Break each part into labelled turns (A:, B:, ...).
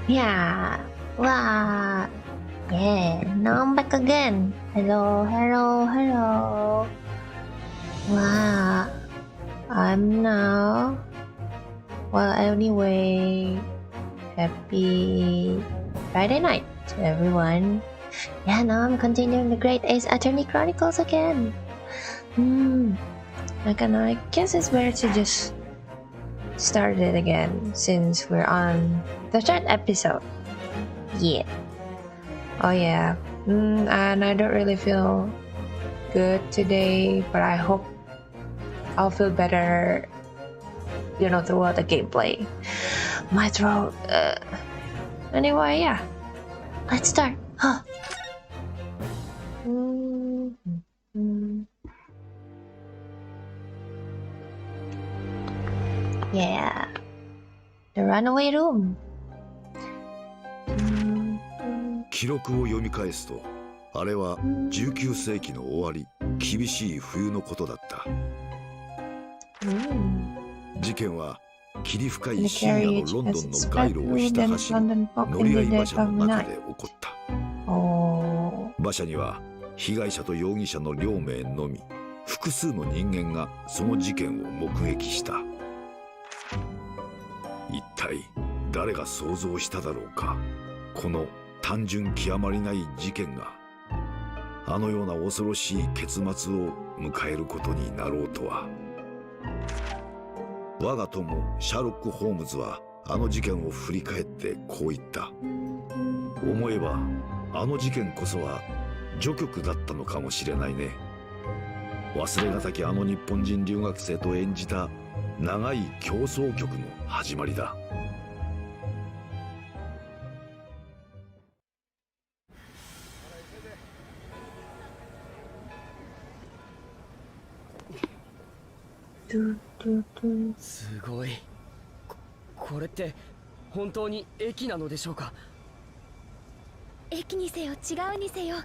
A: Yeah. Wow. Yeah. Now I'm back again. Hello, hello, hello. Wow. I'm now. Well, anyway, happy Friday night to everyone. Yeah, now I'm continuing the Great Ace Attorney Chronicles again. I guess it's better to just start it again since we're on the third episode. Yeah. Oh yeah. And I don't really feel good today, but I hope I'll feel better, throughout the gameplay. My throat. Anyway, yeah. Let's start. Huh. Yeah. The runaway room.
B: 記録を読み返すと、あれは19世紀の終わり、厳しい冬のことだった。事件は霧深い深夜のロンドンの街路をひた走る乗り合い馬車の中で起こった。馬車には被害者と容疑者の両名のみ、複数の人間がその事件を目撃した。一体誰が想像しただろうか、この単純極まりない事件があのような恐ろしい結末を迎えることになろうとは。我が友シャーロック・ホームズはあの事件を振り返ってこう言った。思えばあの事件こそは序曲だったのかもしれないね。忘れがたきあの日本人留学生と演じた長い競争曲の始まりだ。
C: すごい。これって本当に駅なのでしょうか。
D: 駅にせよ違うにせよ、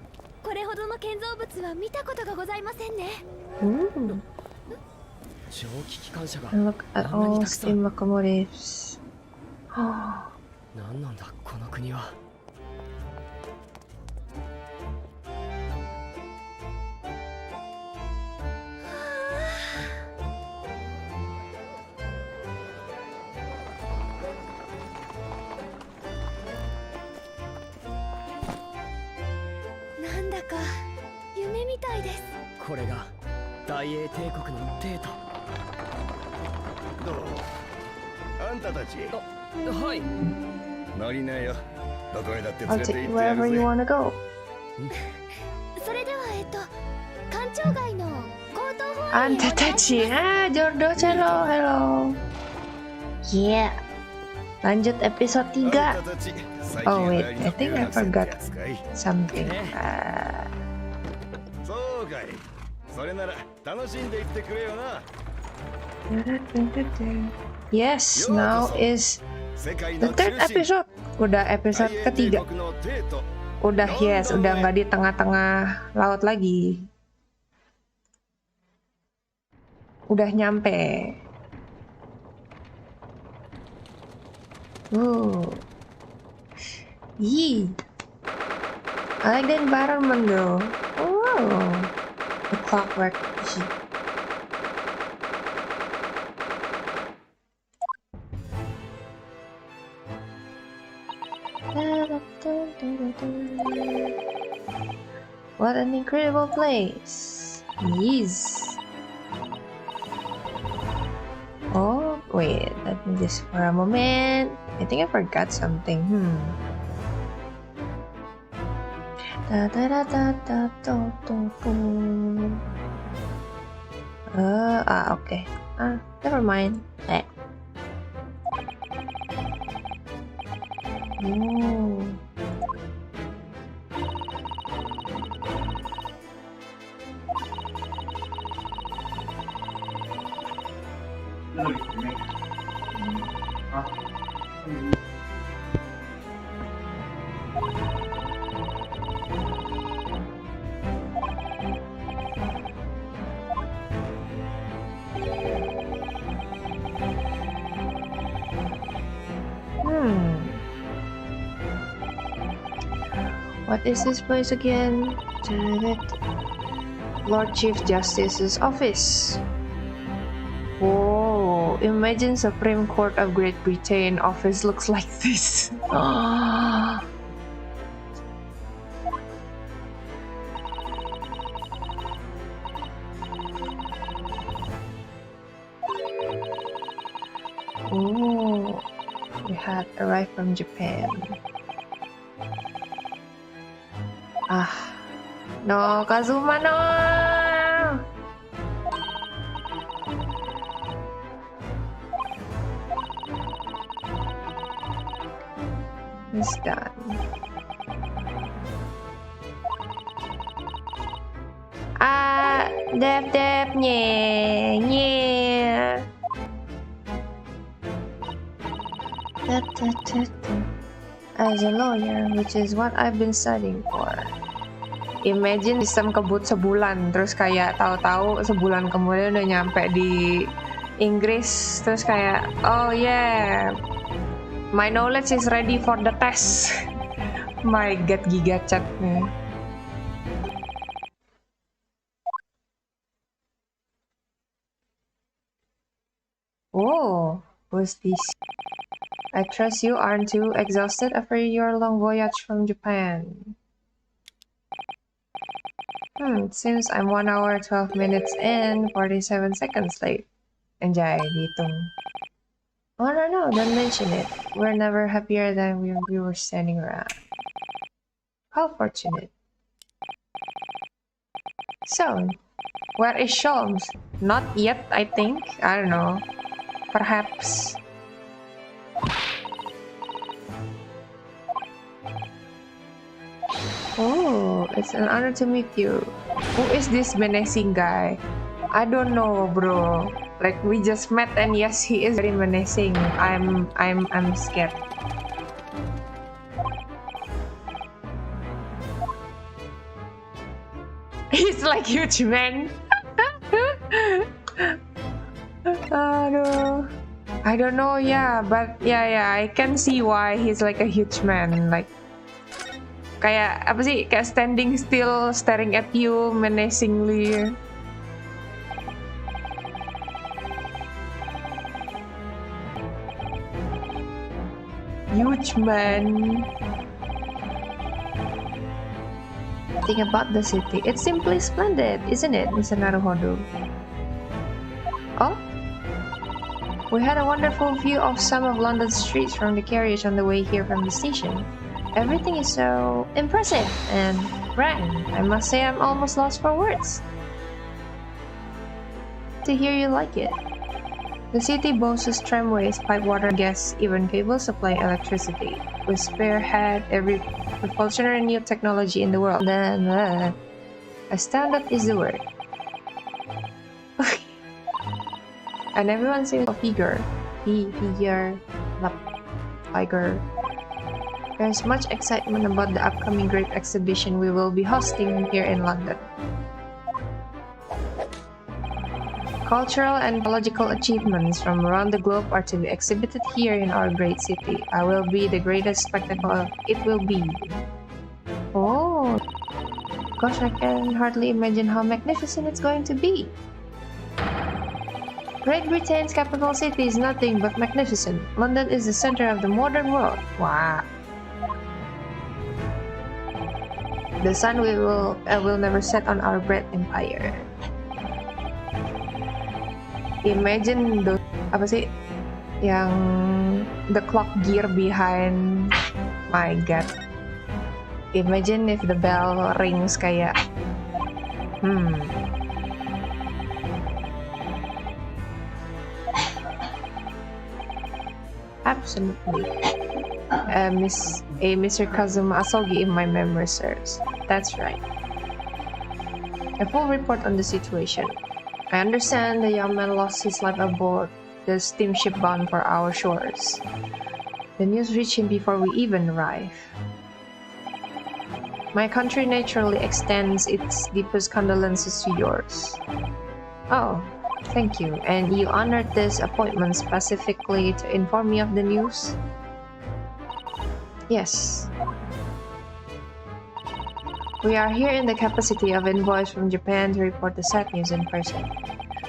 D: これほどの建造物は見たことがございませんね。
C: 蒸気機関車が
A: And look at
C: あんなに
A: all
C: たくさん。
A: steam locomotives.
C: 何なんだこの国は。
D: なんだか夢みたいです。
C: これが大英帝国の帝都。
E: どうも。あんたたち。
C: はい。
E: 乗りなよ。どこへだって連
A: I'll
E: れて
A: take
E: 行ってや
A: wherever
E: る
A: you
E: ぜ。
A: want to go.
D: それでは官庁街の高等法院へお
A: Anta
D: 願いし
A: Tachi.
D: ます。
A: Ah, Jordo, hello, hello. Yeah. Lanjut episode
E: あん
A: 3.
E: たたち。
A: Oh wait, I think I forgot something.
E: そうかい。それなら楽しんでいってくれよな。
A: Yes, now is
E: 世界
A: the
E: の
A: third
E: 中心。
A: episode. Udah episode
E: 大英帝
A: ketiga.
E: 国の帝都。
A: Udah yes, udah nggak di tengah-tengah laut lagi. Udah nyampe. Yee. I like the environment though. Oh, the clockwork. What an incredible place. Yes. Oh, wait, let me just for a moment. I think I forgot something. Da da da da da do do do. Okay. Never mind. Oh. What is this place again? Lord Chief Justice's office. Whoa, imagine Supreme Court of Great Britain office looks like this. Oh, we had arrived from Japan. No, Kazuma, no! It's done. Dep, yeah. As a lawyer, which is what I've been studying for. Imagine sistem kebut sebulan, terus kayak tahu-tahu sebulan kemudian udah nyampe di Inggris, terus kayak, oh yeah, my knowledge is ready for the test. My god, giga chat nih. Oh, who's this? I trust you aren't too exhausted after your long voyage from Japan. It seems I'm 1 hour 12 minutes in, 47 seconds late. Anjay, dihitung. Oh no, don't mention it. We're never happier than we were standing around. How fortunate. So, where is Sholmes? Not yet, I think. I don't know. Perhaps. Oh, it's an honor to meet you. Who is this menacing guy? I don't know, bro. Like, we just met and yes, he is very menacing. I'm scared. He's like huge, man. Aduh. I don't know, yeah, but yeah, I can see why he's like a huge man. Like, kayak apa sih? Kayak standing still, staring at you menacingly. Huge man. Think about the city. It's simply splendid, isn't it, Mr. Naruhodo? Oh? We had a wonderful view of some of London's streets from the carriage on the way here from the station. Everything is so impressive and grand. I must say I'm almost lost for words. To hear you like it. The city boasts tramways, pipe water, gas, even cable supply electricity. We spearhead every revolutionary new technology in the world. Astounded is the word. And everyone seems a figure. Figure. There's much excitement about the upcoming great exhibition we will be hosting here in London. Cultural and ecological achievements from around the globe are to be exhibited here in our great city. I will be the greatest spectacle it will be. Oh, gosh, I can hardly imagine how magnificent it's going to be. Great Britain's capital city is nothing but magnificent. London is the center of the modern world. Wow. The sun will never set on our great empire. Imagine the apa sih yang the clock gear behind. My god. Imagine if the bell rings kayak Absolutely. Mr. Kazuma Asogi if my memory serves. That's right. A full report on the situation. I understand the young man lost his life aboard the steamship bound for our shores. The news reached him before we even arrived. My country naturally extends its deepest condolences to yours. Oh, thank you. And you honored this appointment specifically to inform me of the news? Yes. We are here in the capacity of envoys from Japan to report the sad news in person.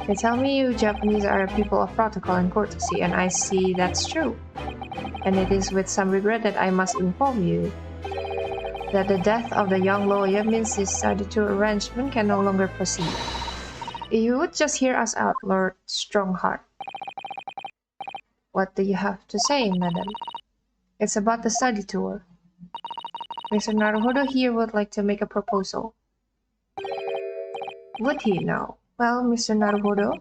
A: They tell me you Japanese are a people of protocol and courtesy, and I see that's true. And it is with some regret that I must inform you that the death of the young lawyer means this study tour arrangement can no longer proceed. You would just hear us out, Lord Strongheart. What do you have to say, madam? It's about the study tour. Mr. Naruhodo here would like to make a proposal. Would he now? Well, Mr. Naruhodo?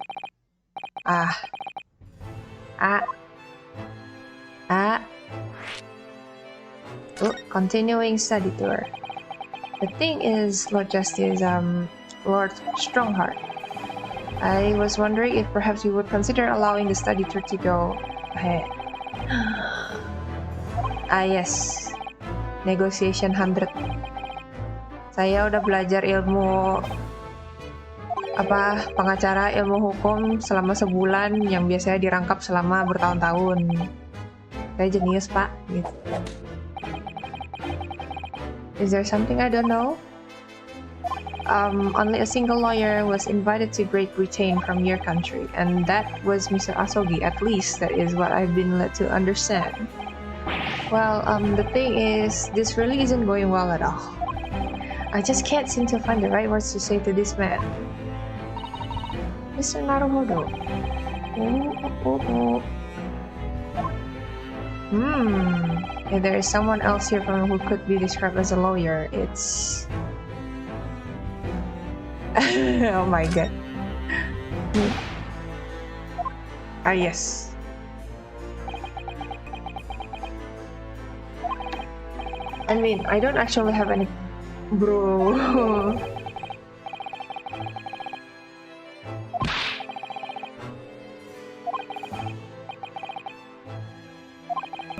A: Continuing study tour. The thing is, Lord Justice, Lord Strongheart. I was wondering if perhaps you would consider allowing the study tour to go ahead. Yes. Negotiation 100. Saya udah belajar ilmu pengacara ilmu hukum selama sebulan yang biasanya dirangkap selama bertahun-tahun. Saya jenius, Pak. Gitu. Is there something I don't know? Only a single lawyer was invited to Great Britain from your country, and that was Mr. Asogi. At least that is what I've been led to understand. Well, the thing is, this really isn't going well at all. I just can't seem to find the right words to say to this man. Mr. Naruhodo. If there is someone else here from who could be described as a lawyer, it's... oh my god. Yes. I mean, I don't actually have any... Bro...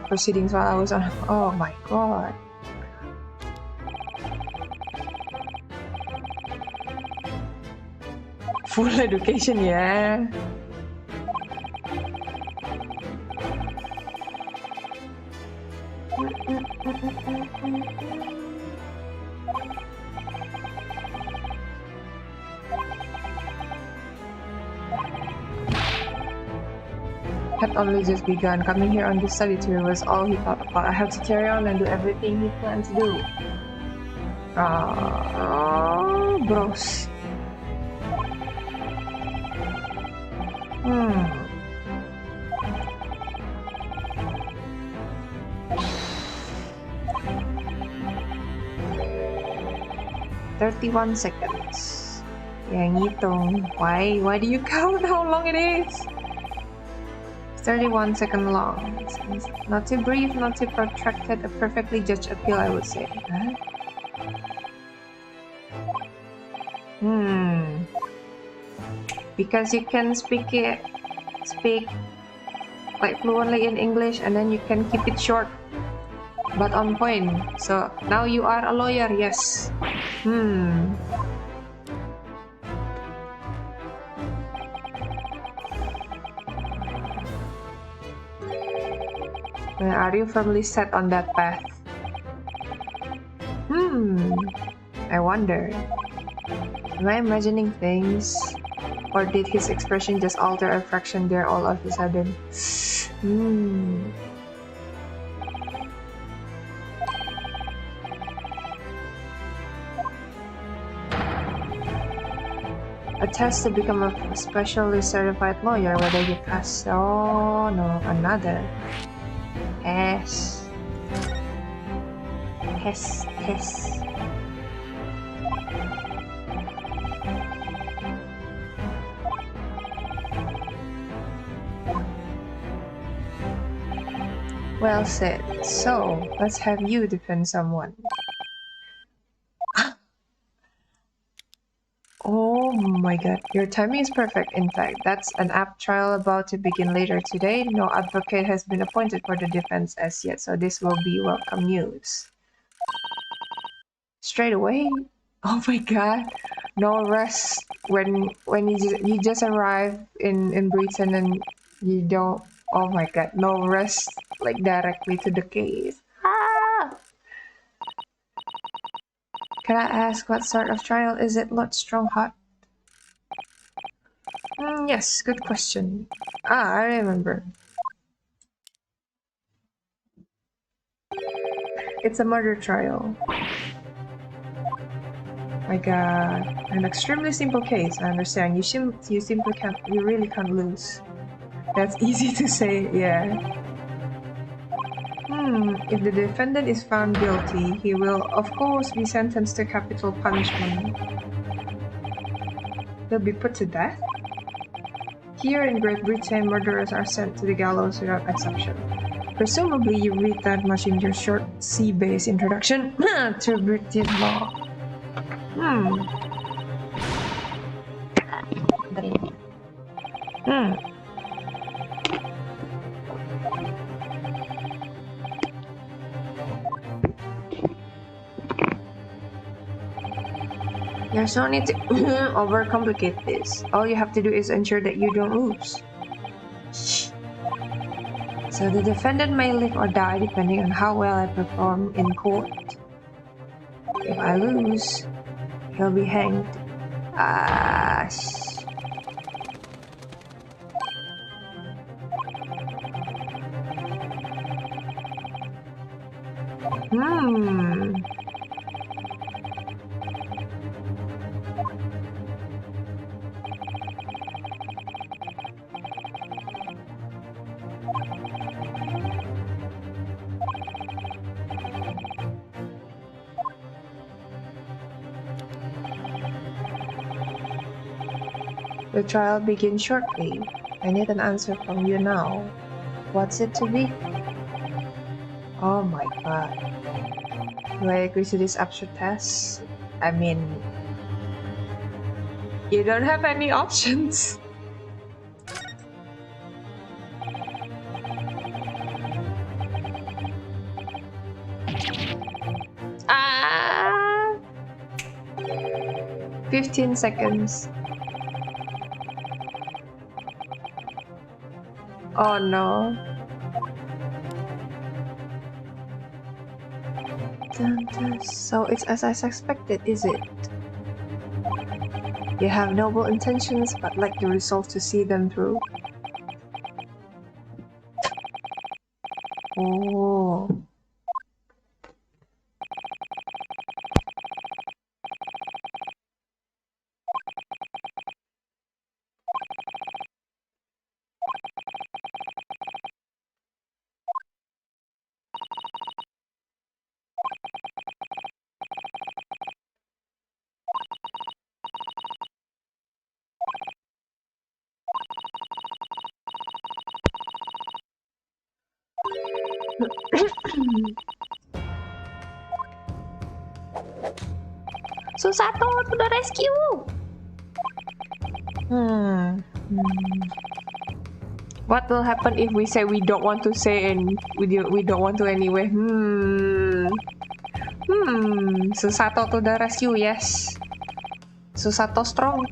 A: proceedings while I was on... Oh my god. Full education, yeah. Had only just begun. Coming here on this study tour was all he thought about. I have to carry on and do everything he planned to do. Bros. 31 seconds. Yang ngitung. Why do you count how long it is? 31 seconds long. Not too brief, not too protracted, a perfectly judged appeal, I would say. Huh? Because you can speak like fluently in English, and then you can keep it short but on point. So now you are a lawyer, yes. Are you firmly set on that path? I wonder. Am I imagining things? Or did his expression just alter a fraction there all of a sudden? A test to become a specially certified lawyer, whether you pass... Oh no, another. Yes. Well said. So, let's have you defend someone. Oh my god, your timing is perfect. In fact, that's an apt trial about to begin later today. No advocate has been appointed for the defense as yet, so this will be welcome news. Straight away? Oh my god. No rest when you just arrive in Britain and you don't... Oh my god, no rest like directly to the case. Can I ask what sort of trial is it, Lord Strongheart? Yes, good question. I remember. It's a murder trial. Like an extremely simple case. I understand. You really can't lose. That's easy to say, yeah. If the defendant is found guilty, he will, of course, be sentenced to capital punishment. He'll be put to death? Here in Great Britain, murderers are sent to the gallows without exception. Presumably, you read that much in your short sea-based introduction to British law. There's no need to overcomplicate this. All you have to do is ensure that you don't lose. So the defendant may live or die depending on how well I perform in court. If I lose, he'll be hanged. The trial begins shortly. I need an answer from you now. What's it to be? Oh my god. Do I agree to this absurd test? I mean, you don't have any options. Ah! 15 seconds. Oh no. So it's as I suspected, is it? You have noble intentions, but lack the resolve to see them through. Oh. Susato to the rescue! What will happen if we say we don't want to say and we don't want to anyway? Susato to the rescue, yes. Susato strong.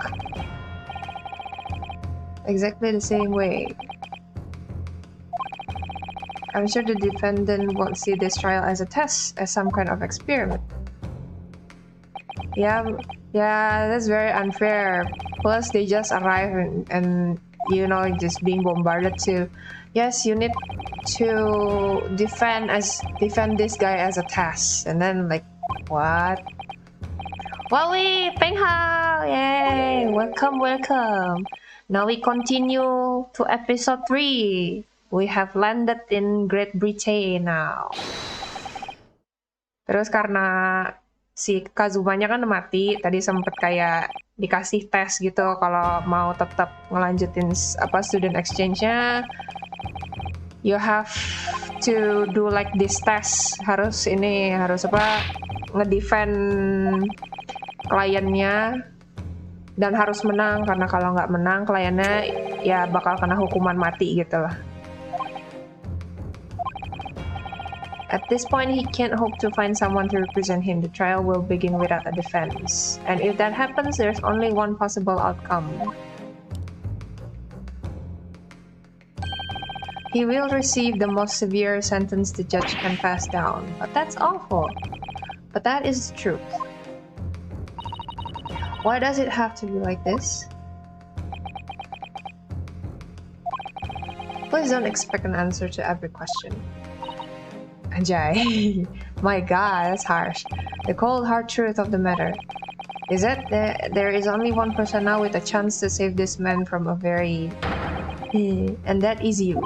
A: Exactly the same way. I'm sure the defendant won't see this trial as a test, as some kind of experiment. Yeah, that's very unfair. Plus, they just arrived and you know, just being bombarded to. Yes, you need to defend this guy as a task, and then like, what? Wowie, Peng Hao, yay! Welcome. Now we continue to episode 3. We have landed in Great Britain now. Terus karena si Kazumanya kan mati, tadi sempet kayak dikasih tes gitu kalau mau tetap ngelanjutin student exchange-nya, you have to do like this test, harus ngedefend kliennya dan harus menang, karena kalau nggak menang kliennya ya bakal kena hukuman mati gitu lah. At this point, he can't hope to find someone to represent him. The trial will begin without a defense. And if that happens, there's only one possible outcome. He will receive the most severe sentence the judge can pass down. But that's awful. But that is the truth. Why does it have to be like this? Please don't expect an answer to every question. Anjay. My god, that's harsh. The cold hard truth of the matter is that there is only one person now with a chance to save this man from a very... and that is you.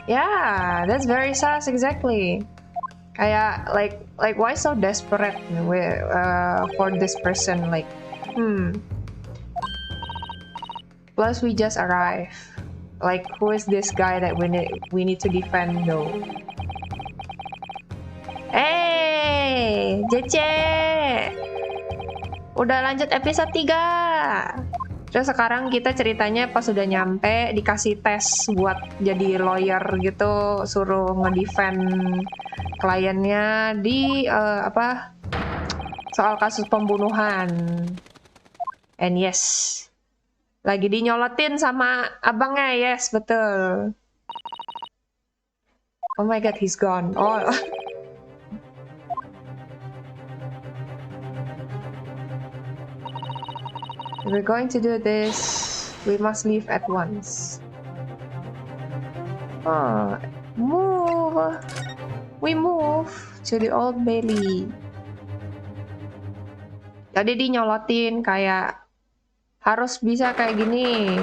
A: Yeah, that's very sus, exactly. Kayak, like why so desperate for this person, like, Plus we just arrived. Like, who is this guy that we need to defend though? Hey, Jece! Udah lanjut episode 3. Terus sekarang kita ceritanya pas udah nyampe dikasih tes buat jadi lawyer gitu, suruh ngedefend kliennya di soal kasus pembunuhan. And yes, lagi dinyolotin sama abangnya, yes betul. Oh my god, he's gone. Oh. If we're going to do this, we must leave at once. Oh, move. We move to the Old Bailey. Tadi dinyolotin kayak harus bisa kayak gini.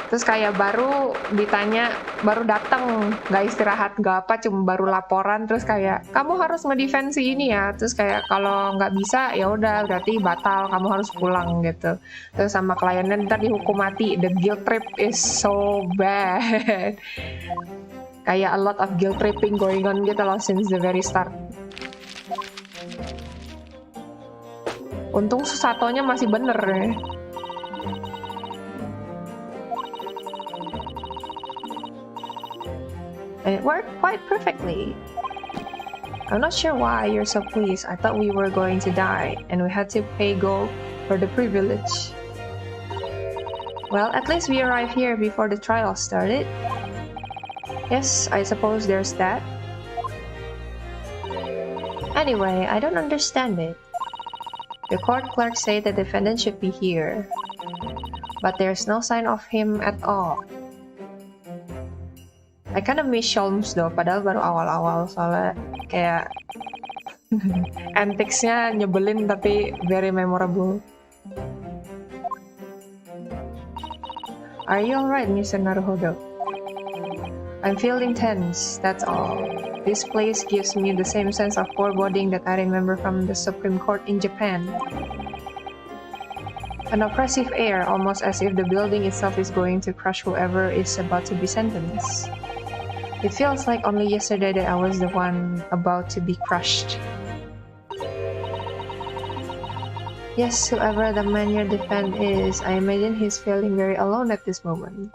A: Terus kayak baru ditanya, baru datang, nggak istirahat, nggak apa, cuma baru laporan. Terus kayak kamu harus ngedefense ini ya. Terus kayak kalau nggak bisa ya udah berarti batal, kamu harus pulang gitu. Terus sama kliennya ntar dihukum mati. The guilt trip is so bad. Kayak a lot of guilt tripping going on gitu loh since the very start. Untung Susatonya masih bener ya. And it worked quite perfectly. I'm not sure why you're so pleased. I thought we were going to die, and we had to pay gold for the privilege. Well, at least we arrived here before the trial started. Yes, I suppose there's that. Anyway, I don't understand it. The court clerk said the defendant should be here, but there's no sign of him at all. I kinda miss Sholmes though, padahal baru awal-awal soalnya kayak antics-nya nyebelin tapi very memorable. Are you alright, Mr. Naruhodo? I'm feeling tense, that's all. This place gives me the same sense of foreboding that I remember from the Supreme Court in Japan. An oppressive air, almost as if the building itself is going to crush whoever is about to be sentenced. It feels like only yesterday that I was the one about to be crushed. Yes, whoever the man you defend is, I imagine he's feeling very alone at this moment.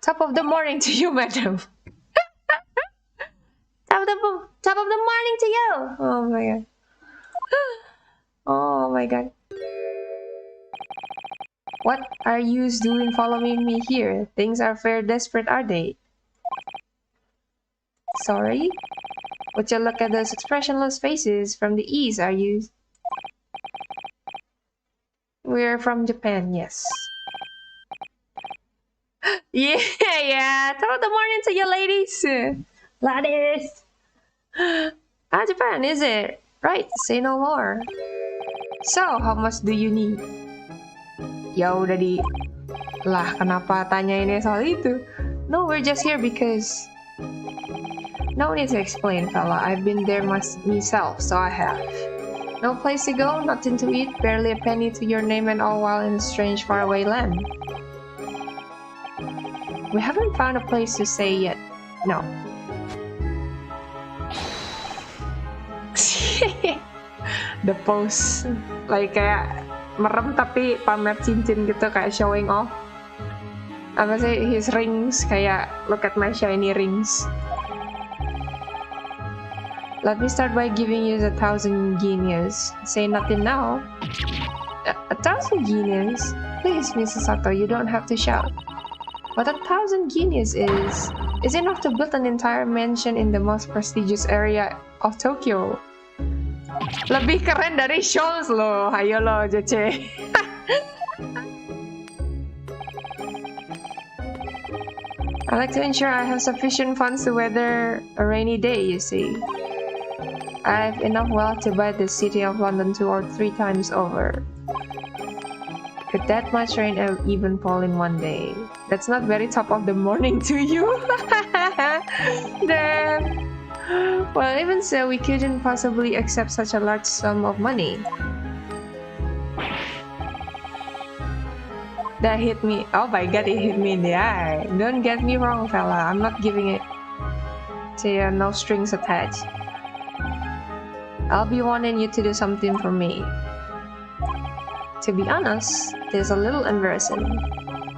A: Top of the morning to you, madam. Top of the morning to you. Oh my god. Oh my god. What are you doing following me here? Things are fair desperate, are they? Sorry? Would you look at those expressionless faces from the east, are you? We're from Japan, yes. Yeah. Top of the morning to you, ladies. Ladies. Japan, is it? Right, say no more. So, how much do you need? Ya udah lah kenapa tanya ini soal itu? No, we're just here because... No need to explain, fella. I've been there myself, so I have. No place to go, nothing to eat, barely a penny to your name, and all while in a strange faraway land. We haven't found a place to stay yet. No. The pose, like kayak merem tapi pamer cincin gitu, kayak showing off. Apa sih, his rings, kayak look at my shiny rings. Let me start by giving you 1,000 guineas. Say nothing now. 1,000 guineas? Please, Mrs. Sato, you don't have to shout. What 1,000 guineas is enough to build an entire mansion in the most prestigious area of Tokyo. Lebih keren dari Shoals loh. Ayo lo, JC. I like to ensure I have sufficient funds to weather a rainy day, you see. I have enough wealth to buy the city of London 2 or 3 times over. Could that much rain even fall in one day? That's not very top of the morning to you. Damn. Well, even so, we couldn't possibly accept such a large sum of money. That hit me. Oh my god, it hit me in the eye. Don't get me wrong, fella. I'm not giving it to you, no strings attached. I'll be wanting you to do something for me. To be honest, there's a little embarrassing.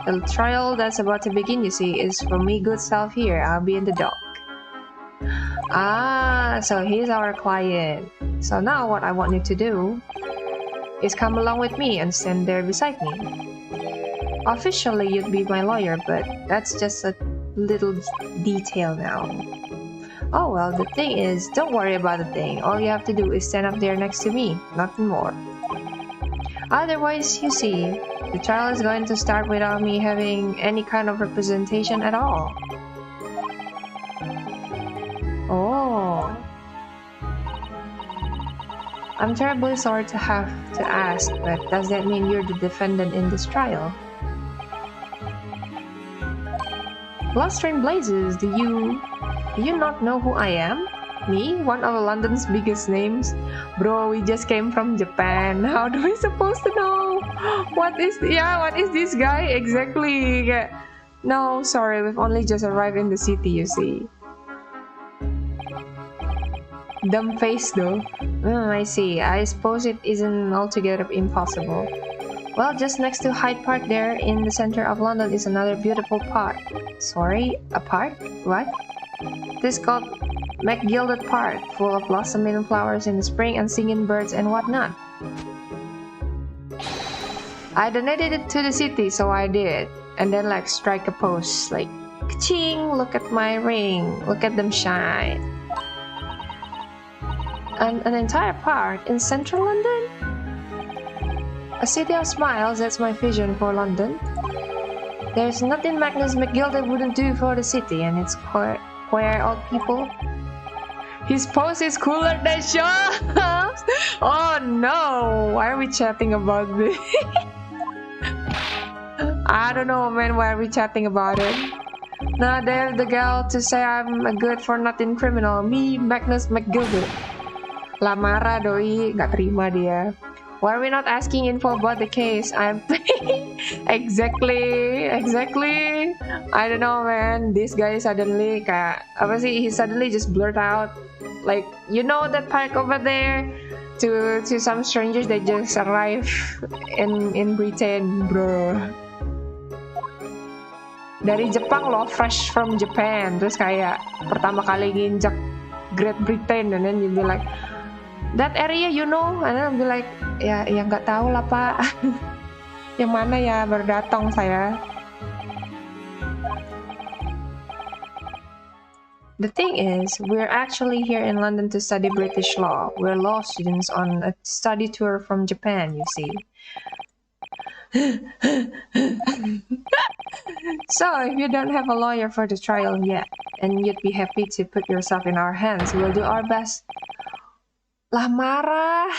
A: The trial that's about to begin, you see, is for me good self here. I'll be in the dock. Ah, so he's our client. So now what I want you to do is come along with me and stand there beside me. Officially, you'd be my lawyer, but that's just a little detail now. Oh well, the thing is, don't worry about the thing. All you have to do is stand up there next to me, nothing more. Otherwise, you see, the trial is going to start without me having any kind of representation at all. Oh. I'm terribly sorry to have to ask, but does that mean you're the defendant in this trial? Bloodstream blazes, do you not know who I am? Me? One of London's biggest names? Bro, we just came from Japan. How do we supposed to know? What is this guy exactly? No, sorry, we've only just arrived in the city, you see. Dumb face though. I see. I suppose it isn't altogether impossible. Well, just next to Hyde Park there in the center of London is another beautiful park. Sorry, a park? What? This is called McGilded Park, full of blossoming flowers in the spring and singing birds and whatnot. I donated it to the city, so I did. And then like strike a pose, like, ka-ching, look at my ring, look at them shine. And an entire park in central London? A city of smiles, that's my vision for London. There's nothing Magnus McGilded wouldn't do for the city and its queer old people. His pose is cooler than Shaw's! Oh no! Why are we chatting about this? I don't know, man, why are we chatting about it? Nah, there's the girl to say I'm a good for nothing criminal. Me, Magnus McGilded. Lamara doi, gak terima dia. Why are we not asking info about the case? I'm exactly. I don't know, man. This guy suddenly kayak apa sih? He suddenly just blurt out like, you know that park over there, to some strangers that just arrived in Britain, bro. Dari Jepang loh, fresh from Japan. Terus kayak pertama kali nginjak Great Britain, and then you be like, that area you know, and then I'll be like, ya nggak tahu lah pak. Yang mana ya, baru datang saya. The thing is, we're actually here in London to study British law. We're law students on a study tour from Japan, you see. So, if you don't have a lawyer for the trial yet, and you'd be happy to put yourself in our hands, we'll do our best. Lah marah.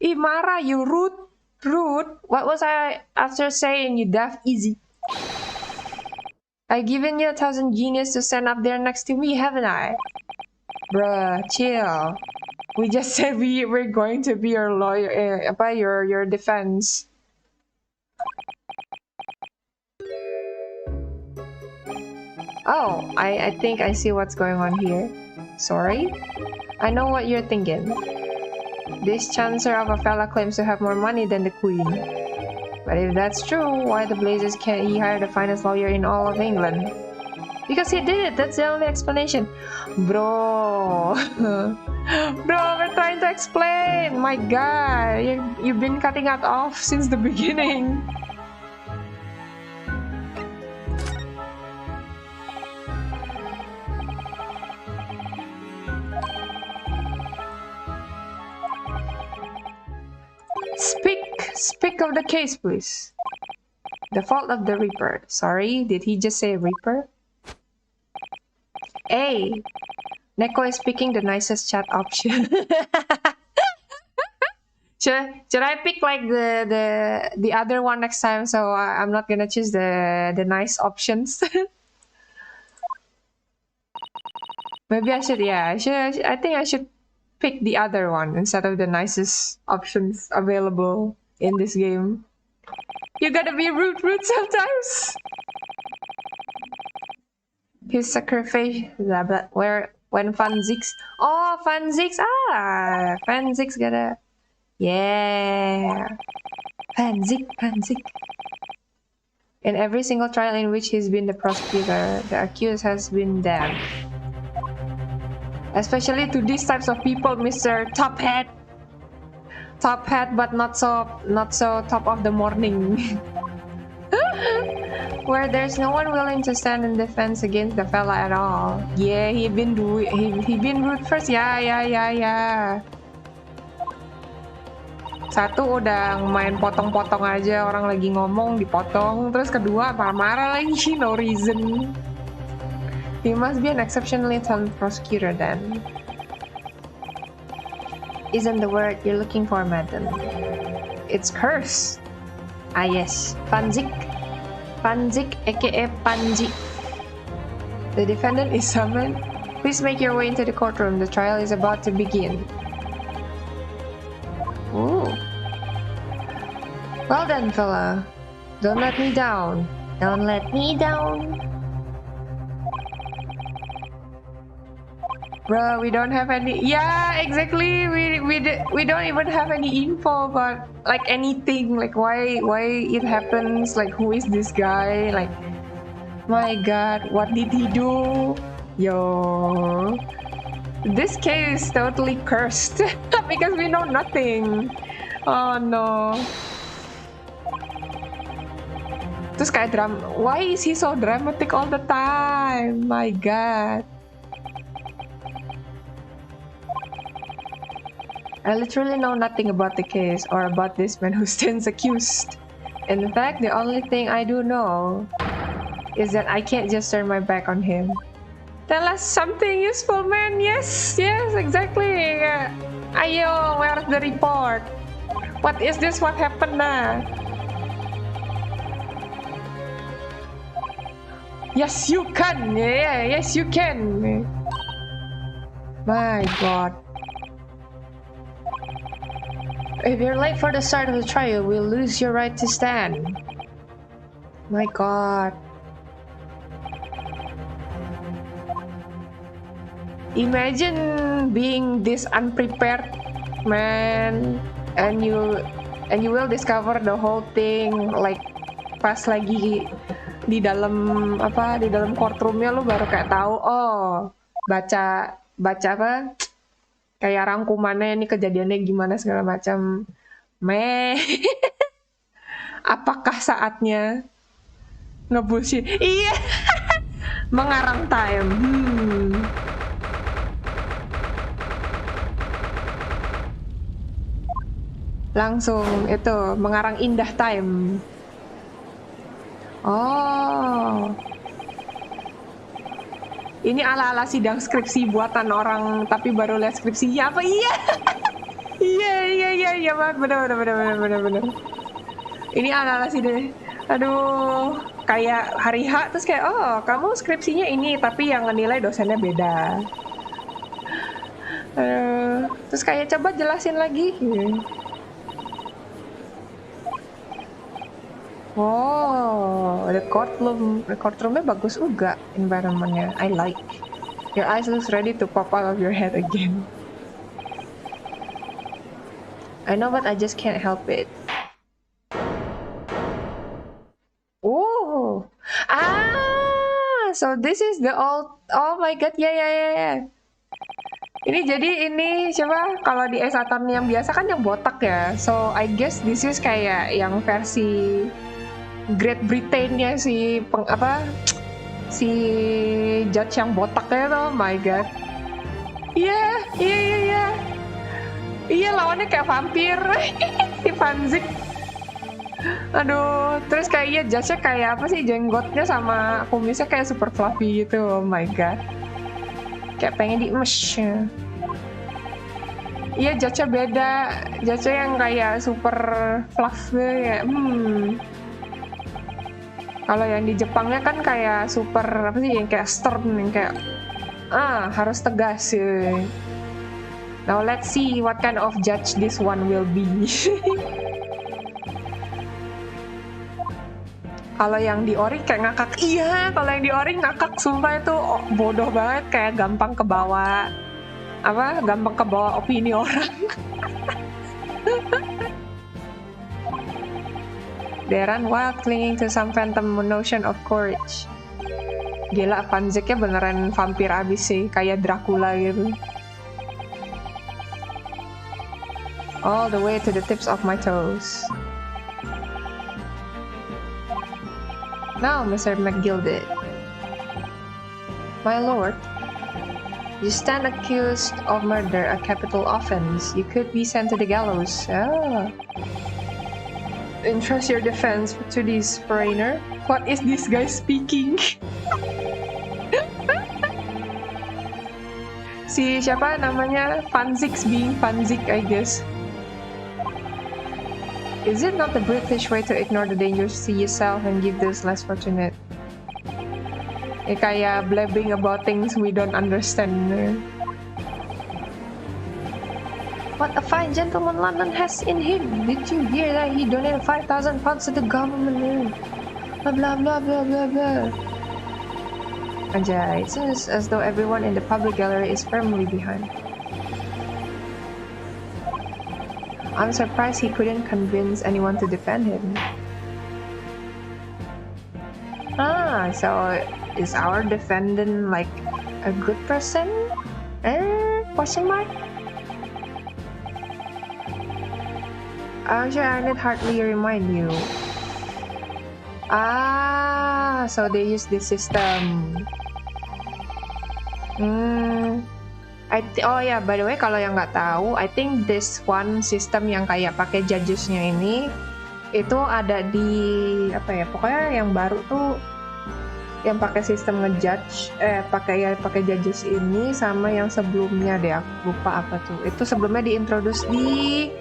A: Ih marah, you rude. What was I after saying, you daft easy? I given you 1,000 genius to stand up there next to me, haven't I? Bruh, chill. We just said we're going to be your lawyer, your defense. Oh, I think I see what's going on here. Sorry? I know what you're thinking. This chancer of a fella claims to have more money than the queen. But if that's true, why the blazes can't he hire the finest lawyer in all of England? Because he did it, that's the only explanation. Bro. Bro, we're trying to explain. My god, you've been cutting us off since the beginning. Speak of the case, please. The fault of the Reaper. Sorry, did he just say Reaper? A. Neko is picking the nicest chat option. Should I pick like the other one next time? So I'm not gonna choose the nice options. Maybe I should. Yeah, I think I should pick the other one instead of the nicest options available in this game. You gotta be rude sometimes. His sacrifice, where when Fanzix. Oh, Fanzix. Fanzix gotta. Yeah. Fanzix. In every single trial in which he's been the prosecutor, the accused has been damned. Especially to these types of people, Mr. Top Hat. Top Hat, but not so top of the morning. Where there's no one willing to stand in defense against the fella at all. Yeah, he been rude first. Ya. Satu udah main potong-potong aja, orang lagi ngomong dipotong, terus kedua marah-marah lagi, no reason. He must be an exceptionally talented prosecutor then. Isn't the word you're looking for, madam? It's curse. Ah yes, Panzik, aka Panji. The defendant is summoned. Please make your way into the courtroom. The trial is about to begin. Ooh. Well done, fella. Don't let me down. Don't let me down. Bro, we don't have any. Yeah, exactly. We don't even have any info about like anything. Like why it happens. Like who is this guy? Like, my God, what did he do? Yo. This case is totally cursed because we know nothing. Oh no. Terus kayak why is he so dramatic all the time? My God. I literally know nothing about the case or about this man who stands accused. In fact, the only thing I do know is that I can't just turn my back on him. Tell us something useful, man. Yes, exactly. Ayo, where's the report? What is this? What happened now? Yes, you can. Yeah, yes, you can. My God. If you're late for the start of the trial, we'll lose your right to stand. My God. Imagine being this unprepared, man, and you will discover the whole thing like pas lagi di dalam courtroomnya lu baru kayak tahu, oh baca apa kayak rangkumannya ini kejadiannya gimana segala macam. Apakah saatnya ngebullshit? Iya. Mengarang time. Langsung itu mengarang indah time. Oh. Ini ala-ala sidang skripsi buatan orang tapi baru lihat skripsinya apa? Iya. Iya banget, bener. Ini ala-ala sidang. Aduh, kayak hari H terus kayak, oh kamu skripsinya ini tapi yang nilai dosennya beda. Terus kayak coba jelasin lagi. Oh, the courtroomnya bagus juga environmentnya. I like. Your eyes looks ready to pop out of your head again. I know, but I just can't help it. Oh, so this is the old. Oh my God, yeah. Ini coba kalau di S-Atan yang biasa kan yang botak ya. So I guess this is kayak yang versi Great Britain-nya si judge yang botaknya tuh. My God. Iya, lawannya kayak vampir. Si Fanzik. Aduh, terus kayak judge-nya kayak apa sih, jenggotnya sama kumisnya kayak super fluffy gitu. Oh my god. Kayak pengen di-mesh. Iya, judge-nya beda. Judge-nya yang kayak super fluffy ya. Kalau yang di Jepangnya kan kayak super apa sih, yang kayak stern, yang kayak harus tegas ya. Now let's see what kind of judge this one will be. Kalau yang di Ori kayak ngakak, iya. Kalau yang di Ori ngakak, sumpah itu bodoh banget, kayak gampang kebawa opini orang. They run wild, clinging to some phantom notion of courage. Gila, Fanziknya beneran vampir abis sih, kayak Dracula gitu. All the way to the tips of my toes. Now, Mr. McGilded. My lord, you stand accused of murder, a capital offense. You could be sent to the gallows. Entrust your defense to this foreigner. What is this guy speaking? Si siapa namanya? Fanzik's being Fanzik, I guess. Is it not the British way to ignore the dangers to yourself and give those less fortunate? Kayak blabbing about things we don't understand. What a fine gentleman London has in him! Did you hear that he donated £5,000 to the government? Blah blah blah blah blah blah. Ajay, it seems as though everyone in the public gallery is firmly behind. I'm surprised he couldn't convince anyone to defend him. So is our defendant like a good person? Question mark? Actually, I need hardly remind you. So they use this system. Oh ya, by the way, kalau yang nggak tahu, I think this one system yang kayak pakai judges-nya ini itu ada di apa ya? Pokoknya yang baru tuh yang pakai sistem ngejudge, pakai judges ini sama yang sebelumnya deh, aku lupa apa tuh. Itu sebelumnya diintroduce di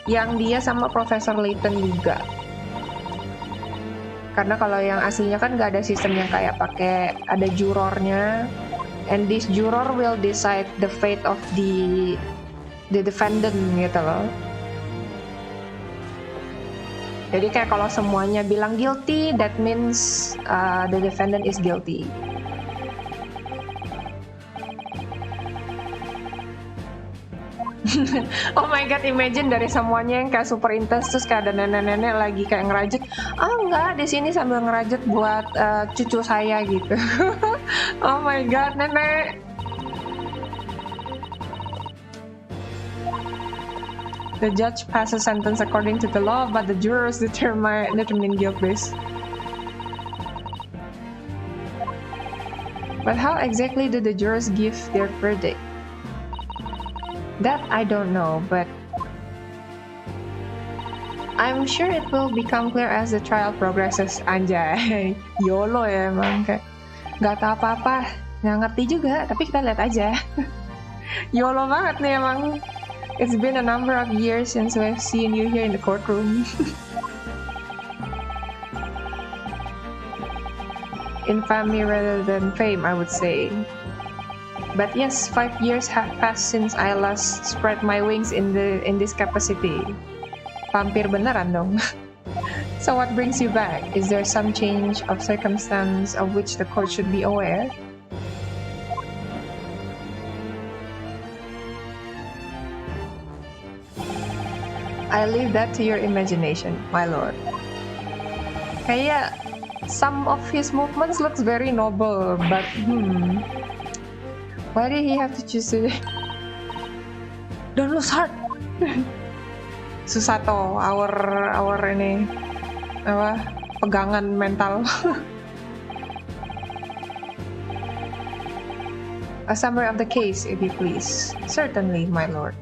A: yang dia sama Profesor Layton juga. Karena kalau yang aslinya kan nggak ada sistem yang kayak pakai ada jurornya. And this juror will decide the fate of the defendant gitu loh. Jadi kayak kalau semuanya bilang guilty, that means the defendant is guilty. Oh my god, imagine dari semuanya yang kayak super intense terus kayak ada nenek-nenek lagi kayak ngerajut. Enggak, di sini sambil ngerajut buat cucu saya gitu. Oh my god, nenek. The judge passes sentence according to the law, but the jurors determine guilt based. But how exactly do the jurors give their verdict? That I don't know, but I'm sure it will become clear as the trial progresses. Anjay, YOLO ya emang, kayak nggak tahu apa-apa, nggak ngerti juga, tapi kita lihat aja. YOLO banget nih emang. It's been a number of years since we've seen you here in the courtroom. Infamy rather than fame, I would say. But yes, 5 years have passed since I last spread my wings in this capacity. Vampir beneran dong. So what brings you back? Is there some change of circumstance of which the court should be aware? I leave that to your imagination, my lord. Kayak some of his movements looks very noble, but why did he have to choose to... Don't lose heart. Susah toh, our ini apa pegangan mental. A summary of the case, if you please. Certainly, my lord.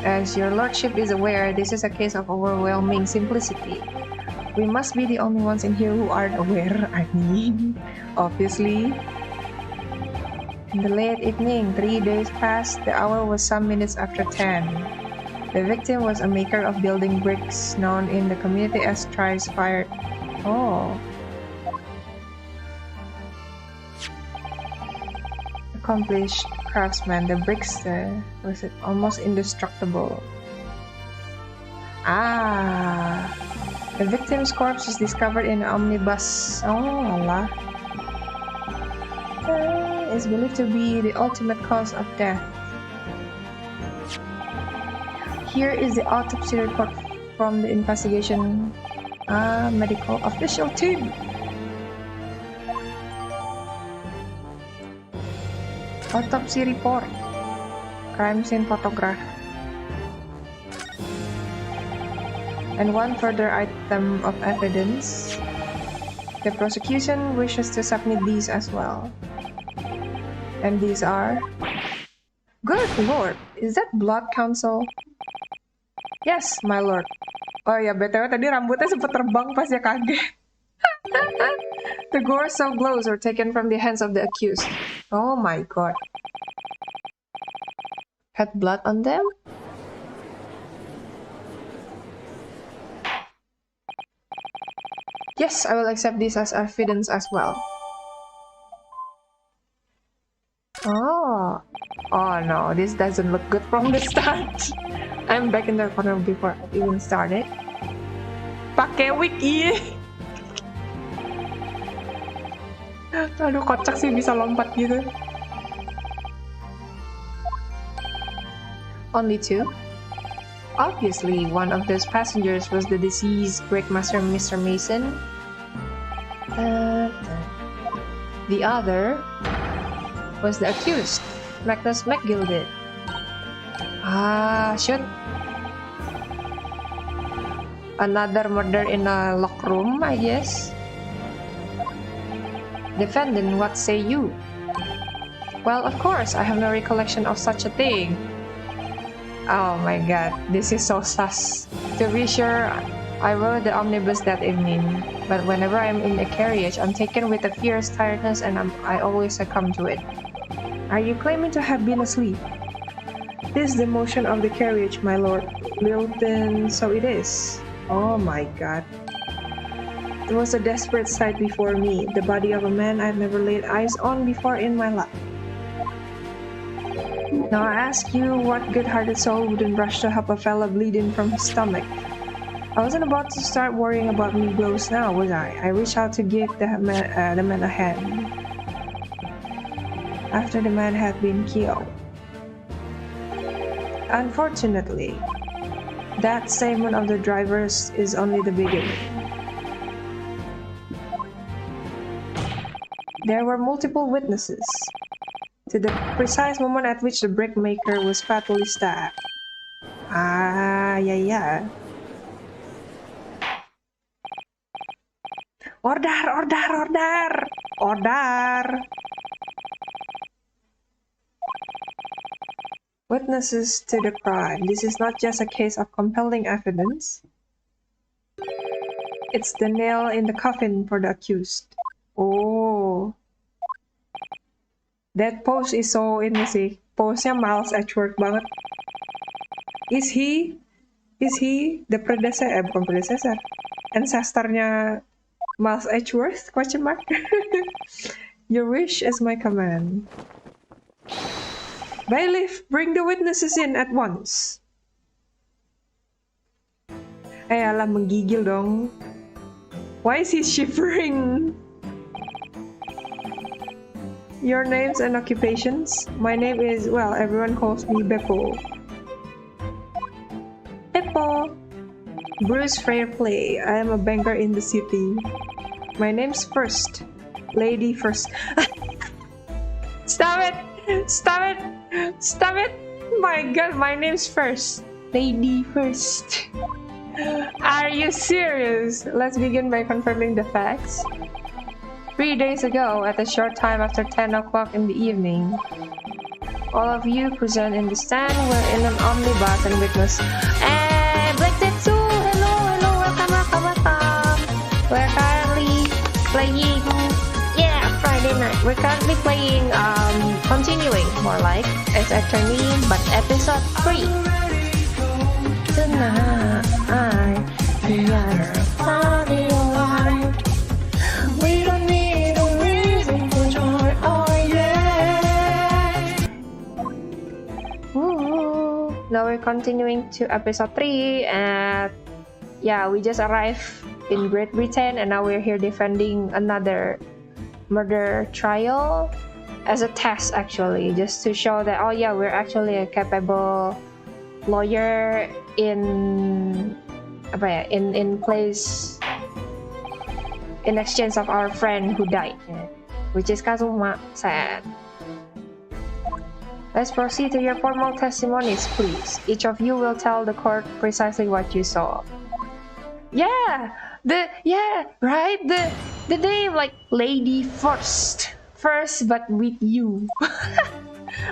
A: As your lordship is aware, this is a case of overwhelming simplicity. We must be the only ones in here who aren't aware. I mean, obviously. In the late evening, 3 days passed. The hour was some minutes after 10. The victim was a maker of building bricks, known in the community as Trice Fire. Oh. Accomplished craftsman. The bricks was it almost indestructible. Ah. The victim's corpse was discovered in an omnibus. Oh, Allah. Is believed to be the ultimate cause of death. Here is the autopsy report from the investigation medical official team. Autopsy report. Crime scene photograph. And one further item of evidence. The prosecution wishes to submit these as well. And these are... Good lord, is that blood council? Yes, my lord. Oh ya, BTW tadi rambutnya sempat terbang pas dia kaget. The gore cell blows were taken from the hands of the accused. Oh my god. Had blood on them? Yes, I will accept this as evidence as well. Oh no, this doesn't look good from the start. I'm back in the corner before I even started. Pakai wig, iya. Aduh, kocak sih bisa lompat gitu. Only 2? Obviously, one of those passengers was the deceased brickmaster Mr. Mason. The other was the accused, Magnus McGilded. Ah, shoot. Another murder in a locked room, I guess. Defendant, what say you? Well, of course, I have no recollection of such a thing. Oh my god, this is so sus. To be sure, I rode the omnibus that evening, but whenever I'm in a carriage, I'm taken with a fierce tiredness and I always succumb to it. Are you claiming to have been asleep? This is the motion of the carriage, my lord. Lilton, so it is. Oh my god. It was a desperate sight before me, the body of a man I've never laid eyes on before in my life. Now I ask you, what good-hearted soul wouldn't rush to help a fella bleeding from his stomach? I wasn't about to start worrying about knee blows now, was I? I reached out to give the man a hand. After the man had been killed. Unfortunately, that statement of the drivers is only the beginning. There were multiple witnesses to the precise moment at which the brickmaker was fatally stabbed. Ah, yeah. Order! Witnesses to the crime. This is not just a case of compelling evidence. It's the nail in the coffin for the accused. Oh. That pose is so ini sih. Pose-nya Miles Edgeworth banget. Is he the predecessor? Bukan predecessor. Ancestornya Miles Edgeworth? Question mark. Your wish is my command. Bailiff, bring the witnesses in at once. Alah, menggigil dong. Why is he shivering? Your names and occupations? My name is, well, everyone calls me Beppo. Beppo! Bruce Fairplay. I am a banker in the city. My name's First. Lady First. Stop it! My god, my name's First. Lady First. Are you serious? Let's begin by confirming the facts. 3 days ago, at a short time after 10 o'clock in the evening, All of you present in the stand were in an omnibus and witnessed. And Black Tetsu, hello, welcome. We're currently playing, Friday night. We're currently playing, continuing, more like, as Attorney, but episode 3. Tonight, we are alright. We don't need a reason to join, oh yeah. Ooh. Now we're continuing to episode 3, and we just arrived in Great Britain, and now we're here defending another murder trial as a test, actually, just to show that we're actually a capable lawyer in place in exchange of our friend who died, which is Kazuma. Sad. Let's proceed to your formal testimonies, please. Each of you will tell the court precisely what you saw. The name, like, lady first, but with you.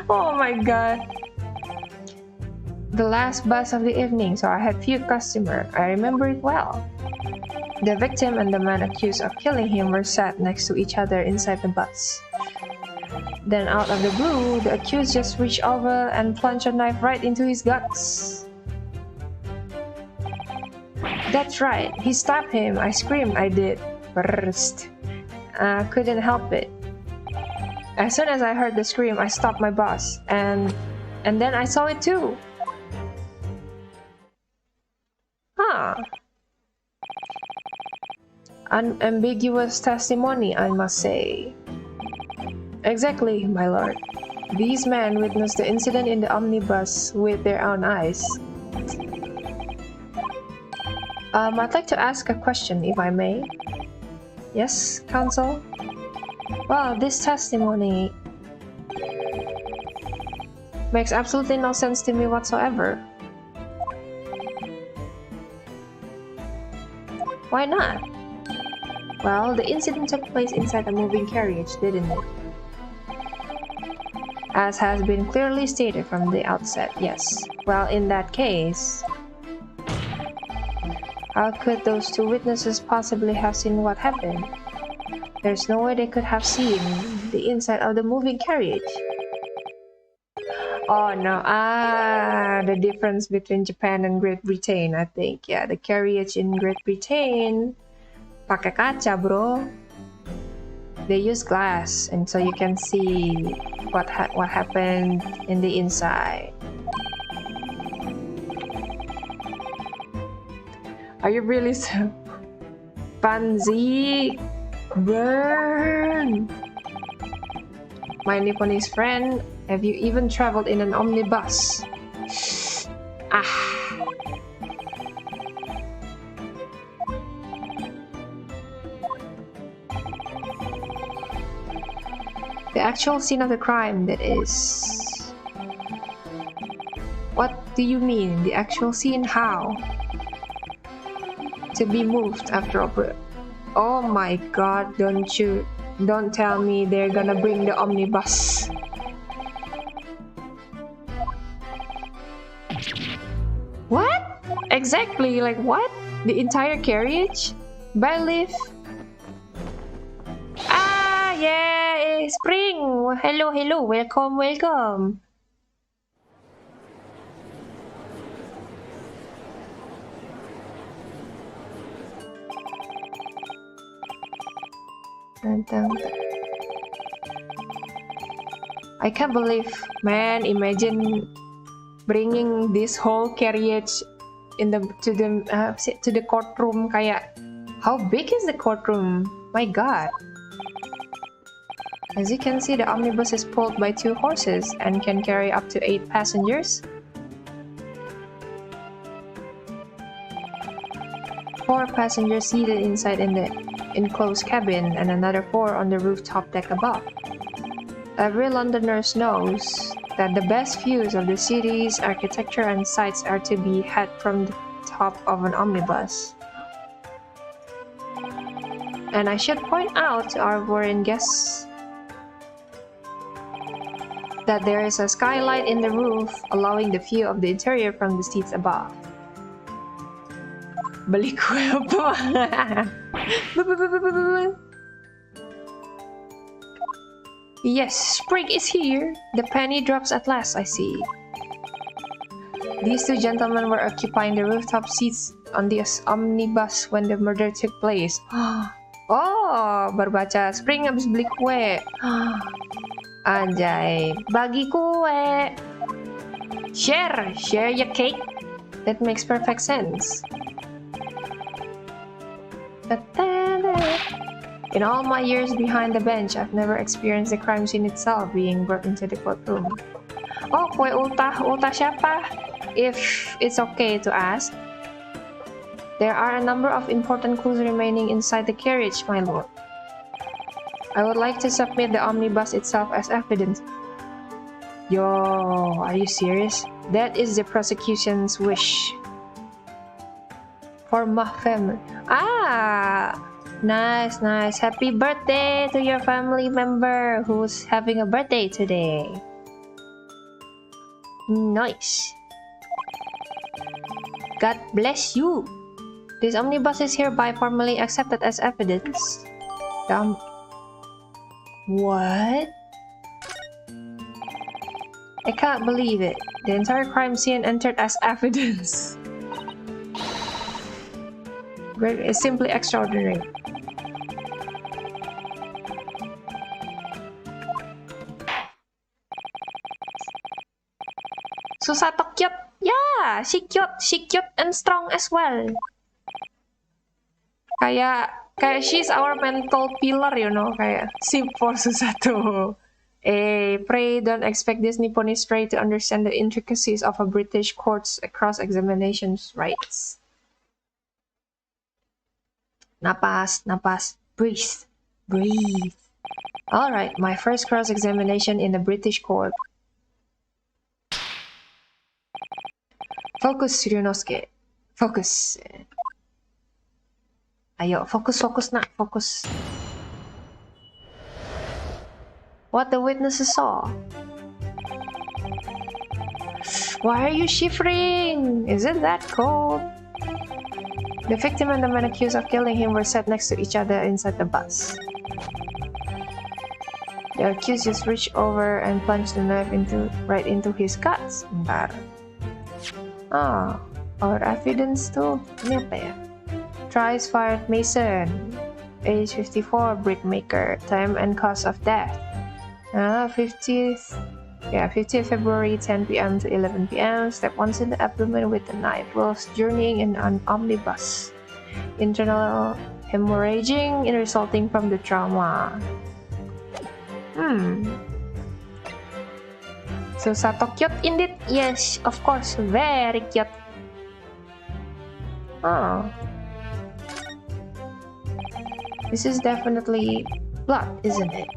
A: Oh my god. The last bus of the evening, so I had few customers. I remember it well. The victim and the man accused of killing him were sat next to each other inside the bus. Then out of the blue, the accused just reached over and plunged a knife right into his guts. That's right, he stabbed him. I screamed, I did. Burst. Couldn't help it. As soon as I heard the scream, I stopped my bus, and then I saw it too. Unambiguous testimony, I must say. Exactly, my lord. These men witnessed the incident in the omnibus with their own eyes. I'd like to ask a question, if I may. Yes, counsel? Well, this testimony makes absolutely no sense to me whatsoever. Why not? Well, the incident took place inside a moving carriage, didn't it? As has been clearly stated from the outset, yes. Well, in that case, how could those two witnesses possibly have seen what happened? There's no way they could have seen the inside of the moving carriage. Oh no, the difference between Japan and Great Britain, I think. Yeah, the carriage in Great Britain pakai kaca, bro. They use glass, and so you can see what happened in the inside. Are you really so fancy? Burn! My Nipponese friend, have you even traveled in an omnibus? The actual scene of the crime, that is. What do you mean, the actual scene? How? To be moved after opera. Oh my god, don't tell me they're gonna bring the omnibus. What? Exactly, like what? The entire carriage? By lift? Yeah, Spring! Hello, welcome. I can't believe, man, imagine bringing this whole carriage to the courtroom. Kayak, how big is the courtroom? My god. As you can see, the omnibus is pulled by 2 horses and can carry up to 8 passengers. 4 passengers seated inside in the enclosed cabin and another 4 on the rooftop deck above. Every Londoner knows that the best views of the city's architecture and sights are to be had from the top of an omnibus. And I should point out to our foreign guests that there is a skylight in the roof, allowing the view of the interior from the seats above. Beli kue apa? Yes, spring is here. The penny drops at last, I see. These two gentlemen were occupying the rooftop seats on the omnibus when the murder took place. Oh, baru baca. Spring habis beli kue. Anjay, bagi kue. Share your cake. That makes perfect sense. In all my years behind the bench, I've never experienced the crime scene itself being brought into the courtroom. Oh, kue ultah siapa? If it's okay to ask. There are a number of important clues remaining inside the carriage, my lord. I would like to submit the omnibus itself as evidence. Yo, are you serious? That is the prosecution's wish. For my family. Ah! Nice. Happy birthday to your family member who's having a birthday today. Nice. God bless you. This omnibus is hereby formally accepted as evidence. What? I can't believe it. The entire crime scene entered as evidence. It's simply extraordinary. Susato cute. Yeah, she cute and strong as well. Kayak she's our mental pillar, you know, kayak simp for Susato. Pray don't expect this Nipponese stray to understand the intricacies of a British court's cross-examination's rights. Napas, breathe. Alright, my first cross-examination in the British court. Focus, Ryunosuke. Focus. Ayo, fokus nak, fokus. What the witnesses saw. Why are you shivering? Is it that cold? The victim and the man accused of killing him were sat next to each other inside the bus. The accused just reached over and plunged the knife right into his guts. Bentar. Our evidence tuh. Ini apa ya? Thrice fired Mason, age 54, brickmaker, time and cause of death. 50th February, 10 p.m. to 11 p.m. Stabbed once in the abdomen with a knife whilst journeying in an omnibus. Internal hemorrhaging resulting from the trauma. So Sato cute indeed. Yes, of course, very cute. This is definitely blood, isn't it?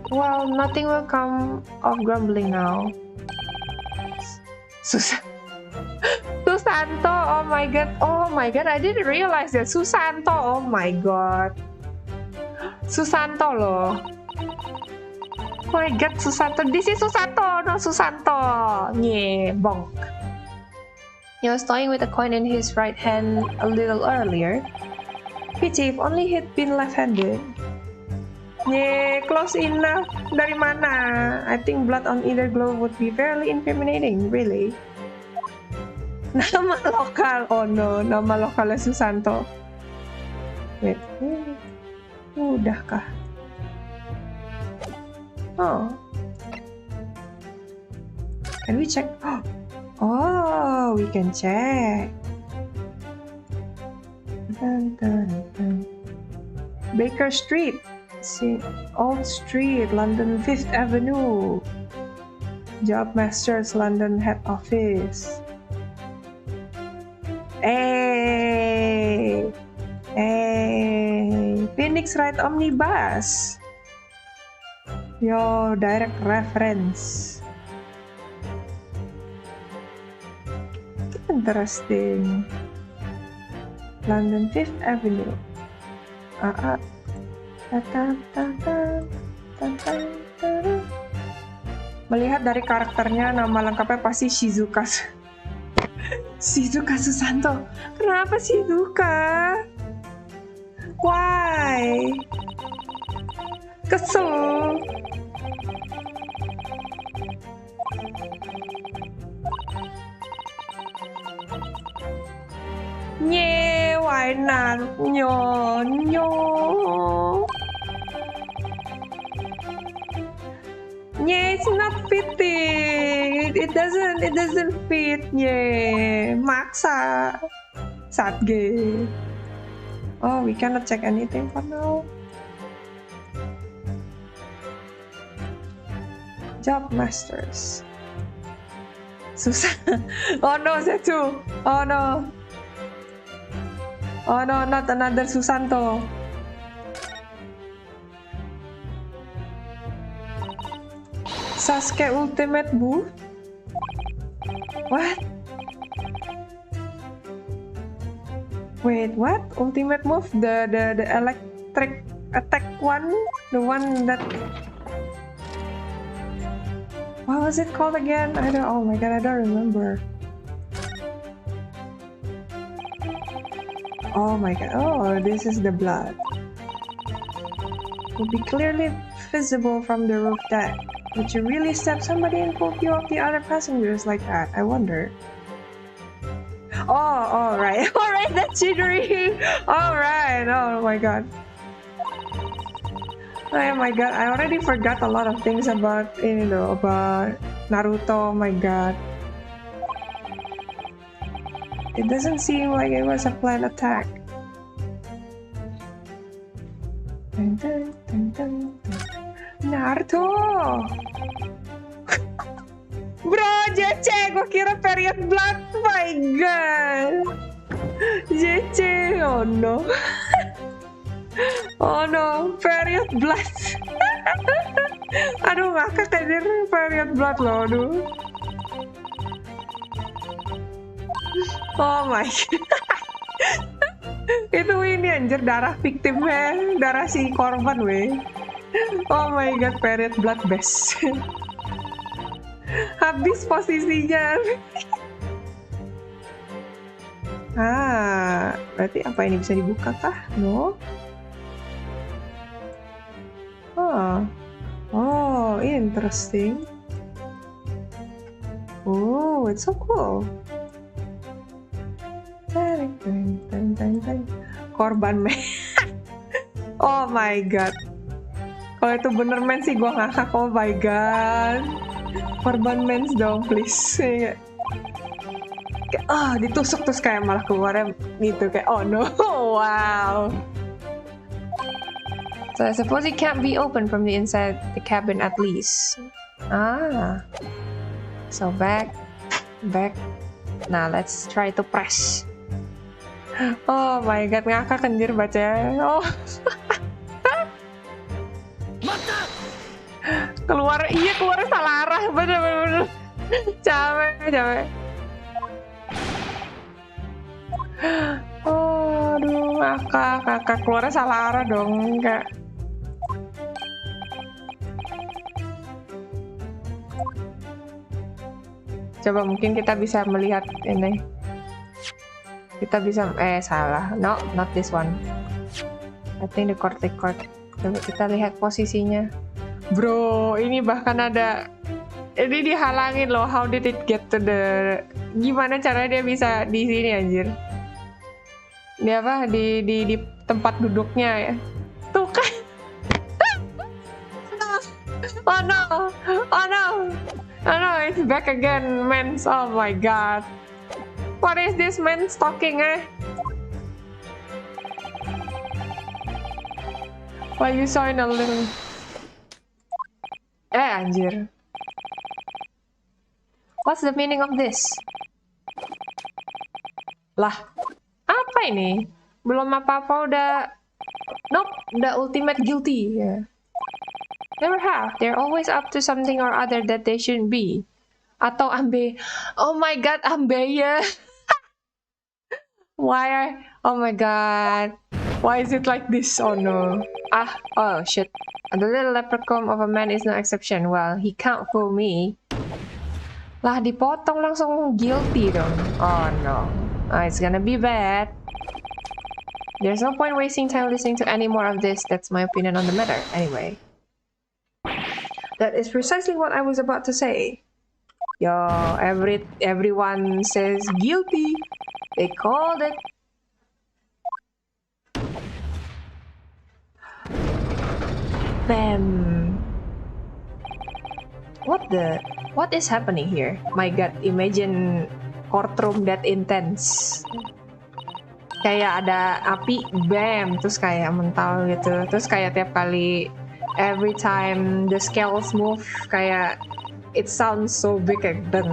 A: Well, nothing will come of grumbling now. Susanto, oh my god, I didn't realize that. Susanto, oh my god. Susanto loh. Oh my god, Susanto. This is Susanto, no Susanto. Yeah, bonk. He was toying with a coin in his right hand a little earlier. Pity if only he'd been left-handed. Yeah, close enough. Dari mana? I think blood on either glove would be fairly incriminating, really. Nama lokal. Oh no, nama lokalnya Susanto. Wait. Udah kah? Oh. Can we check? Oh, we can check. Baker Street. Old Street, London 5th Avenue. Jobmasters London Head Office. Hey! Phoenix Wright Omnibus. Yo, direct reference. Interesting. London 5th Avenue.
F: Melihat dari karakternya, nama lengkapnya pasti Shizuka. Shizuka Susanto. Kenapa Shizuka? Why? Kesel. Nye, why not? Nyo. Nye, it's not fitting. It doesn't fit. Nye, maksa. Satge. Oh, we cannot check anything for now. Job masters. Susah. Oh no, Zetsu. Oh no. Oh no, not another Susanto. Sasuke ultimate move? What? Wait, what? Ultimate move? The electric attack one? The one that... What was it called again? Oh my god, I don't remember. Oh my god, oh, this is the blood. Will be clearly visible from the roof deck. Would you really step somebody in full view of the other passengers like that? I wonder. Oh, alright. Alright, that's Chidori! Alright, oh my god. Oh my god, I already forgot a lot of things about, about Naruto, oh my god. It doesn't seem like it was a planned attack. Dun, dun, dun, dun, dun. Naruto! Bro, JC, gue kira period blood. My god. JC, oh no. Oh no, period blood. Aduh, ngakak anjir, period blood loh, aduh. Oh my god. Itu ini anjir, darah victimnya, darah si korban weh. Oh my god, period blood best. Habis posisinya. Berarti apa ini bisa dibuka kah? No. Oh, interesting. Oh, it's so cool. Korban men. Oh my god. Kalau itu bener men sih gue ngakak. Oh my god. Korban mens dong please. Ditusuk terus kayak malah keluarnya gitu kayak oh no. Wow. So I suppose it can't be open from the inside the cabin at least. So back. Now let's try to press. Oh my god, ngakak anjir bacanya. Oh. keluar salah arah, bener. Capek. Oh, aduh, ngakak keluarnya salah arah dong, enggak. Coba mungkin kita bisa melihat ini. Kita bisa salah. No, not this one. I think the cortic cord. Coba kita lihat posisinya. Bro, ini bahkan ada ini dihalangin loh. How did it get to the gimana caranya dia bisa di sini anjir? Dia apa di tempat duduknya ya. Tuh kan. Oh no, it's back again, man. Oh my god. What is this man talking, Well, you saw in a little... anjir. What's the meaning of this? Lah, apa ini? Belum apa-apa udah... Nope, udah ultimate guilty. Yeah. Never have. They're always up to something or other that they shouldn't be. Atau ambe... Oh my god, ambe ya. Why are... Oh my god. Why is it like this? Oh no. Oh shit. The little leprechaun of a man is no exception. Well, he can't fool me. Lah, dipotong langsung guilty dong. Oh no. It's gonna be bad. There's no point wasting time listening to any more of this. That's my opinion on the matter. Anyway. That is precisely what I was about to say. Yo, everyone says guilty. They called it. Bam. What is happening here? My god, imagine courtroom that intense. Kayak ada api, bam, terus kayak mental gitu. Terus kayak tiap kali, every time the scales move, kayak it sounds so big, kayak deng.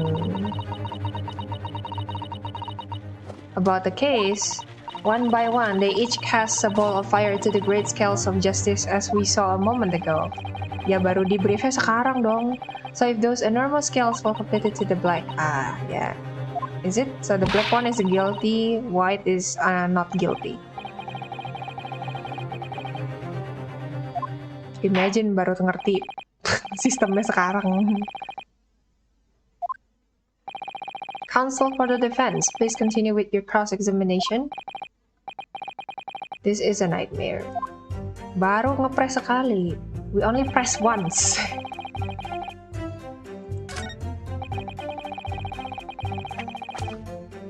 F: About the case, one by one, they each cast a ball of fire to the great scales of justice as we saw a moment ago. Ya baru di briefnya sekarang dong. So if those enormous scales fall completely to the black, yeah. Is it? So the black one is guilty, white is not guilty. Imagine baru ngerti sistemnya sekarang. Counsel for the defense, please continue with your cross-examination. This is a nightmare. Baru ngepress sekali. We only press once.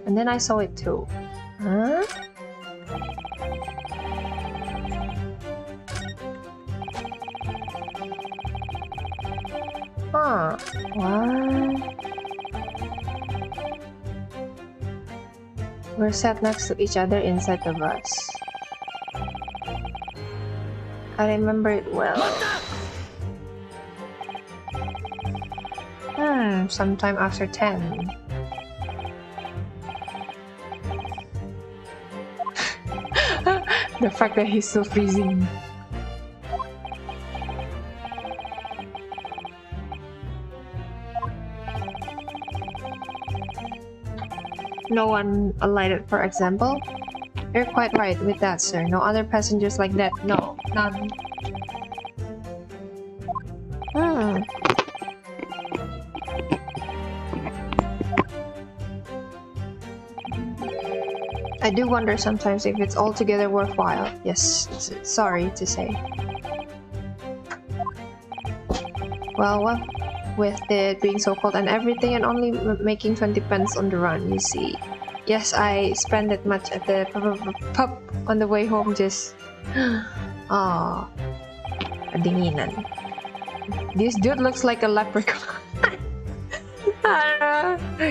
F: And then I saw it too. Huh? Huh. What? We're sat next to each other inside the bus. I remember it well. Sometime after 10. The fact that he's still freezing. No one alighted, for example? You're quite right with that, sir. No other passengers like that. No, none. I do wonder sometimes if it's altogether worthwhile. Yes, sorry to say. Well, what with it being so cold and everything and only making 20 pence on the run, you see. Yes, I spent that much at the pub on the way home just... Dinginan. This dude looks like a leprechaun.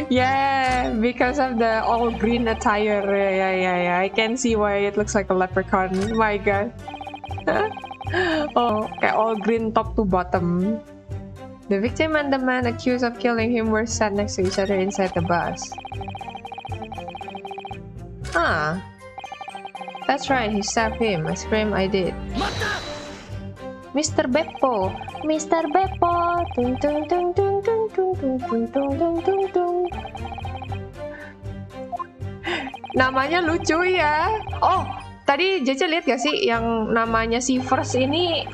F: Yeah, because of the all green attire. Yeah. I can see why it looks like a leprechaun. My god. Kayak all green top to bottom. The victim and the man accused of killing him were sat next to each other inside the bus. That's right, he stabbed him. I screamed, I did. Mr. Beppo! Mr. Beppo! Tung tung tung tung tung tung tung tung tung tung tung tung. Namanya lucu ya. Oh, tadi Jece lihat gak sih yang namanya si First ini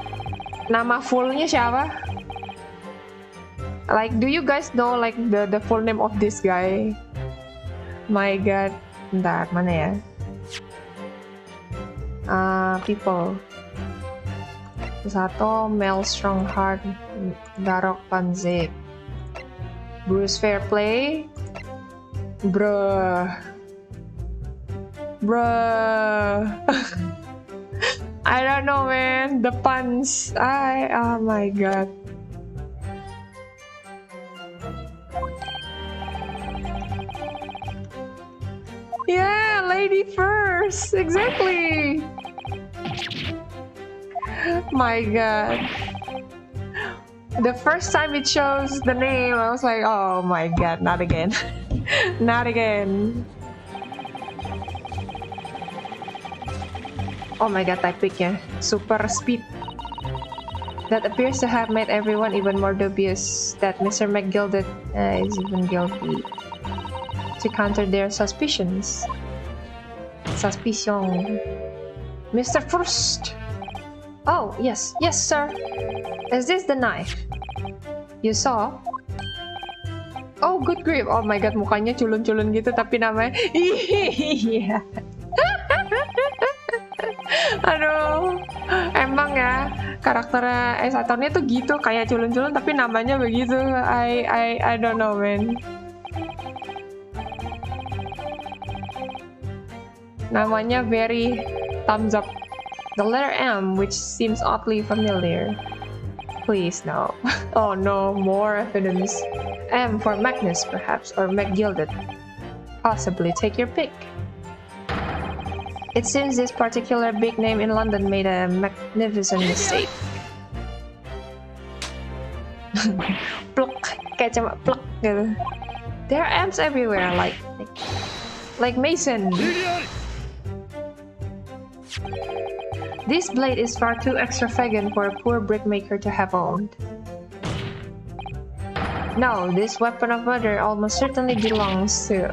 F: nama fullnya siapa? Like, do you guys know like the full name of this guy? My god. Bentar, mana ya? People. Satu, Mel Strongheart, Darok Panzip, Bruce Fairplay, bruh. I don't know, man. The puns. Oh my god. Yeah, lady first. Exactly. My god. The first time it shows the name, I was like, oh my god, not again. Not again. Oh my god, typicnya. Super speed. That appears to have made everyone even more dubious that Mr. McGilded is even guilty. To counter their suspicions. Suspicion. Mr. First. Oh, yes, sir. Is this the knife you saw? Oh, good grip. Oh my god, mukanya culun-culun gitu tapi namanya iya. Aduh, emang ya karakternya Saturn tuh gitu, kayak culun-culun tapi namanya begitu. I don't know, man. Namanya very thumbs up. The letter M, which seems oddly familiar. Please, no. Oh no, more evidence. M for Magnus, perhaps, or McGilded. Possibly, take your pick. It seems this particular big name in London made a magnificent mistake. Pluk, kayak cuma pluk gitu. There are M's everywhere, like Mason. This blade is far too extravagant for a poor brickmaker to have owned. No, this weapon of murder almost certainly belongs to...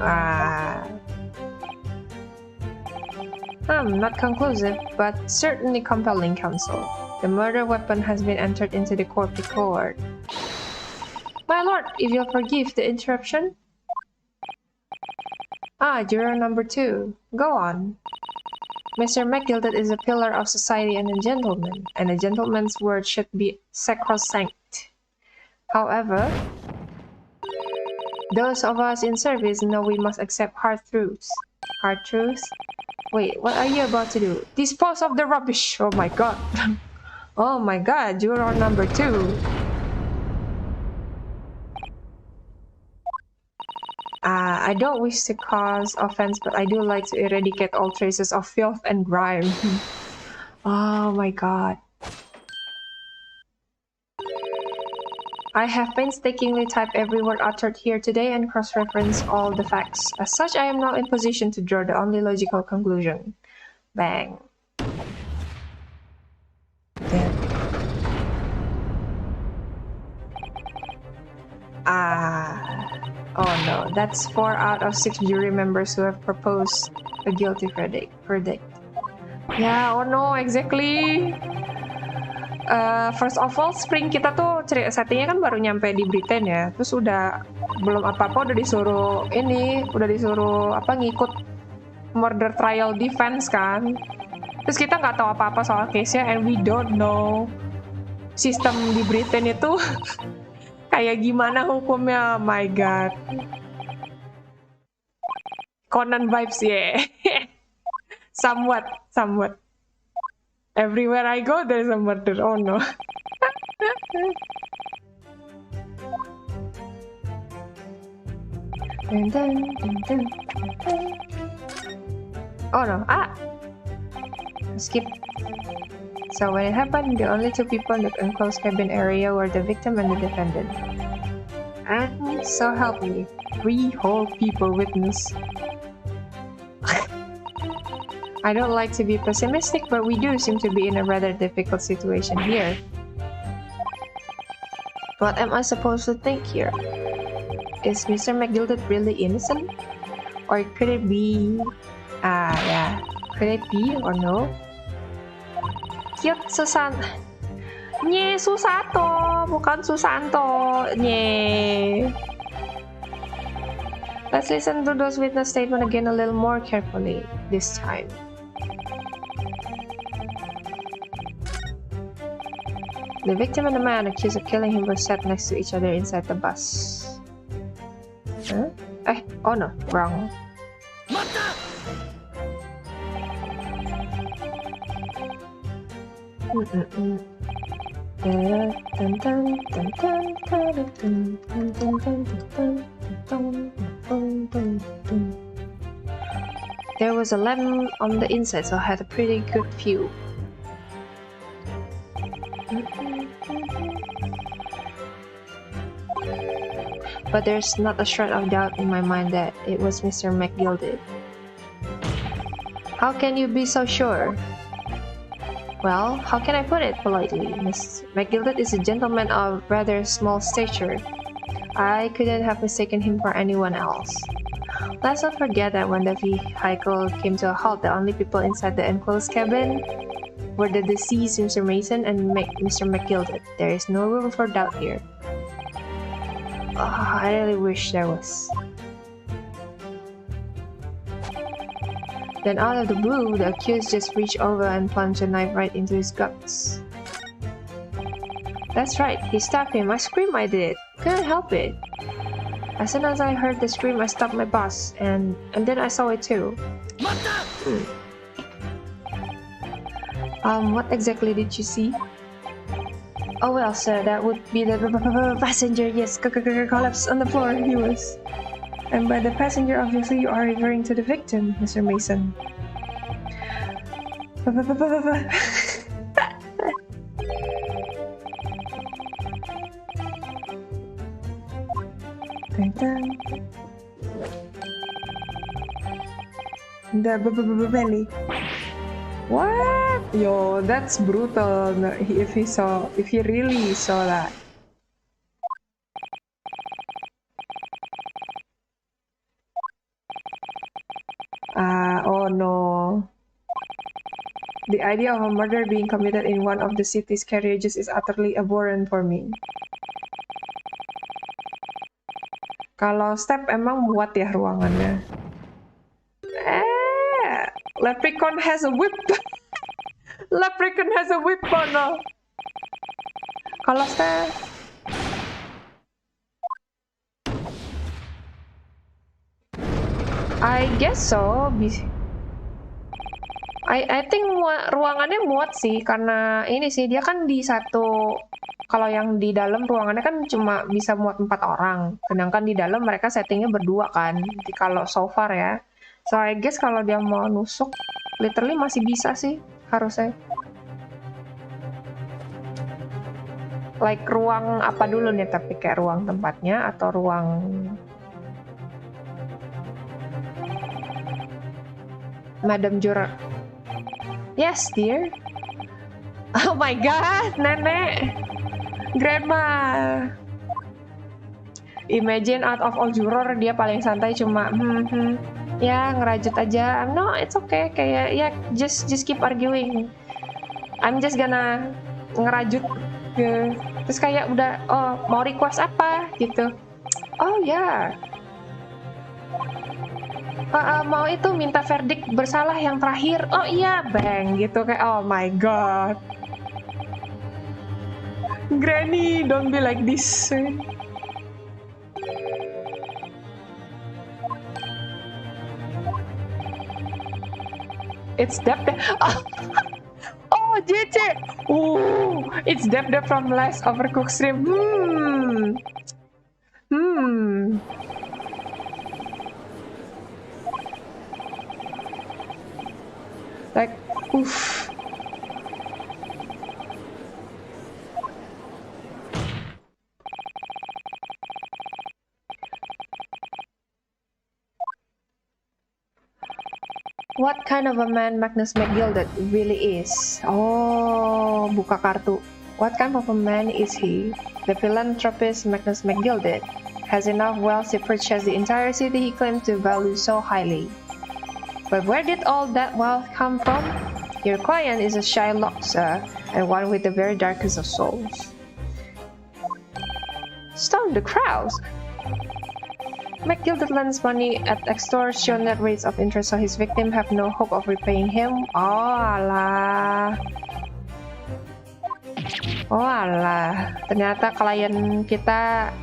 F: not conclusive, but certainly compelling counsel. The murder weapon has been entered into the court record. My lord, if you'll forgive the interruption. Juror number 2. Go on. Mr. McGilded is a pillar of society and a gentleman, and a gentleman's word should be sacrosanct. However, those of us in service know we must accept hard truths. Hard truths? Wait, what are you about to do? Dispose of the rubbish! Oh my god. Oh my god, juror number 2. I don't wish to cause offense, but I do like to eradicate all traces of filth and grime. Oh my god. I have painstakingly typed every word uttered here today and cross-referenced all the facts. As such, I am now in position to draw the only logical conclusion. Bang. Dead. Oh no, that's 4 out of 6 jury members who have proposed a guilty verdict. Yeah, oh no, exactly. First of all, Spring kita tuh settingnya kan baru nyampe di Britain ya. Terus udah belum apa-apa udah disuruh ngikut murder trial defense kan. Terus kita nggak tahu apa-apa soal case-nya, and we don't know sistem di Britain itu kayak gimana hukumnya. Oh my god. Conan vibes ya. Yeah. Somewhat. Everywhere I go there's a murder. Oh no. Oh no. Skip. So when it happened, the only 2 people in the enclosed cabin area were the victim and the defendant. And so help me, 3 whole people witness. I don't like to be pessimistic, but we do seem to be in a rather difficult situation here. What am I supposed to think here? Is Mr. McGilded really innocent? Or could it be... yeah. Could it be or no? Cute Susan. Nye, Susato, bukan Susanto. Nye. Let's listen to those witness statement again a little more carefully this time. The victim and the man accused of killing him were sat next to each other inside the bus. Huh? Oh no, wrong. There was a lamp on the inside, so I had a pretty good view. But there's not a shred of doubt in my mind that it was Mr. McGilded. How can you be so sure? Well, how can I put it politely? Miss McGilded is a gentleman of rather small stature. I couldn't have mistaken him for anyone else. Let's not forget that when the vehicle came to a halt, the only people inside the enclosed cabin were the deceased Mr. Mason and Mr. McGilded. There is no room for doubt here. Oh, I really wish there was. Then out of the blue, the accused just reached over and plunged a knife right into his guts. That's right, he stabbed him. I screamed, I did. Couldn't help it. As soon as I heard the scream, I stopped my bus, and then I saw it too. What exactly did you see? Oh well, sir, that would be the passenger. Yes, collapsed on the floor. He was. And by the passenger, obviously, you are referring to the victim, Mr. Mason. The belly. What? Yo, that's brutal. If he really saw that. Oh no. The idea of a murder being committed in one of the city's carriages is utterly abhorrent for me. Kalau step emang muat ya ruangannya. Leprechaun has a whip. Leprechaun has a whip, oh no. Kalau step I guess so. I think ruangannya muat sih, karena ini sih dia kan di satu. Kalau yang di dalam ruangannya kan cuma bisa muat 4 orang, sedangkan di dalam mereka settingnya berdua kan. Kalau so far ya, so I guess kalau dia mau nusuk, literally masih bisa sih harusnya. Like ruang apa dulu nih, tapi kayak ruang tempatnya atau ruang Madam Juror. Yes, dear. Oh my god, nenek. Grandma. Imagine out of all juror dia paling santai cuma ya ngerajut aja. No, it's okay. Kayak ya just keep arguing. I'm just gonna ngerajut. Terus kayak udah, oh mau request apa gitu. Oh ya. Mau itu minta verdict bersalah yang terakhir. Oh iya, bang gitu kayak oh my god. Granny, don't be like this. It's Deb. Oh, JJ. Oh, it's Deb from Last Overcooked Shrimp. Like, oof. What kind of a man Magnus McGilded really is? Oh, buka kartu. What kind of a man is he? The philanthropist Magnus McGilded has enough wealth to purchase the entire city he claims to value so highly. But where did all that wealth come from? Your client is a Shylock, sir, and one with the very darkest of souls. Stone the crowds! McGilded lends money at extortionate rates of interest so his victim have no hope of repaying him. Oh alah. Oh alah. Ternyata klien kita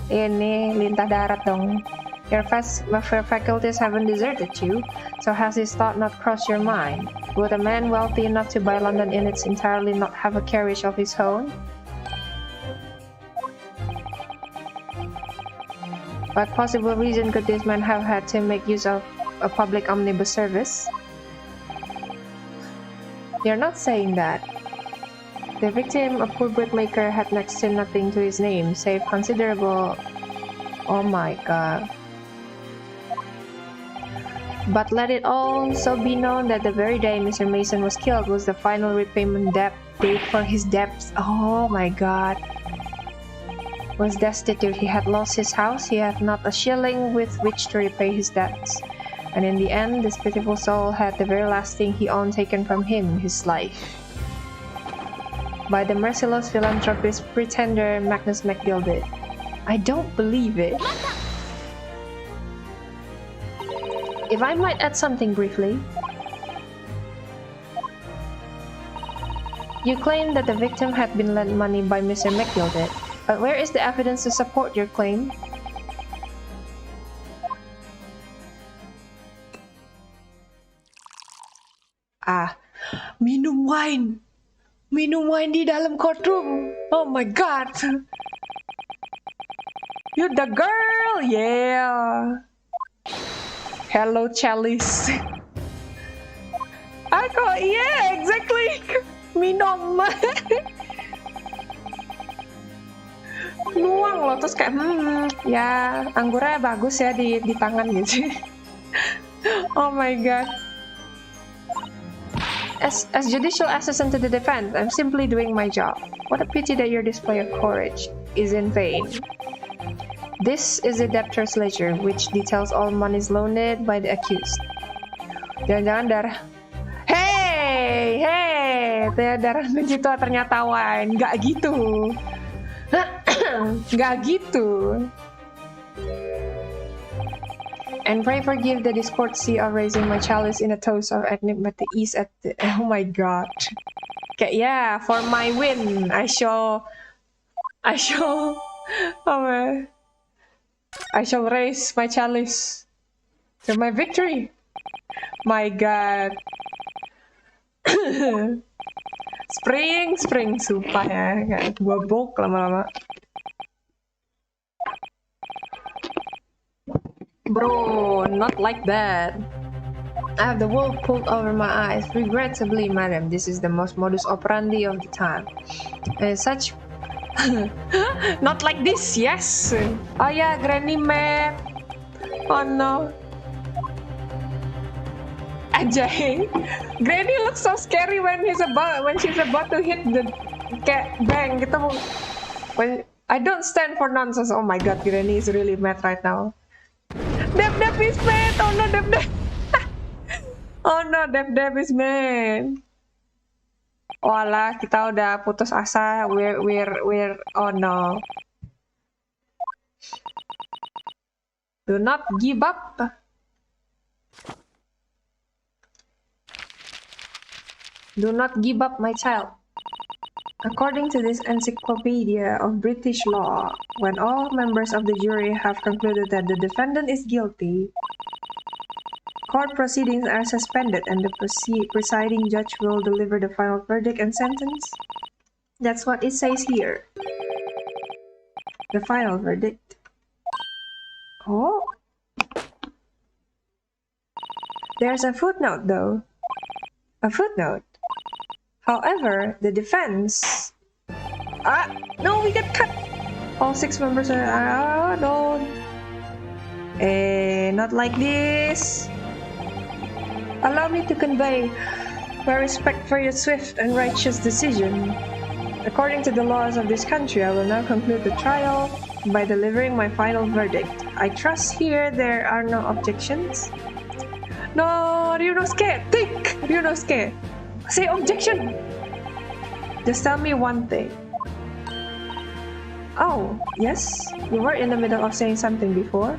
F: ini lintah darat dong. Your faculties haven't deserted you, so has this thought not crossed your mind? Would a man wealthy enough to buy London in its entirety not have a carriage of his own? What possible reason could this man have had to make use of a public omnibus service? You're not saying that. The victim, a poor brickmaker, had next to nothing to his name, save considerable... Oh my god. But let it also be known that the very day Mr. Mason was killed was the final repayment date for his debts. Oh my god. was destitute. He had lost his house. He had not a shilling with which to repay his debts. And in the end, this pitiful soul had the very last thing he owned taken from him, his life. By the merciless philanthropist pretender Magnus McGilded. I don't believe it. If I might add something briefly. You claim that the victim had been lent money by Mr. McGilded, but where is the evidence to support your claim? Minum wine di dalam courtroom. Oh my god. You the girl, yeah. Hello, Chalice. Aku, yeah, exactly. Minum. Nuang loh, terus kayak ya anggurnya bagus ya di tangan gitu. Oh my god. As judicial assistant to the defense, I'm simply doing my job. What a pity that your display of courage is in vain. This is the debtor's ledger, which details all monies loaned by the accused. Jangan-jangan darah. Hey, darah begitu ternyata wine. Nggak gitu. Nggak gitu. And pray forgive the discourtesy of raising my chalice in a toast of enigmatic ease at the... Oh my god. Okay, yeah, for my win, I shall raise my chalice to my victory. My god. Spring, sumpah ya. Kayak bobok lama-lama. Bro, not like that. I have the wool pulled over my eyes. Regrettably, madam, this is the most modus operandi of the time. Such... Not like this, yes. Oh yeah, Granny Mac. Oh no. Ajay. Granny looks so scary when she's about to hit the bang gitu. When I don't stand for nonsense. Oh my god, Granny is really mad right now. Deb is mad. Oh no, Deb. Oh no, Deb is mad. Walah, kita udah putus asa. We're oh no. Do not give up. Do not give up, my child. According to this encyclopedia of British law, when all members of the jury have concluded that the defendant is guilty, court proceedings are suspended and the presiding judge will deliver the final verdict and sentence. That's what it says here. The final verdict. Oh. There's a footnote though. A footnote. However, the defense... no, we get cut! All 6 members are... don't... not like this. Allow me to convey my respect for your swift and righteous decision. According to the laws of this country, I will now conclude the trial by delivering my final verdict. I trust here there are no objections. No, Ryunosuke! Think! Ryunosuke! Say objection! Just tell me one thing. Oh, yes? You were in the middle of saying something before?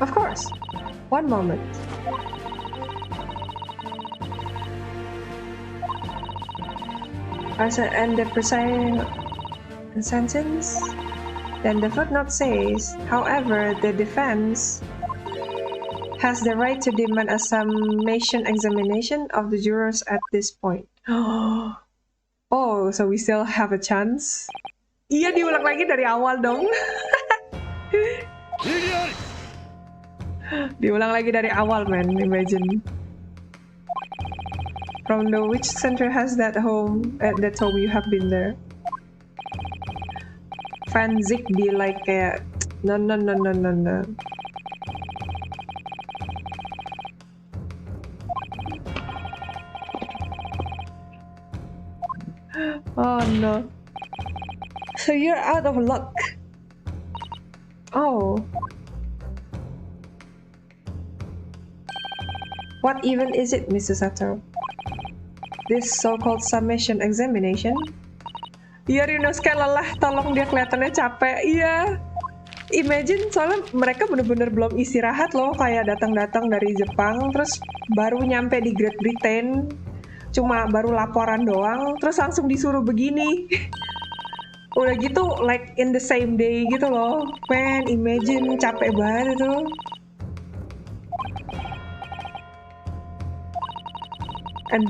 F: Of course. One moment. And the presiding sentence? Then the footnote says, however, the defense has the right to demand a summation examination of the jurors at this point. Oh, so we still have a chance? Iya, diulang lagi dari awal dong. Diulang lagi dari awal, man. Imagine. From the which center has that home? At that home you have been there. Fanzik be like kayak no. Oh no. So you're out of luck. Oh. What even is it, Mr. Sato? This so-called submission examination? Iya, Rinosuke lelah, tolong dia kelihatannya capek. Iya. Imagine, soalnya mereka bener-bener belum istirahat loh, kayak datang-datang dari Jepang, terus baru nyampe di Great Britain, cuma baru laporan doang, terus langsung disuruh begini. Udah gitu, like in the same day gitu loh. Man, imagine, capek banget itu. And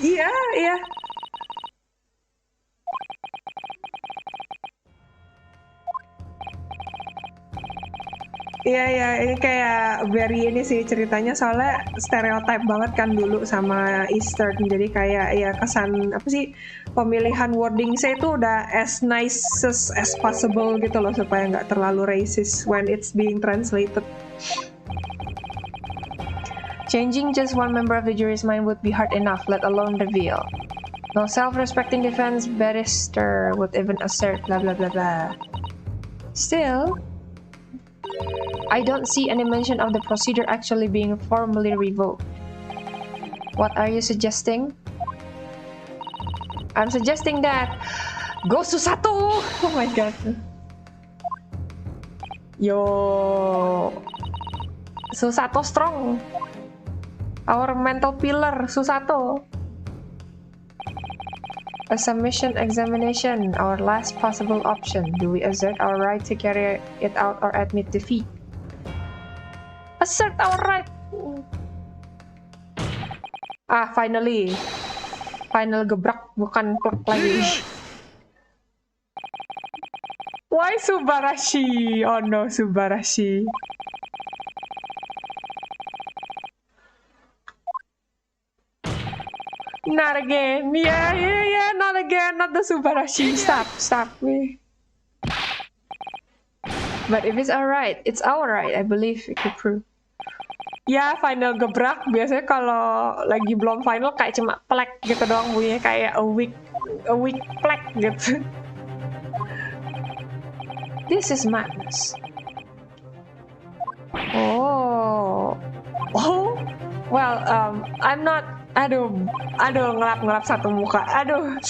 F: iya, iya. Iya, iya, ini kayak very ini sih ceritanya, soalnya stereotype banget kan dulu sama Eastern, jadi kayak ya kesan apa sih, pemilihan wording saya itu udah as nice as possible gitu loh, supaya nggak terlalu racist when it's being translated. Changing just one member of the jury's mind would be hard enough, let alone reveal. No self-respecting defense barrister would even assert blah blah blah blah. Still, I don't see any mention of the procedure actually being formally revoked. What are you suggesting? I'm suggesting that go Susato! Oh my god. Yo, Susato strong. Our mental pillar, Susato. A submission examination, our last possible option. Do we assert our right to carry it out or admit defeat? Assert our right. Ah, finally. Final gebrak, bukan plek lagi. Why Subarashi? Oh no, Subarashi. Not again. Yeah, not again. Not the Subarashi. Stop me. But if it's alright, it's our right. I believe we could prove. Ya, final gebrak. Biasanya kalau lagi belum final kayak cuma plek gitu doang bunyinya, kayak a weak plek gitu. This is madness. Oh. Well, I'm not. Aduh, ngelap satu muka. Aduh.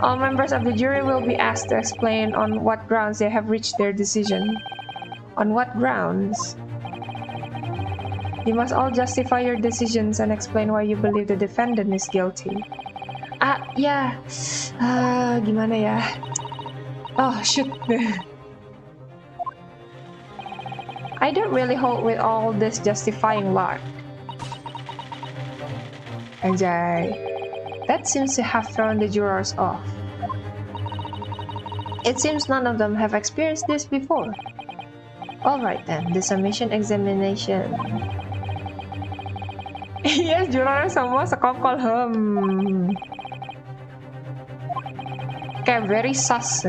F: All members of the jury will be asked to explain on what grounds they have reached their decision. On what grounds? You must all justify your decisions and explain why you believe the defendant is guilty. Gimana ya? Oh, shoot. I don't really hold with all this justifying lark. Anjay. That seems to have thrown the jurors off. It seems none of them have experienced this before. Alright then, the submission examination. Iya, jurornya semua sekongkol. Kayak very sus.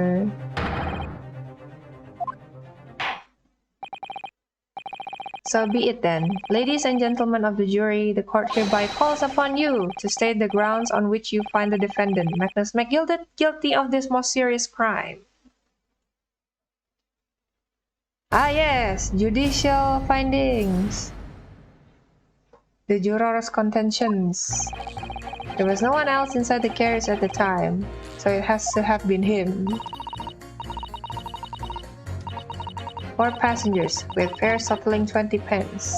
F: So be it then. Ladies and gentlemen of the jury, the court hereby calls upon you to state the grounds on which you find the defendant, Magnus McGilded, guilty of this most serious crime. Ah yes, judicial findings. The jurors' contentions. There was no one else inside the carriage at the time, so it has to have been him. 4 passengers, with fares totaling 20 pence.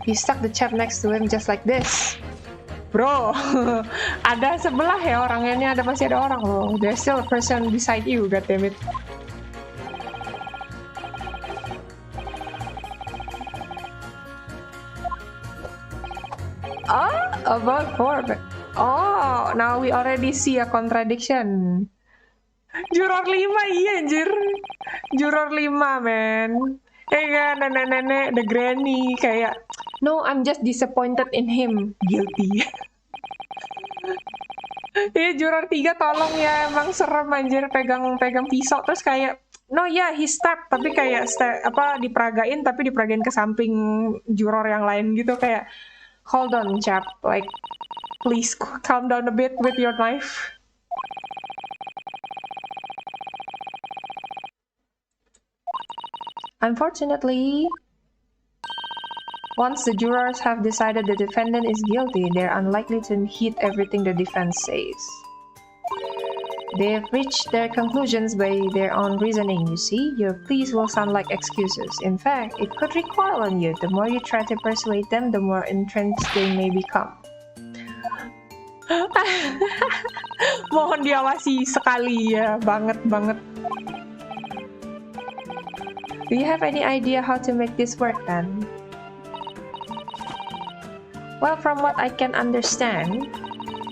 F: He stuck the chap next to him just like this. Bro, ada sebelah ya orangnya, ini masih ada orang loh. There's still a person beside you, goddammit. About 4. Oh, now we already see a contradiction. Juror 5, iya anjir. Juror 5, man. Kayak nenek-nenek, the granny, kayak no, I'm just disappointed in him. Guilty. Iya, juror 3 tolong ya, emang serem anjir pegang pisau terus kayak No, ya, he step, tapi kayak diperagain, tapi diperagain ke samping juror yang lain gitu, kayak hold on, chap, like please calm down a bit with your knife. Unfortunately, once the jurors have decided the defendant is guilty, they're unlikely to heed everything the defense says. They've reached their conclusions by their own reasoning, you see. Your pleas will sound like excuses. In fact, it could recoil on you. The more you try to persuade them, the more entrenched they may become. Mohon diawasi sekali ya, banget. Do you have any idea how to make this work then? Well, from what I can understand,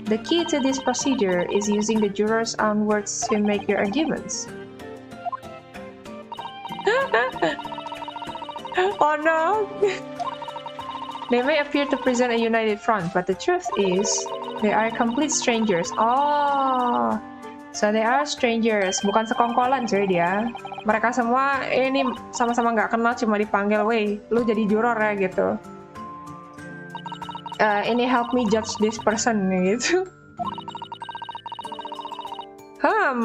F: the key to this procedure is using the jurors' own words to make your arguments. Oh no! They may appear to present a united front, but the truth is, they are complete strangers. Oh, so they are strangers, bukan sekongkolan cuy dia. Mereka semua ini sama-sama nggak kenal, cuma dipanggil, "Weh, lu jadi juror ya," gitu. Ini help me judge this person gitu.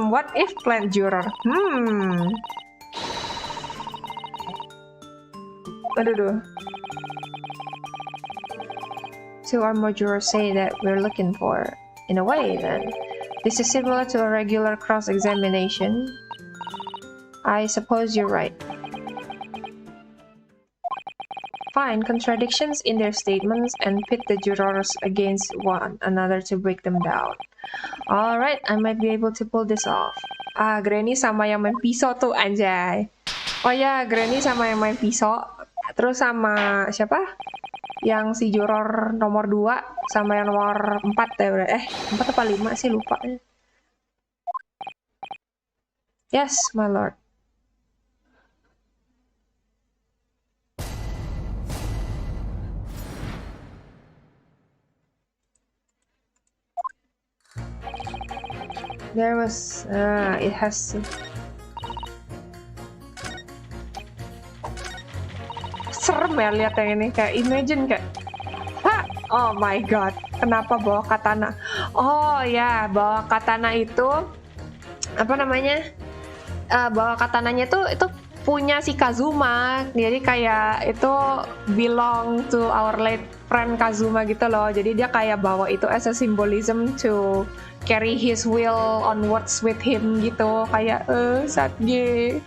F: What if plant juror? Aduh. Two or more jurors say that we're looking for. In a way, then, this is similar to a regular cross-examination. I suppose you're right. Find contradictions in their statements and pit the jurors against one another to break them down. Alright, I might be able to pull this off. Granny sama yang main pisau tuh, anjay. Oh ya, Granny sama yang main pisau. Terus sama siapa? Yang si juror nomor 2 sama yang nomor 4 ya. 4 apa 5 sih, lupa. Yes, my lord. There was, it has to... Serem ya lihat yang ini, kayak imagine kayak, oh my god, kenapa bawa katana? Oh ya, bawa katana itu, apa namanya? Bawa katananya itu punya si Kazuma, jadi kayak itu belong to our late friend Kazuma gitu loh, jadi dia kayak bawa itu as a symbolism to carry his will onwards with him gitu, kayak sadge.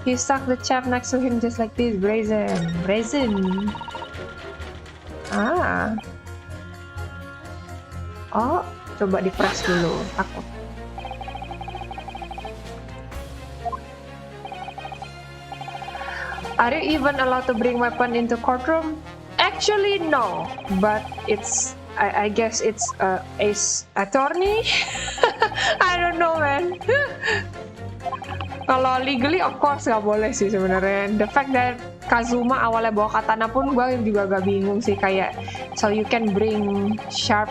F: He stuck the chap next to him just like this, brazen. Oh, coba di press dulu, takut. Are you even allowed to bring weapon into courtroom? Actually, no. But it's, I guess it's ace attorney. I don't know, man. Kalau legally, of course nggak boleh sih sebenarnya. The fact that Kazuma awalnya bawa katana pun gue juga agak bingung sih, kayak so you can bring sharp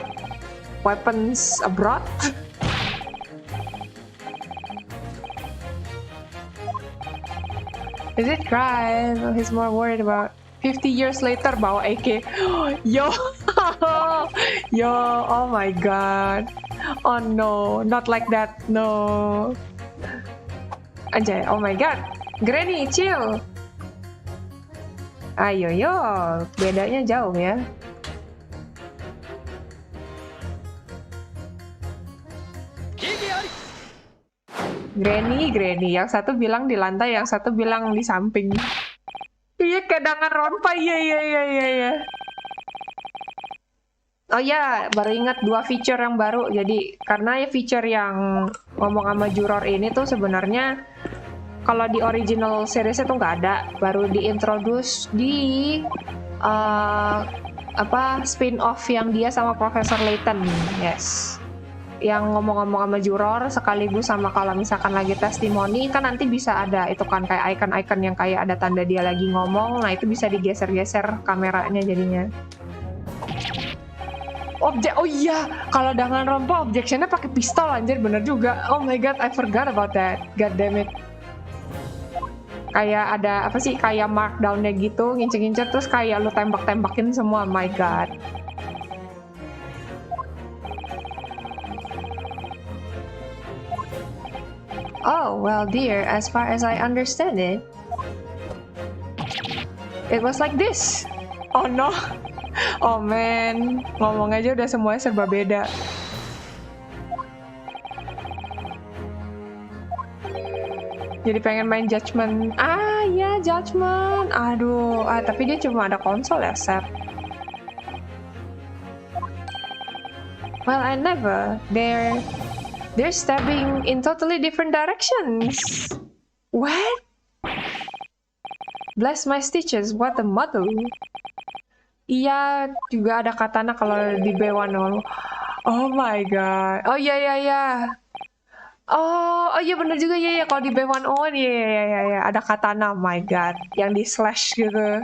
F: weapons abroad. Is it crime? He's more worried about 50 years later bawa AK. Yo, oh my god. Oh no, not like that, no. Anjay, oh my god. Granny, chill. Ayo, bedanya jauh ya. Granny, yang satu bilang di lantai, yang satu bilang di samping. Iya, cadangan rompa, iya. Oh ya, baru ingat 2 feature yang baru. Jadi, karena ya feature yang ngomong sama juror ini tuh sebenarnya kalau di original series itu nggak ada, baru diintroduce di spin-off yang dia sama Profesor Layton, yes. Yang ngomong-ngomong sama juror sekaligus sama kalau misalkan lagi testimoni kan nanti bisa ada itu kan kayak icon-icon yang kayak ada tanda dia lagi ngomong, nah itu bisa digeser-geser kameranya jadinya. Oh iya, kalau Danganronpa objectionnya pakai pistol, anjir, bener juga. Oh my god, I forgot about that. God damn it. Kayak ada apa sih, kayak markdownnya gitu, ngincer-ngincer terus kayak lu tembak-tembakin semua. My god.
A: Oh, well dear, as far as I understand it,
F: It was like this. Oh no. Oh man, ngomong aja udah semuanya serba beda. Jadi pengen main Judgment. Ah ya, Judgment. Aduh, tapi dia cuma ada konsol ya, Sep.
A: well, I never. They're stabbing in totally different directions.
F: What?
A: Bless my stitches, what a mother.
F: Iya, juga ada katana kalau di B1. Oh my god. Oh iya iya iya. Oh iya bener juga ya, kalau di B101 ya ada katana. My god, yang di slash gitu.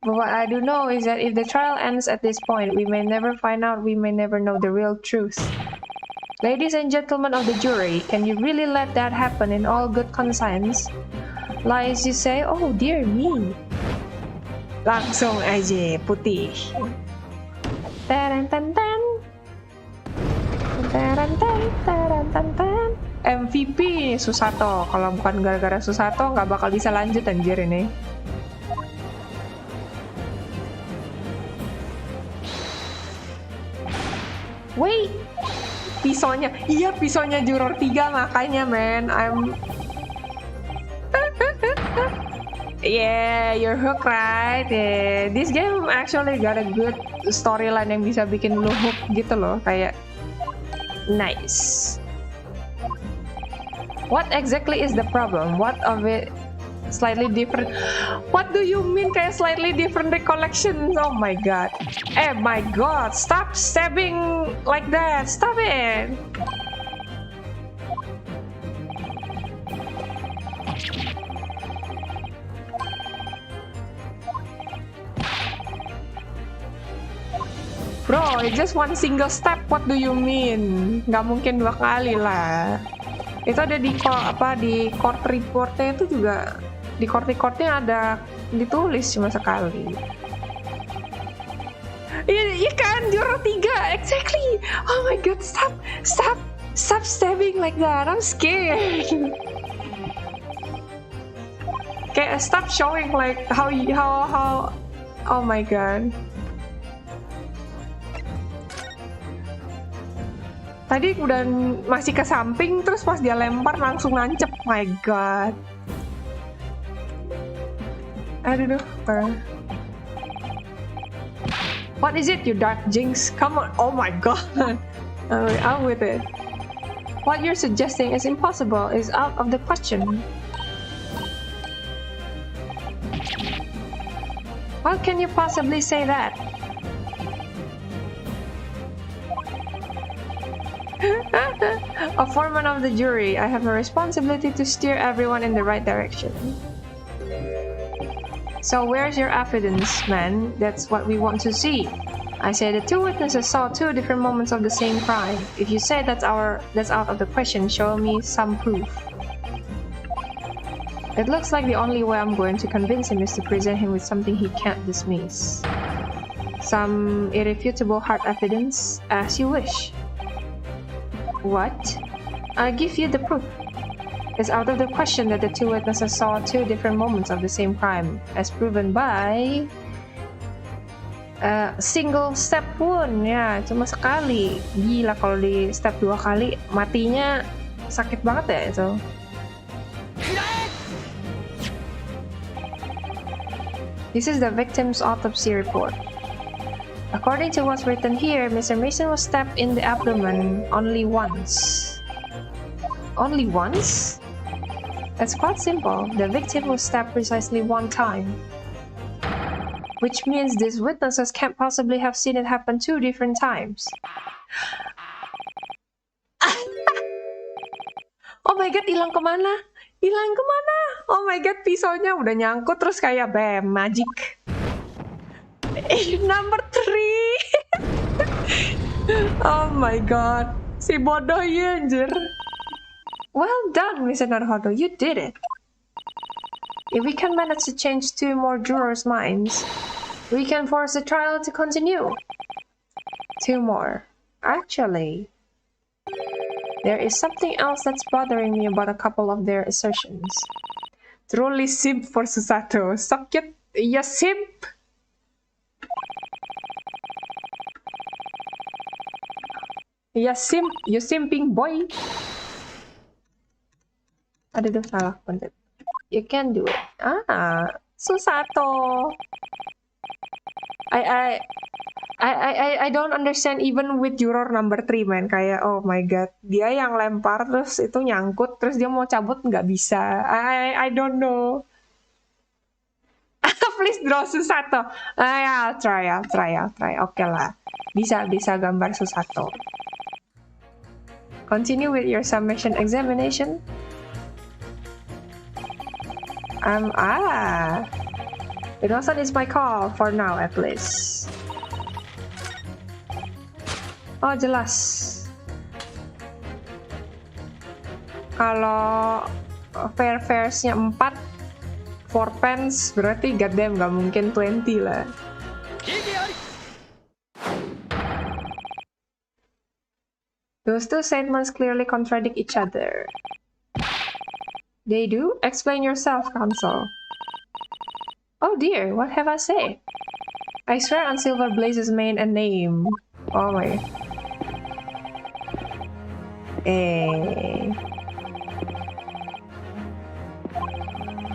A: But what I do know is that if the trial ends at this point, we may never find out, we may never know the real truth. Ladies and gentlemen of the jury, can you really let that happen in all good conscience? Lies you say, oh dear me.
F: Langsung aja putih.
A: Tarantantan. Tarantan, tarantantan.
F: MVP Susato. Kalau bukan gara-gara Susato nggak bakal bisa lanjut anjir ini. Wait, pisaunya. Iya, pisaunya juror 3 makanya man. Yeah, you're hooked, right? Yeah. This game actually got a good storyline yang bisa bikin lu hook gitu loh, kayak nice. What exactly is the problem? What of it slightly different? What do you mean kayak slightly different recollections? Oh my god. My god, stop stabbing like that. Stop it. Bro, it's just one single step. What do you mean? Nggak mungkin 2 kali lah. Itu ada di di court reportnya itu juga, di court recordnya ada ditulis cuma sekali. Iya kan, juror 3, exactly. Oh my god, stop stabbing like that. I'm scared. Kayak stop showing like how. Oh my god. Tadi udah masih ke samping, terus pas dia lempar langsung nancep. My god. Aduh. What is it, you dark jinx? Come on. Oh my god. Out with it. What you're suggesting is impossible, is out of the question. How can you possibly say that? A foreman of the jury, I have a responsibility to steer everyone in the right direction. So where's your evidence, man? That's what we want to see. I say the 2 witnesses saw 2 different moments of the same crime. If you say that's out of the question, show me some proof. It looks like the only way I'm going to convince him is to present him with something he can't dismiss. Some irrefutable hard evidence, as you wish. What? I'll give you the proof. It's out of the question that the 2 witnesses saw 2 different moments of the same crime, as proven by single step wound. Ya, cuma sekali. Gila kalau di step 2 kali, matinya sakit banget ya itu. This is the victim's autopsy report. According to what's written here, Mr. Mason was stabbed in the abdomen only once. Only once? That's quite simple. The victim was stabbed precisely 1 time. Which means these witnesses can't possibly have seen it happen 2 different times. Oh my god, hilang kemana? Hilang kemana? Oh my god, pisaunya udah nyangkut terus kayak bam, magic. Number 3. Oh my god, si bodoh ya anjir. Well done, Mr. Naruhodo, you did it. If we can manage to change 2 more jurors' minds, we can force the trial to continue. 2 more. Actually, there is something else that's bothering me about a couple of their assertions. Truly simp for Susato. Sakit, ya simp. Ya simp, you simping boy. Aduh, salah konten. You can do it. Susato. I don't understand even with juror number 3, man. Kayak, oh my god, dia yang lempar terus itu nyangkut, terus dia mau cabut nggak bisa. I don't know. Please draw Susato. I'll try. Oke lah. Bisa gambar Susato. Continue with your submission examination. It wasn't is my call for now at least. Oh jelas. Kalau fair-fairs-nya 4 pence berarti goddamn gak mungkin 20 lah. Those two statements clearly contradict each other. They do? Explain yourself, Counsel. Oh dear, what have I said? I swear on Silver Blaze's mane and name. Oh my.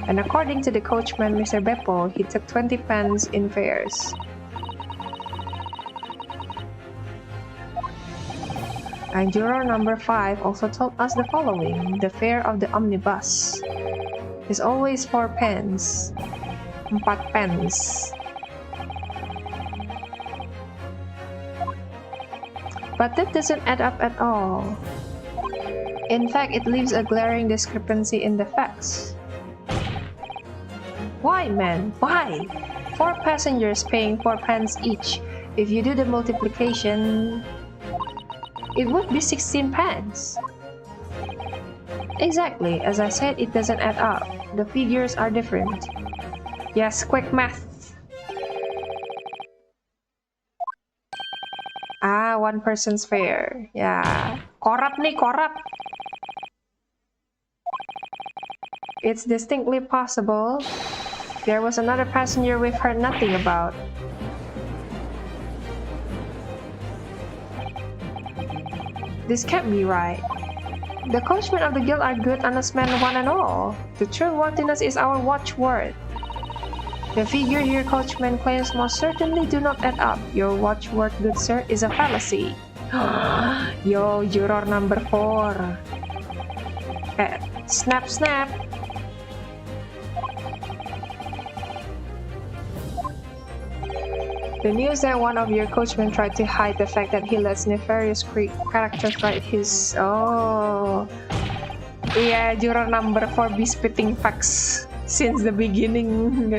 F: And according to the coachman, Mr. Beppo, he took 20 pence in fares. And juror number 5 also told us the following. The fare of the omnibus is always 4 pence. 4 pence. But that doesn't add up at all. In fact, it leaves a glaring discrepancy in the facts. Why, man? Why? 4 passengers paying 4 pence each. If you do the multiplication, it would be 16 pence. Exactly, as I said, it doesn't add up. The figures are different. Yes, quick math. One person's fare. Yeah. Korup nih, korup. It's distinctly possible there was another passenger we've heard nothing about. This can't be right. The coachmen of the guild are good, honest men, one and all. The true worthiness is our watchword. The figure your coachman claims most certainly do not add up. Your watchword, good sir, is a fallacy. Yo, juror number 4. Snap, snap. The news that one of your coachmen tried to hide the fact that he lets nefarious characters write his... Oh... Yeah, juror number 4 be spitting facts since the beginning.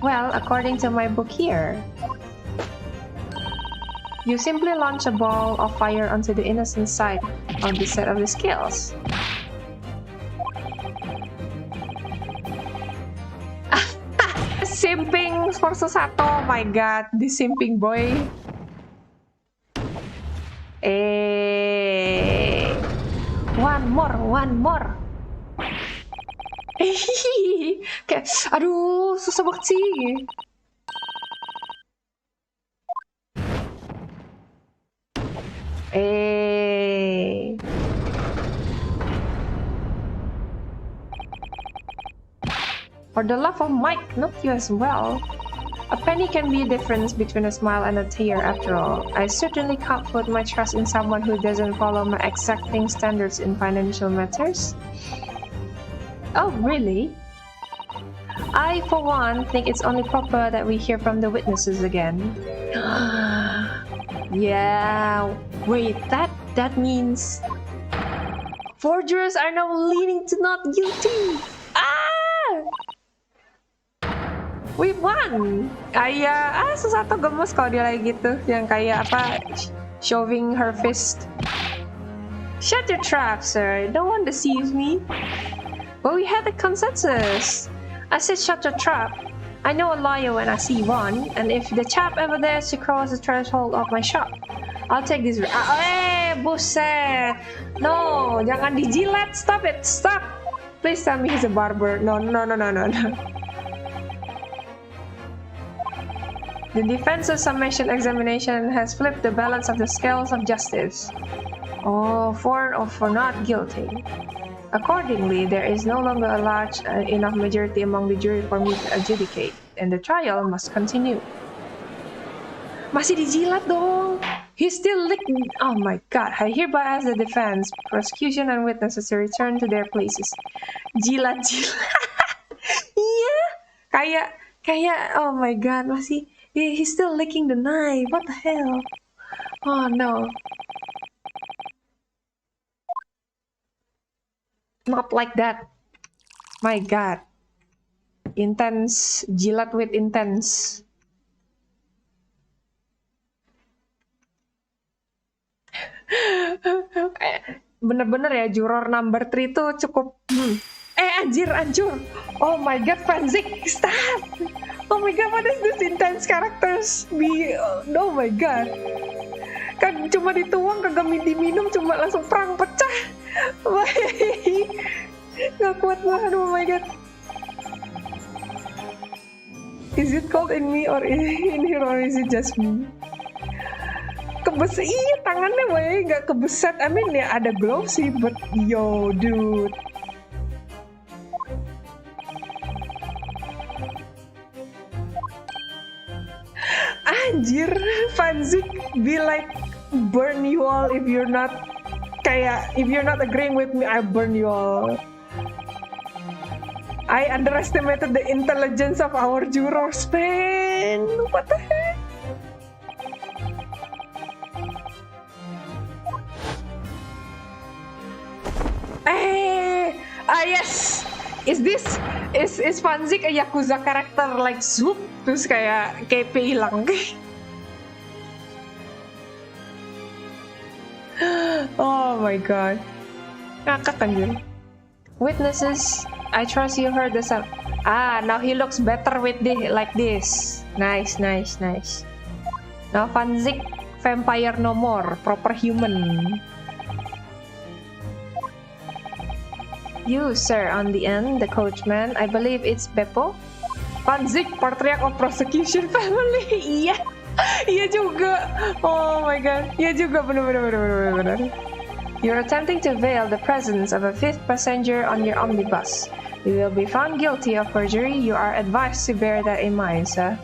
F: Well, according to my book here, you simply launch a ball of fire onto the innocent side of the set of the scales. Simping for Susato, oh my god, this simping boy. One more. Kayak, aduh, susah banget sih. For the love of Mike, not you as well. A penny can be a difference between a smile and a tear after all. I certainly can't put my trust in someone who doesn't follow my exacting standards in financial matters. Oh, really? I, for one, think it's only proper that we hear from the witnesses again. Yeah, wait, that means... Forgers are now leaning to not guilty! We won! Susato gemes kalau dia lagi gitu. Yang kayak apa, shoving her fist. Shut your trap, sir. No one deceives me. But we had a consensus. I said shut your trap. I know a lawyer when I see one, and if the chap ever dares to cross the threshold of my shop, I'll take this. Buset. No, jangan dijilat. Stop it. Stop. Please tell me he's a barber. No. The defense's summation examination has flipped the balance of the scales of justice. Oh, for not guilty. Accordingly, there is no longer a large enough majority among the jury for me to adjudicate, and the trial must continue. Masih dijilat dong. He's still licking. Oh my god. I hereby ask the defense, prosecution, and witnesses to return to their places. Jilat. Iya. Kayak. Oh my god. Masih. He's still licking the knife. What the hell? Oh no. Not like that. My god. Intense. Jilat with intense. Bener-bener ya, juror number 3 tuh cukup anjir. Oh my god, Fanzik, stop. Oh my god, what is this intense characters oh my god. Kan cuma dituang, kagak diminum, cuma langsung perang pecah. Gak kuat banget, oh my god. Is it cold in me or in here, or is it just me? Iya, tangannya nggak kebeset. I mean ya ada gloves sih, but yo dude. Anjir, Fanzik be like burn you all if you're not agreeing with me, I burn you all. I underestimated the intelligence of our jurors, man. What the heck? Yes. Is Fanzik a Yakuza character like Zoop? Terus kayak KP hilang. Oh my god. Ngakak anjir. Witnesses, I trust you heard the sound. Now he looks better with like this. Nice. Now Fanzik vampire no more, proper human. You, sir, on the end, the coachman. I believe it's Beppo. Fanzik, patriarch of prosecution family. Iya juga. Oh my god. Iya juga, benar. You're attempting to veil the presence of a fifth passenger on your omnibus. You will be found guilty of perjury. You are advised to bear that in mind, sir.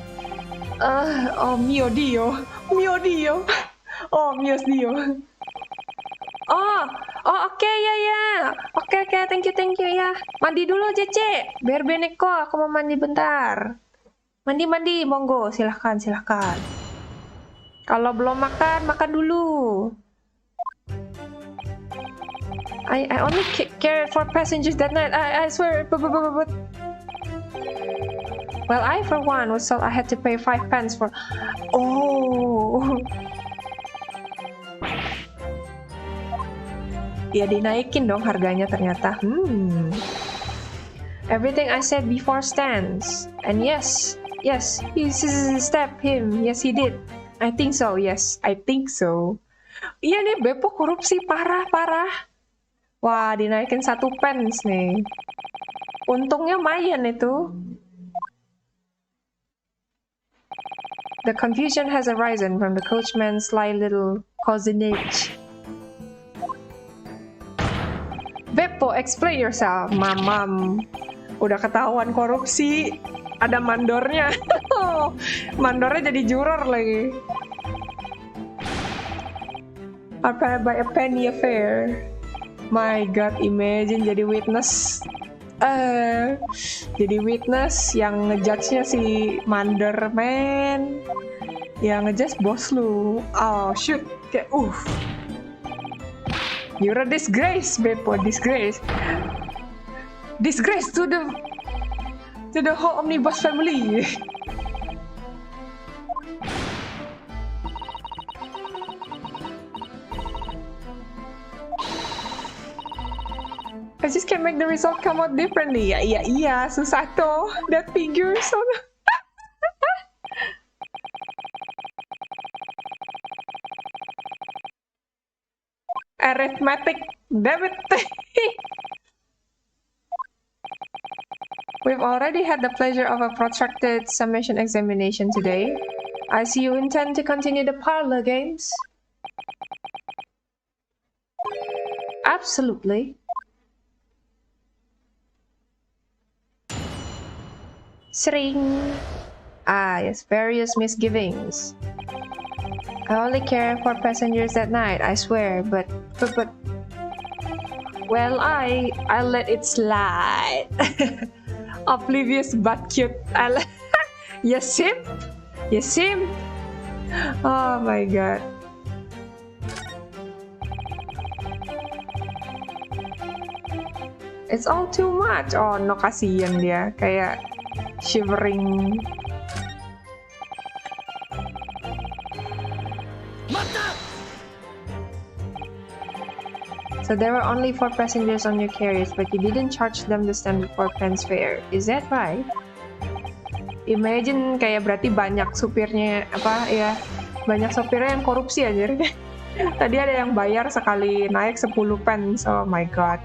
F: Oh mio dio. Oh mio dio. Oh, oke, ya. Oke, thank you ya. Mandi dulu, Cece. Biar Beneko, aku mau mandi bentar. Mandi, monggo, silahkan. Kalau belum makan dulu. I only cared for passengers that night. I swear. Well, I for one was told I had to pay 5 pence for. Oh. Ya dinaikin dong harganya ternyata. Everything I said before stands. And yes, he stabbed him. Yes, he did. I think so. Yes, I think so. Iya nih, Beppo korupsi parah. Wah, dinaikin 1 pence nih. Untungnya lumayan itu. The confusion has arisen from the coachman's sly little cousinage. Beppo, explain yourself, Mamam. Udah ketahuan korupsi, ada mandornya. Mandornya jadi juror lagi. Apa by a penny affair? My god, imagine jadi witness. Jadi witness yang ngejudge-nya si mandor, man. Yang ngejudge bos lu. Oh shoot, kayak You're a disgrace, Beppo. Disgrace to the whole omnibus family. I just can't make the result come out differently. Iya, susah tuh. That figure so. Arithmetic, damn it. We've already had the pleasure of a protracted summation examination today. I see you intend to continue the parlor games. Absolutely. Sring. Ah, yes, various misgivings. I only care for passengers at night, I swear, but... Well, I let it slide. Oblivious but cute. You simp? You simp? Oh my god. It's all too much. Oh no, kasihan dia. Kayak shivering. So there were only 4 passengers on your carriage, but you didn't charge them the standard 4 pence fare. Is that right? Imagine kayak berarti banyak supirnya apa ya? Banyak supirnya yang korupsi aja. Tadi ada yang bayar sekali naik 10 pence. Oh my god.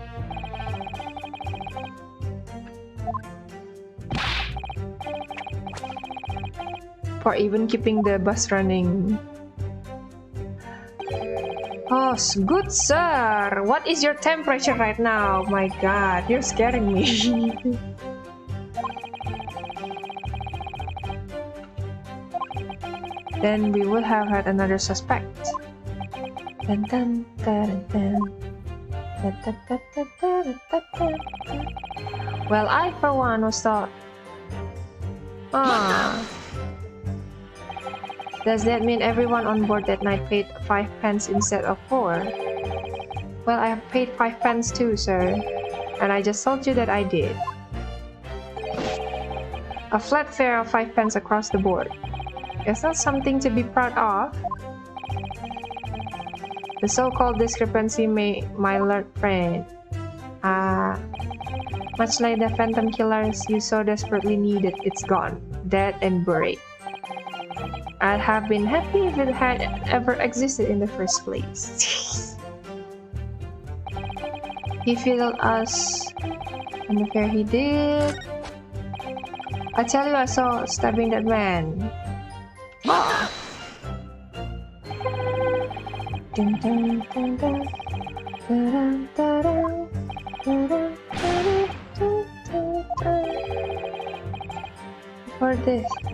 F: For even keeping the bus running. Oh, good sir. What is your temperature right now? My god, you're scaring me. Then we would have had another suspect. Dun, dun, dun, dun. Dun, dun, dun, dun, dun, dun, dun. Well, I for one was thought. Does that mean everyone on board that night paid 5 pence instead of 4? Well, I have paid 5 pence too, sir. And I just told you that I did. A flat fare of 5 pence across the board. Is that something to be proud of? The so-called discrepancy, my learned friend. Much like the phantom killers you so desperately needed, it's gone. Dead and buried. I'd have been happy if it had ever existed in the first place. He fiddled us and the fare he did. I tell you, I saw stabbing that man. Oh. Dun, dun, dun, dun. Dun, dun, dun, dun, dun, dun, dun, dun. For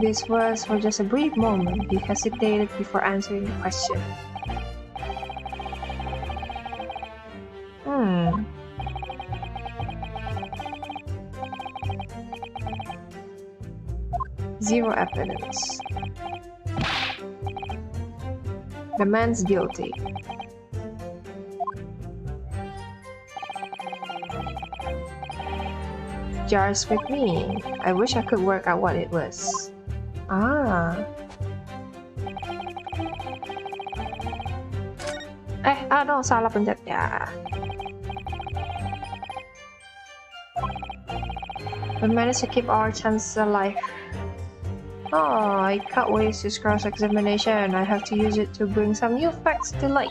F: this was for just a brief moment. He hesitated before answering the question. Zero evidence. The man's guilty. Jars with me. I wish I could work out what it was. No, salah pencet ya. We managed to keep our chances alive. Oh, I can't waste this cross-examination. I have to use it to bring some new facts to light.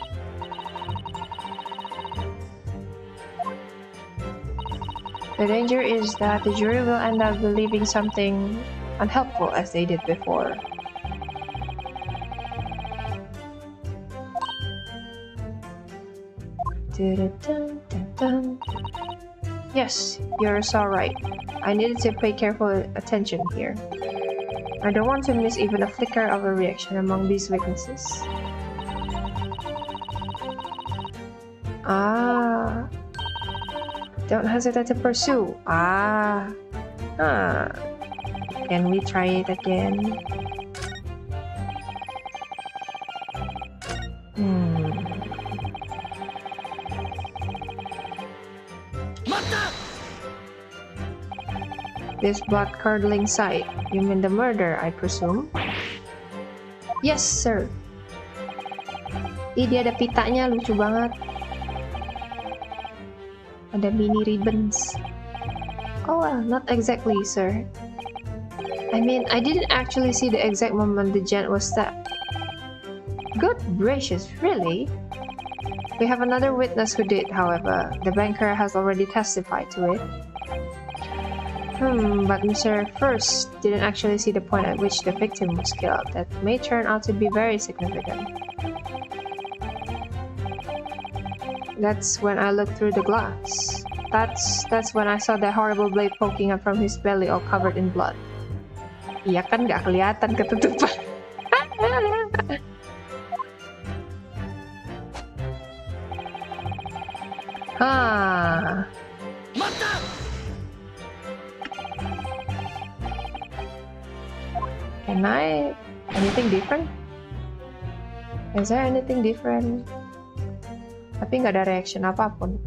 F: The danger is that the jury will end up believing something unhelpful as they did before. Yes, you're so right. I needed to pay careful attention here. I don't want to miss even a flicker of a reaction among these witnesses. Don't hesitate to pursue. Can we try it again? This blood-curdling sight. You mean the murder, I presume? Yes, sir. Ih, dia ada pitanya, lucu banget. Ada mini ribbons. Oh well, not exactly, sir.
A: I mean, I didn't actually see the exact moment the gent was stabbed.
F: Good gracious, really?
A: We have another witness who did, however. The banker has already testified to it. But Mr. First didn't actually see the point at which the victim was killed. That may turn out to be very significant. That's when I looked through the glass. That's when I saw that horrible blade poking up from his belly all covered in blood.
F: Iya kan nggak kelihatan ketutupan. Can I... anything different? Is there anything different? Tapi nggak ada reaction apapun.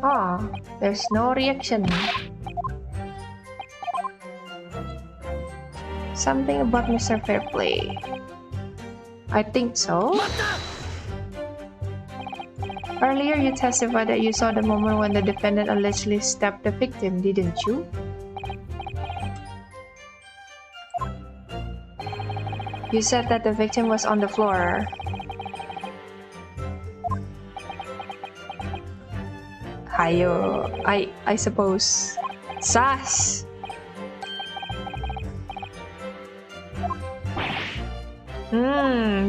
F: Oh, there's no reaction. Something about Mr. Fairplay. I think so. Earlier you testified that you saw the moment when the defendant allegedly stabbed the victim, didn't you? You said that the victim was on the floor. Hayo, I suppose. Sass!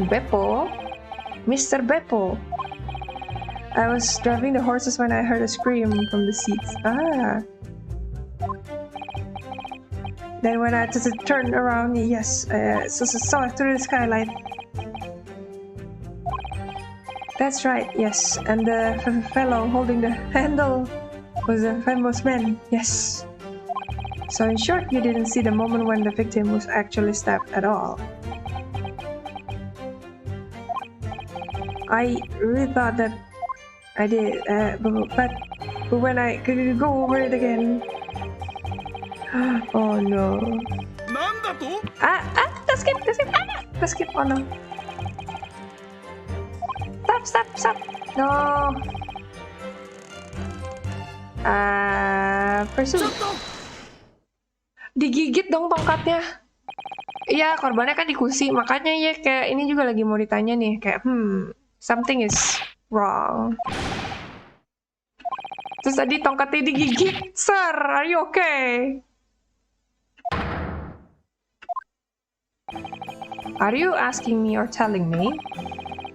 F: Beppo? Mr. Beppo! I was driving the horses when I heard a scream from the seats. Ah! Then when I just turned around, yes, saw it through the skylight. That's right, yes, and the fellow holding the handle was a famous man, yes. So in short, you didn't see the moment when the victim was actually stabbed at all. I really thought that I did, but when I go over it again... Oh no. Let's skip, oh no. Stop. No. Pursue. Digigit dong tongkatnya. Iya, korbannya kan di kursi, makanya ya kayak ini juga lagi mau ditanya nih, kayak something is wrong. Terus tadi tongkatnya digigit. Sir, are you okay? Are you asking me or telling me?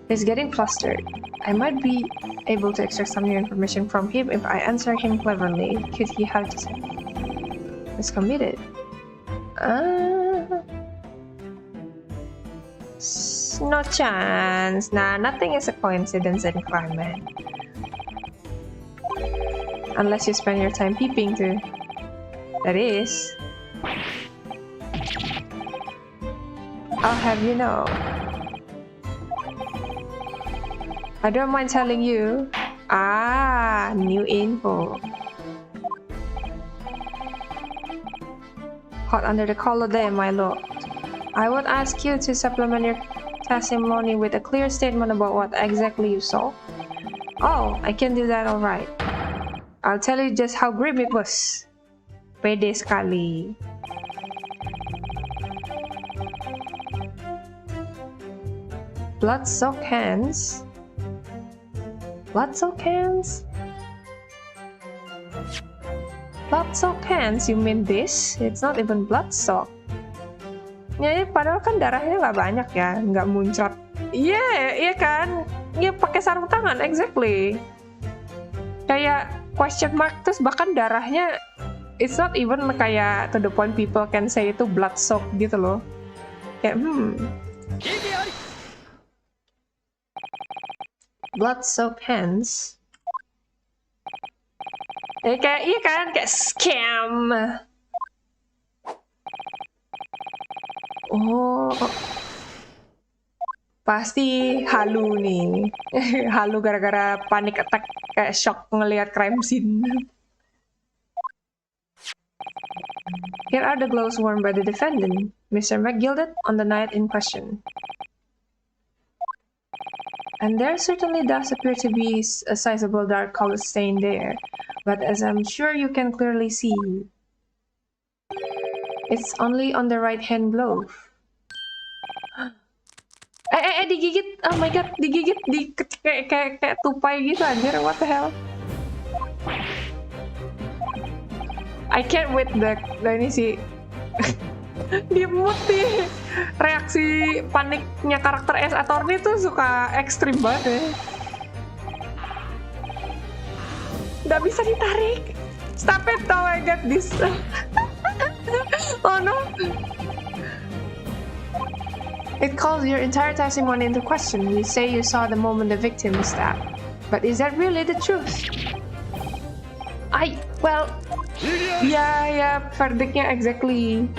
F: He's getting flustered. I might be able to extract some new information from him if I answer him cleverly. Could he have just was committed? No chance. Nah, nothing is a coincidence in crime, man. Unless you spend your time peeping too. That is. I'll have you know. I don't mind telling you. New info. Hot under the collar there, my lord. I would ask you to supplement your testimony with a clear statement about what exactly you saw. Oh, I can do that, alright. I'll tell you just how grim it was. Pede sekali. Blood-soaked hands? Blood-soaked hands? Blood-soaked hands? You mean this? It's not even blood-soaked. Ya, padahal kan darahnya nggak banyak ya, nggak muncrat. Iya kan? Iya pakai sarung tangan, exactly. Kayak question mark, terus bahkan darahnya it's not even kayak to the point people can say itu blood-soaked gitu loh. Kayak blood-soaked hands. Kayak iya kan, kayak scam. Oh, pasti halu nih. Halu gara-gara panic attack, kayak shock ngelihat crime scene. Here are the gloves worn by the defendant, Mr. McGilded, on the night in question. And there certainly does appear to be a sizable dark colored stain there. But as I'm sure you can clearly see, it's only on the right hand glove. Digigit! Oh my god, digigit! Kayak tupai gitu anjir, what the hell? I can't wait ini sih. Di mood nih. Reaksi paniknya karakter S Attorney tuh suka ekstrim banget ya. Nggak bisa ditarik. Stop it, oh my god, this. Oh no. It calls your entire testimony into question. You say you saw the moment the victim was stabbed. But is that really the truth? Well, ya, verdictnya exactly.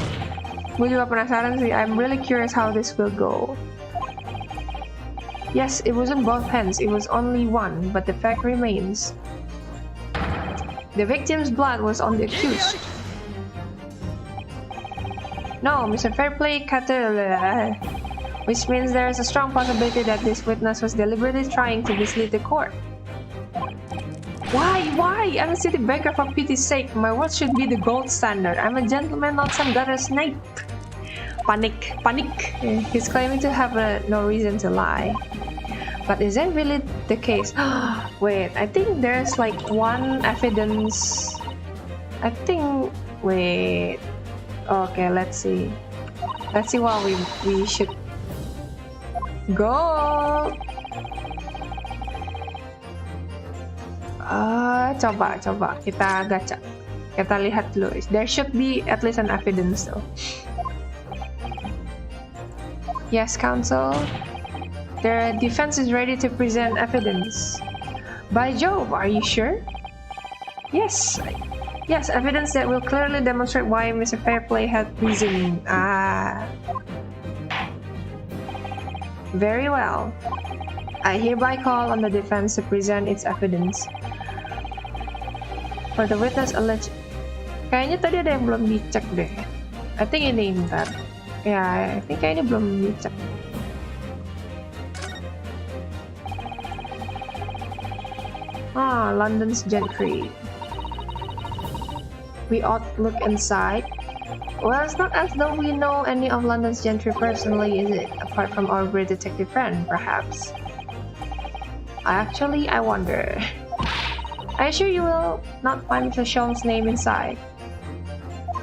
F: Gue juga penasaran sih. I'm really curious how this will go. Yes, it wasn't both hands. It was only one. But the fact remains. The victim's blood was on the accused. No, Mr. Fairplay which means there is a strong possibility that this witness was deliberately trying to mislead the court. Why? I'm a city beggar, for pity's sake. My word should be the gold standard. I'm a gentleman, not some gutter snipe. Panic. He's claiming to have no reason to lie. But is that really the case? Wait, I think there's like one evidence. Wait. Okay, let's see. Let's see what we should go. Coba kita gacha. Kita lihat dulu. There should be at least an evidence though. Yes, counsel. The defense is ready to present evidence. By Jove, are you sure? Yes, evidence that will clearly demonstrate why Mr. Fairplay had reason. Very well. I hereby call on the defense to present its evidence. For the witness alleged. Kayaknya tadi ada yang belum dicek deh. I think ini bentar. Ya, I think kayaknya ini belum dicek. London's gentry. We ought look inside. Well, it's not as though we know any of London's gentry personally, is it? Apart from our great detective friend, perhaps. Actually, I wonder. I assure you will not find Mr. Sholmes' name inside.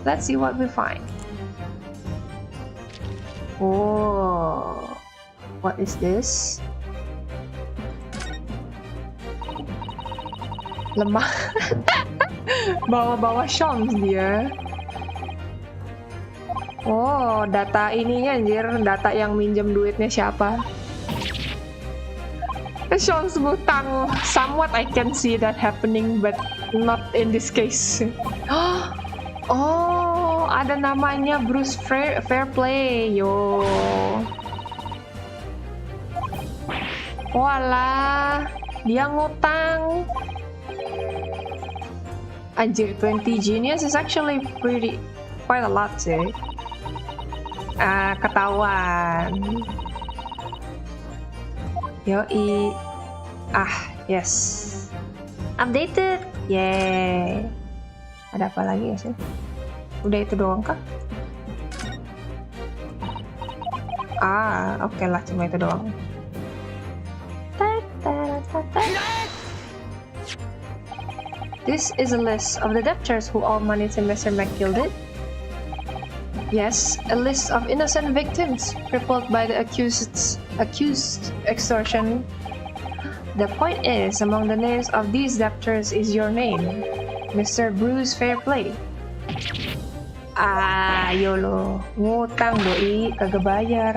F: Let's see what we find. Oh, what is this? Lemah. Bawa-bawa Sholmes dia. Oh, data ininya anjir, data yang minjem duitnya siapa? Sholmes ngutang. Somewhat I can see that happening, but not in this case. Oh, ada namanya Bruce Fairplay, yo. Walah, dia ngutang. Anjir, 20 genius is actually quite a lot sih. Ketahuan. Yoi. Yes. Updated. Yay. Ada apa lagi ya sih? Udah itu doang kah? Oke lah, cuma itu doang. This is a list of the debtors who owe money to Mr. McGilded. Yes, a list of innocent victims crippled by the accused extortion. The point is, among the names of these debtors is your name, Mr. Bruce Fairplay. YOLO. Ngutang doi, kagak bayar.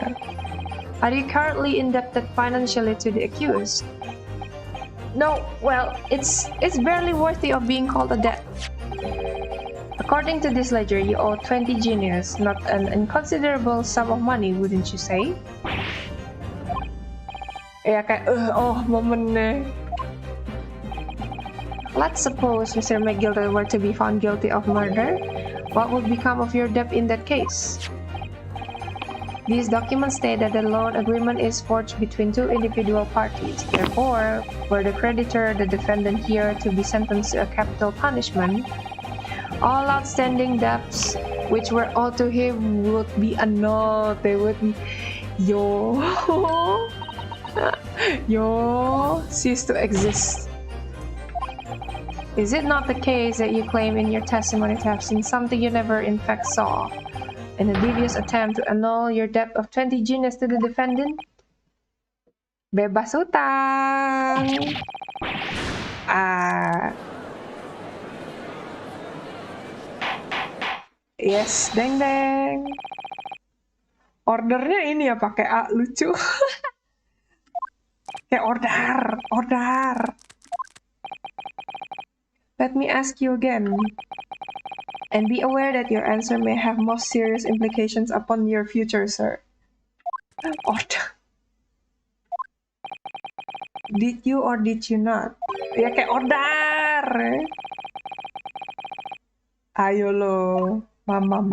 F: Are you currently indebted financially to the accused? No, well, it's barely worthy of being called a debt. According to this ledger, you owe 20 genius, not an inconsiderable sum of money, wouldn't you say? Ya kayak, momennya. Let's suppose Mr. McGilded were to be found guilty of murder. What would become of your debt in that case? These documents state that the loan agreement is forged between two individual parties. Therefore, were the creditor, the defendant here, to be sentenced to a capital punishment, all outstanding debts which were owed to him would be annulled. They would be cease to exist. Is it not the case that you claim in your testimony to have seen something you never in fact saw, in a devious attempt to annul your debt of 20 guineas to the defendant? Bebas hutang. Yes, deng deng. Ordernya ini ya pakai A, lucu. Kayak order. Let me ask you again. And be aware that your answer may have most serious implications upon your future, sir. Order. Did you or did you not? Ya kayak order. Ayo lo, mamam.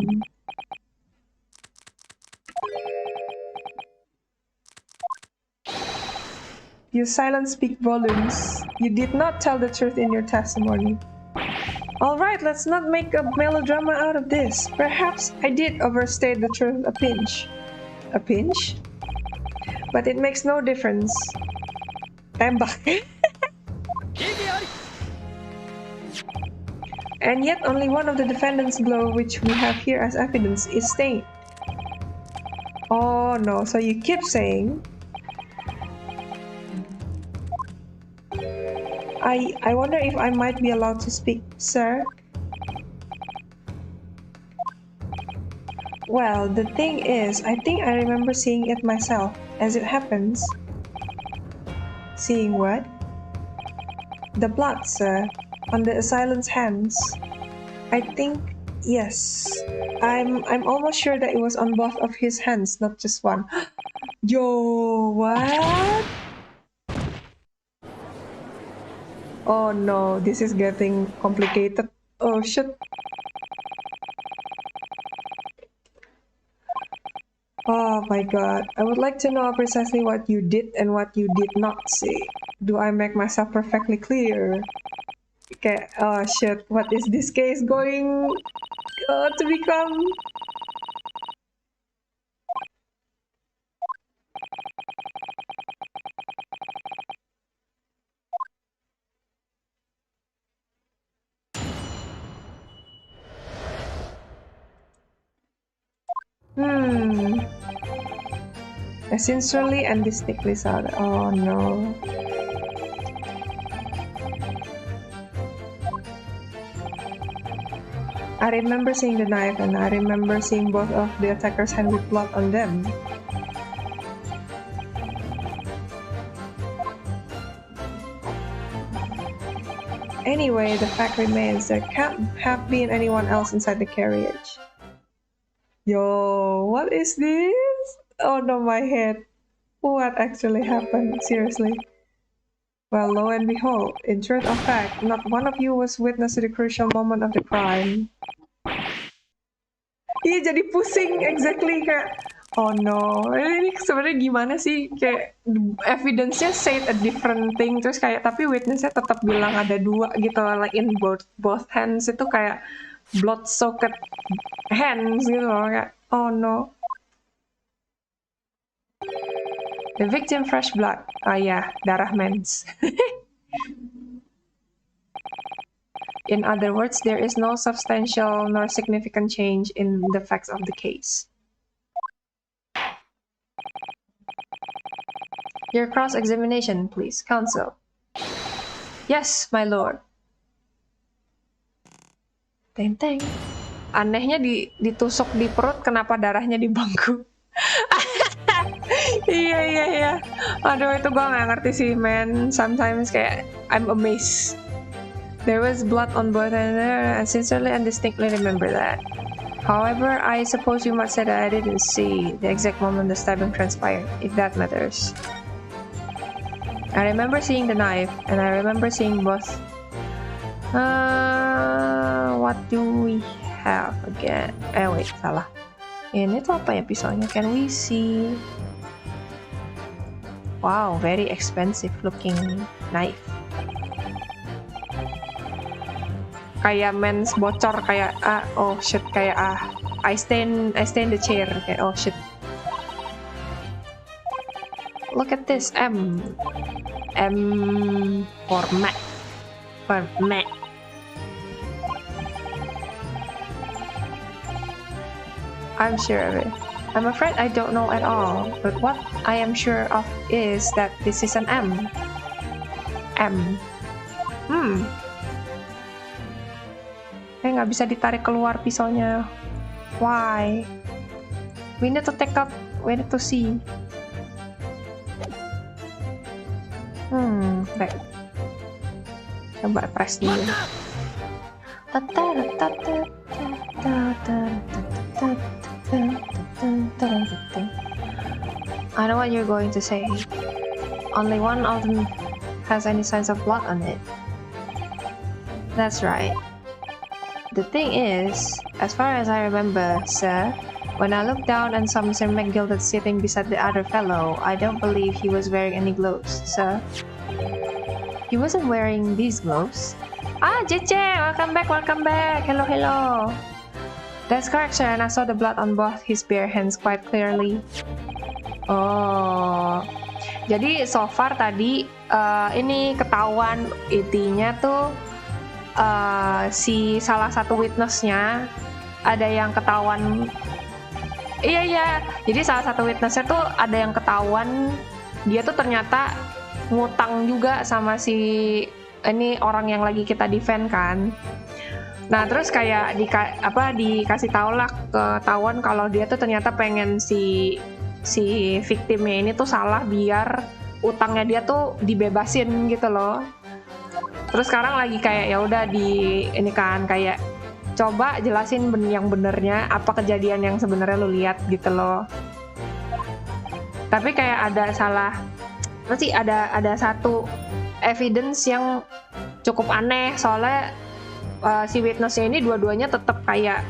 F: Your silence speak volumes. You did not tell the truth in your testimony. Alright, let's not make a melodrama out of this. Perhaps I did overstate the truth a pinch. A pinch? But it makes no difference. Tembak. And yet only one of the defendant's glove, which we have here as evidence, is stained. Oh no, so you keep saying... I wonder if I might be allowed to speak, sir? Well, the thing is, I think I remember seeing it myself, as it happens. Seeing what? The blood, sir, on the assailant's hands. I think, yes. I'm almost sure that it was on both of his hands, not just one. Yo, what? Oh no, this is getting complicated. Oh shit. Oh my god. I would like to know precisely what you did and what you did not say. Do I make myself perfectly clear? Okay, oh shit. What is this case going to become? I sincerely and distinctly saw that. Oh no. I remember seeing the knife and I remember seeing both of the attacker's hands with blood on them. Anyway, the fact remains there can't have been anyone else inside the carriage. Yo, what is this? Oh no, my head. What actually happened? Seriously. Well, lo and behold, in truth of fact, not one of you was witness to the crucial moment of the crime. Iya, jadi pusing, exactly kayak, oh no, ini sebenarnya gimana sih, kayak evidence-nya said a different thing, terus kayak tapi witness-nya tetap bilang ada dua gitu, like in both hands itu kayak blood-soaked hands gitu loh, kayak oh no. The victim fresh blood. Oh yeah, darah mens. In other words, there is no substantial nor significant change in the facts of the case. Your cross-examination, please, counsel. Yes, my lord. Teng-teng. Anehnya ditusuk di perut, kenapa darahnya di bangku? Iya. Aduh, itu gue gak ngerti sih, man. Sometimes kayak, I'm amazed. There was blood on both ends there. I sincerely and distinctly remember that. However, I suppose you might say that I didn't see the exact moment the stabbing transpired, if that matters. I remember seeing the knife, and I remember seeing both. What do we have again? Wait, salah. Ini tuh apa ya pisaunya? Can we see? Wow, very expensive looking knife. Kayak mens bocor kayak oh shit kayak I stand the chair kayak oh shit. Look at this M for Mac. I'm sure of it. I'm afraid I don't know at all, but what I am sure of is that this is an M. Nggak bisa ditarik keluar pisaunya. Why? We need to take out. We need to see. Baik. Coba press dulu. I know what you're going to say. Only one of them has any signs of blood on it. That's right. The thing is, as far as I remember, sir, when I looked down and saw Mr. McGilded sitting beside the other fellow, I don't believe he was wearing any gloves, sir. He wasn't wearing these gloves. JJ, welcome back. Hello. That's correct, sir, and I saw the blood on both his bare hands quite clearly. Oh, jadi so far tadi ini ketahuan intinya tuh si salah satu witnessnya ada yang ketahuan. Iya. Jadi salah satu witnessnya tuh ada yang ketahuan dia tuh ternyata ngutang juga sama si ini orang yang lagi kita defend kan. Nah terus kayak dikasih tahu lah ketahuan kalau dia tuh ternyata pengen si victimnya ini tuh salah biar utangnya dia tuh dibebasin gitu loh. Terus sekarang lagi kayak ya udah ini kan kayak coba jelasin yang benernya apa kejadian yang sebenarnya lu lihat gitu loh. Tapi kayak ada satu evidence yang cukup aneh soalnya si witnessnya ini dua-duanya tetap kayak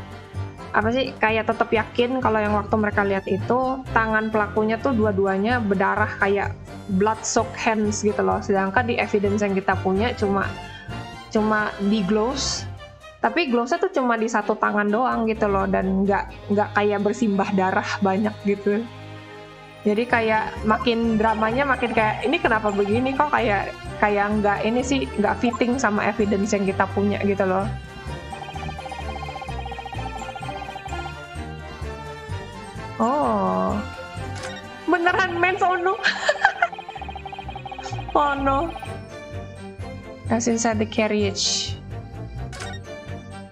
F: tetap yakin kalau yang waktu mereka lihat itu tangan pelakunya tuh dua-duanya berdarah kayak blood soaked hands gitu loh. Sedangkan di evidence yang kita punya cuma di gloves, tapi glovesnya tuh cuma di satu tangan doang gitu loh dan nggak kayak bersimbah darah banyak gitu. Jadi kayak makin dramanya makin kayak ini kenapa begini kok kayak nggak fitting sama evidence yang kita punya gitu loh. Oh, beneran mens oh no. Oh no. As inside the carriage.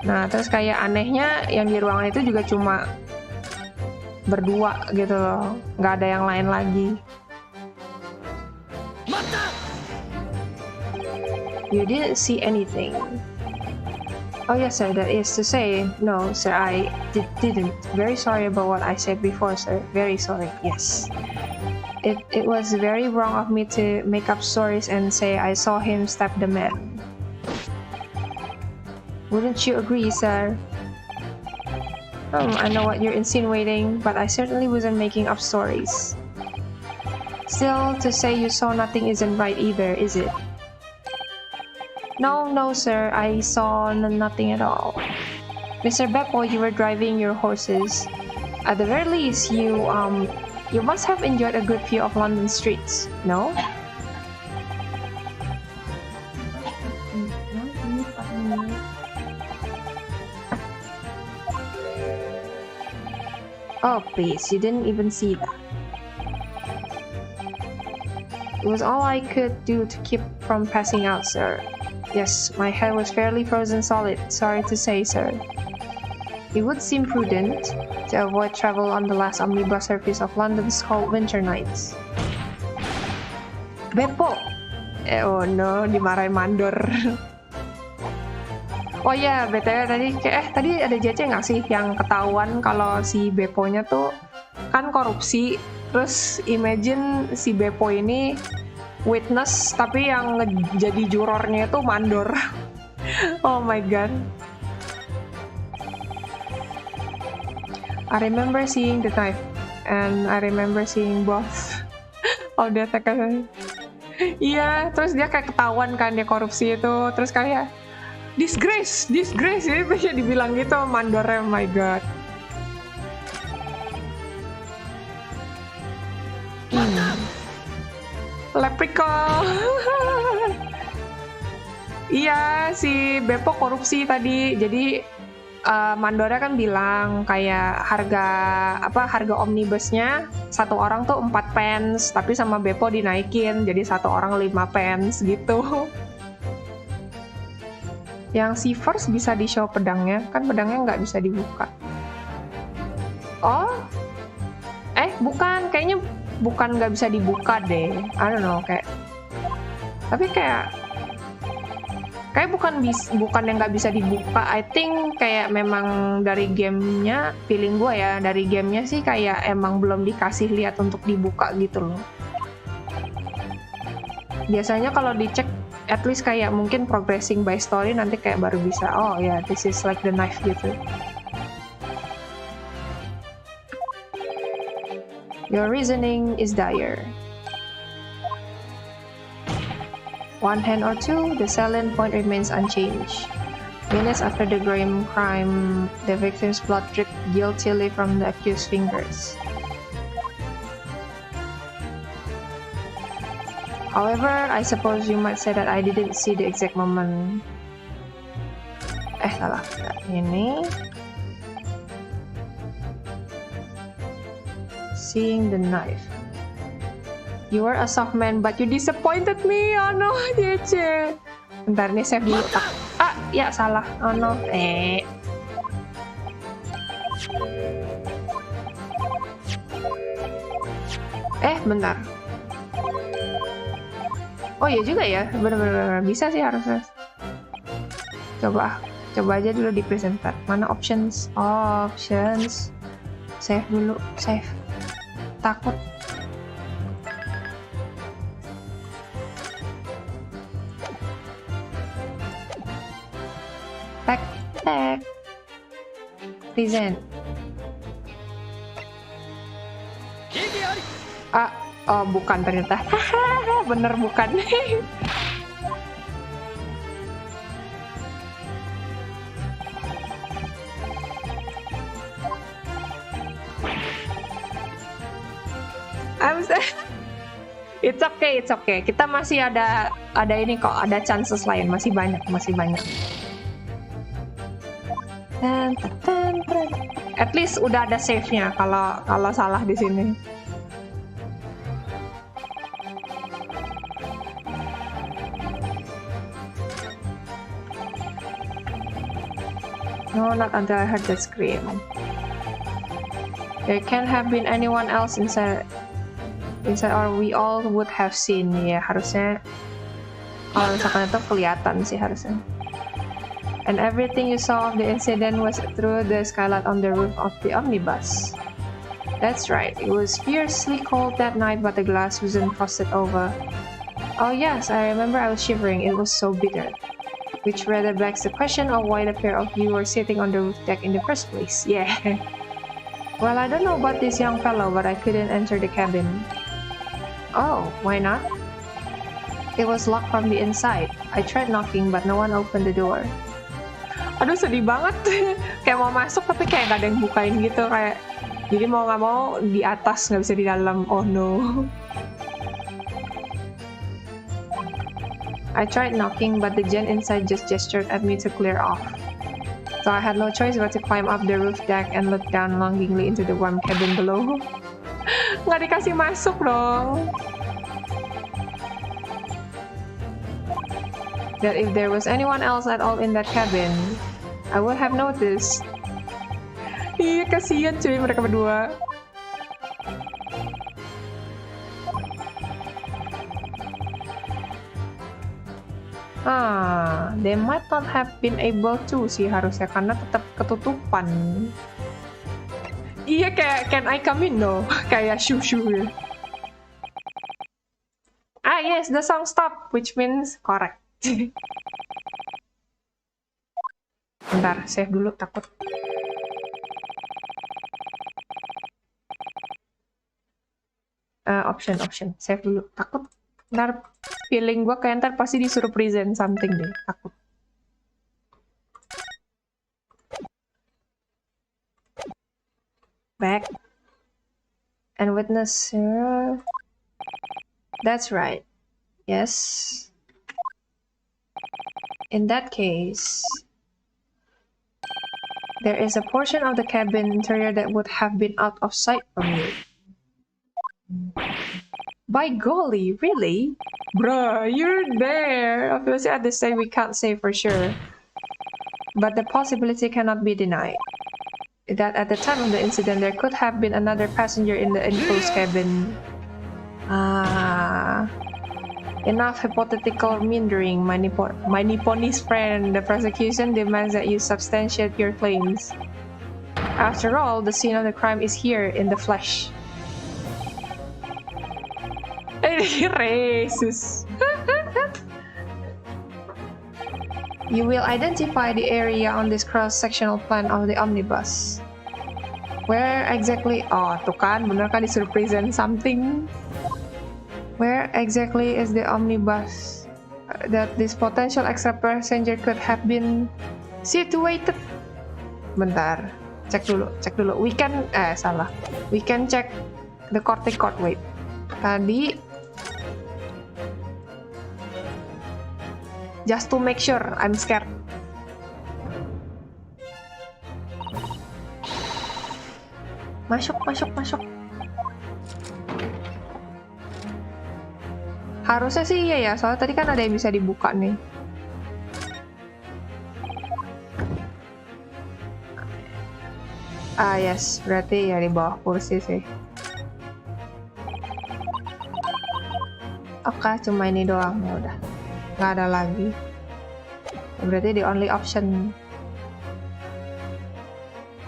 F: Nah terus kayak anehnya yang di ruangan itu juga cuma berdua gitu loh, nggak ada yang lain lagi. You didn't see anything. Oh yes sir, that is to say, no sir, I didn't. Very sorry about what I said before sir, very sorry, yes. It was very wrong of me to make up stories and say I saw him stab the man. Wouldn't you agree sir? I know what you're insinuating, but I certainly wasn't making up stories. Still, to say you saw nothing isn't right either, is it? No, sir, I saw nothing at all. Mr. Beppo, you were driving your horses. At the very least, you must have enjoyed a good view of London streets, no? Oh, please, you didn't even see that. It was all I could do to keep from passing out, sir. Yes, my head was fairly frozen solid, sorry to say, sir. It would seem prudent to avoid travel on the last omnibus service of London's cold winter nights. Beppo! Oh no, dimarahin mandor. Oh iya, BTW tadi ada JC nggak sih yang ketahuan kalau si Beppo-nya tuh kan korupsi, terus imagine si Beppo ini witness tapi yang jadi jurornya itu mandor. Oh my god. I remember seeing the knife, and I remember seeing both of the attackers. Iya, terus dia kayak ketahuan kan dia korupsi itu, terus kayak disgrace itu ya dibilang gitu sama mandornya. Oh my god. Leprechaun. Iya, si Beppo korupsi tadi. Jadi mandornya kan bilang kayak harga omnibusnya satu orang tuh 4 pence, tapi sama Beppo dinaikin jadi satu orang 5 pence gitu. Yang si First bisa di show pedangnya, kan pedangnya nggak bisa dibuka. Oh, bukan, kayaknya bukan nggak bisa dibuka deh. I don't know, tapi kayak bukan yang nggak bisa dibuka. I think kayak memang dari gamenya, feeling gue ya, dari gamenya sih kayak emang belum dikasih lihat untuk dibuka gitu loh. Biasanya kalau dicek, at least kayak mungkin progressing by story nanti kayak baru bisa, oh ya, this is like the knife gitu. Your reasoning is dire. One hand or two, the salient point remains unchanged. Minutes after the grim crime, the victim's blood dripped guiltily from the accused's fingers. However, I suppose you might say that I didn't see the exact moment. Salah. Ini. Seeing the knife. You were a soft man, but you disappointed me. Oh no, Diece. Bentar nih, save dulu. Ya salah. Oh no. Bentar. Oh iya juga ya, bener-bener bisa sih harusnya. Coba aja dulu di presenter. Mana options? Options. Save dulu, save. Takut. Tag. Present. Oh bukan ternyata. Bener bukan. It's okay. Kita masih ada ini kok, ada chances lain, masih banyak. At least udah ada save-nya kalau salah di sini. No, not until I heard that scream. There can't have been anyone else inside, or we all would have seen. Ya, harusnya kalau misalkan itu kelihatan sih harusnya. And everything you saw of the incident was through the skylight on the roof of the omnibus. That's right. It was fiercely cold that night, but the glass wasn't frosted over. Oh yes, I remember I was shivering. It was so bitter. Which rather begs the question of why the pair of you were sitting on the roof deck in the first place. Yeah. Well, I don't know about this young fellow, but I couldn't enter the cabin. Oh, why not? It was locked from the inside. I tried knocking, but no one opened the door. Aduh, sedih banget. Kayak mau masuk, tapi kayak gak ada yang bukain gitu. Kayak, jadi mau gak mau di atas, gak bisa di dalam. Oh no. I tried knocking, but the gen inside just gestured at me to clear off. So I had no choice but to climb up the roof deck and look down longingly into the warm cabin below. Nggak dikasih masuk dong. That if there was anyone else at all in that cabin, I would have noticed. Iya, kasihan cuy mereka berdua. They might not have been able to sih harusnya karena tetap ketutupan. Iya, kayak can I come in no? Kayak shoo. Yes, the song stop, which means correct. Bentar, save dulu, takut. Option. Save dulu. Takut ntar feeling gue kayak ntar pasti disuruh present something deh. Takut. Back. And witness. That's right. Yes. In that case, there is a portion of the cabin interior that would have been out of sight from you. By golly, really? Bruh, you're there! Obviously at this time we can't say for sure. But the possibility cannot be denied. That at the time of the incident there could have been another passenger in the enclosed cabin. Enough hypothetical meandering, my Nipponese friend. The prosecution demands that you substantiate your claims. After all, the scene of the crime is here in the flesh. Racist. You will identify the area on this cross-sectional plan of the omnibus. Where exactly? Oh, tuh kan, bener kan disuruh present something. Where exactly is the omnibus that this potential extra passenger could have been situated? Bentar, cek dulu. We can check the cortical. Wait, tadi just to make sure. I'm scared. Masuk. Harusnya sih iya ya, soalnya tadi kan ada yang bisa dibuka nih. Yes, berarti ya di bawah kursi sih. Oke, cuma ini doang, ya udah. Nggak ada lagi. Berarti the only option.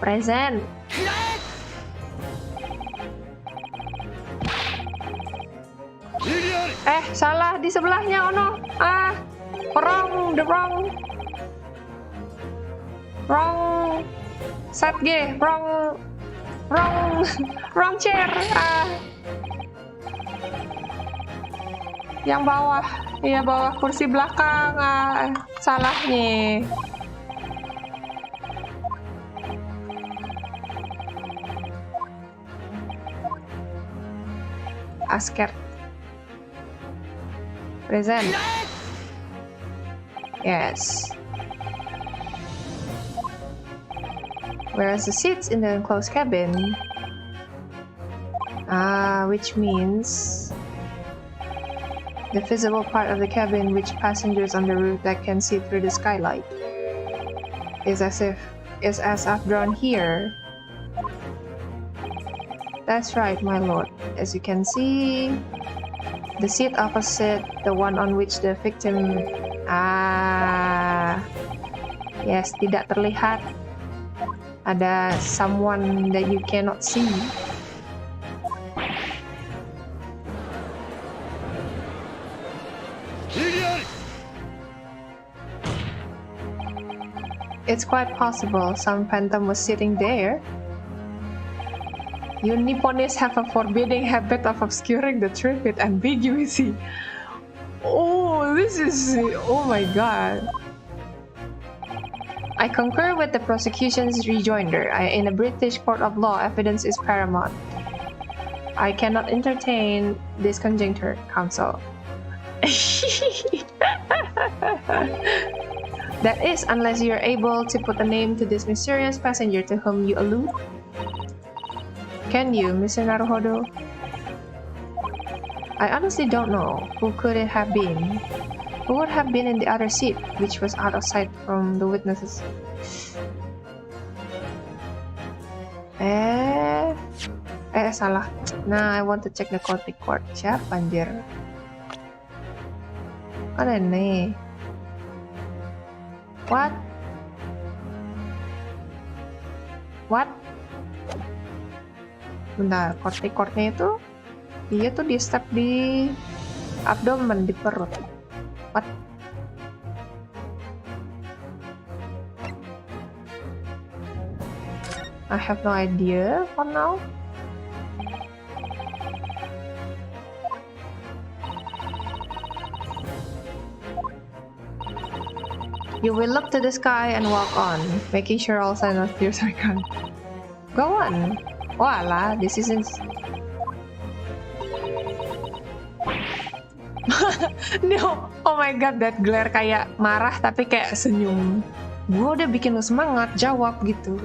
F: Present. Salah di sebelahnya, Ono. Wrong set G, wrong chair. Yang bawah, iya bawah kursi belakang. Salahnya. Scared. Present. Yes. Whereas the seats in the enclosed cabin, which means the visible part of the cabin which passengers on the roof that can see through the skylight is as I've drawn here. That's right, my lord. As you can see, the seat opposite the one on which the victim yes, tidak terlihat. Ada someone that you cannot see. It's quite possible some phantom was sitting there. You Nipponese have a forbidding habit of obscuring the truth with ambiguity. Oh, oh my god. I concur with the prosecution's rejoinder. In a British court of law, evidence is paramount. I cannot entertain this conjecture, counsel. That is, unless you are able to put a name to this mysterious passenger to whom you allude. Can you, Mr. Naruhodo? I honestly don't know. Who could it have been? Who would have been in the other seat, which was out of sight from the witnesses? Salah. Nah, I want to check the court record. Siapa anjir? Ada nih. What? Bentar, court-nya itu dia tuh di step di abdomen, di perut. What? I have no idea for now. You will look to the sky and walk on, making sure all signs of tears are gone. Go on. Walah, this isn't... No, oh my god, that glare kayak marah tapi kayak senyum. Gue udah bikin lu semangat, jawab gitu.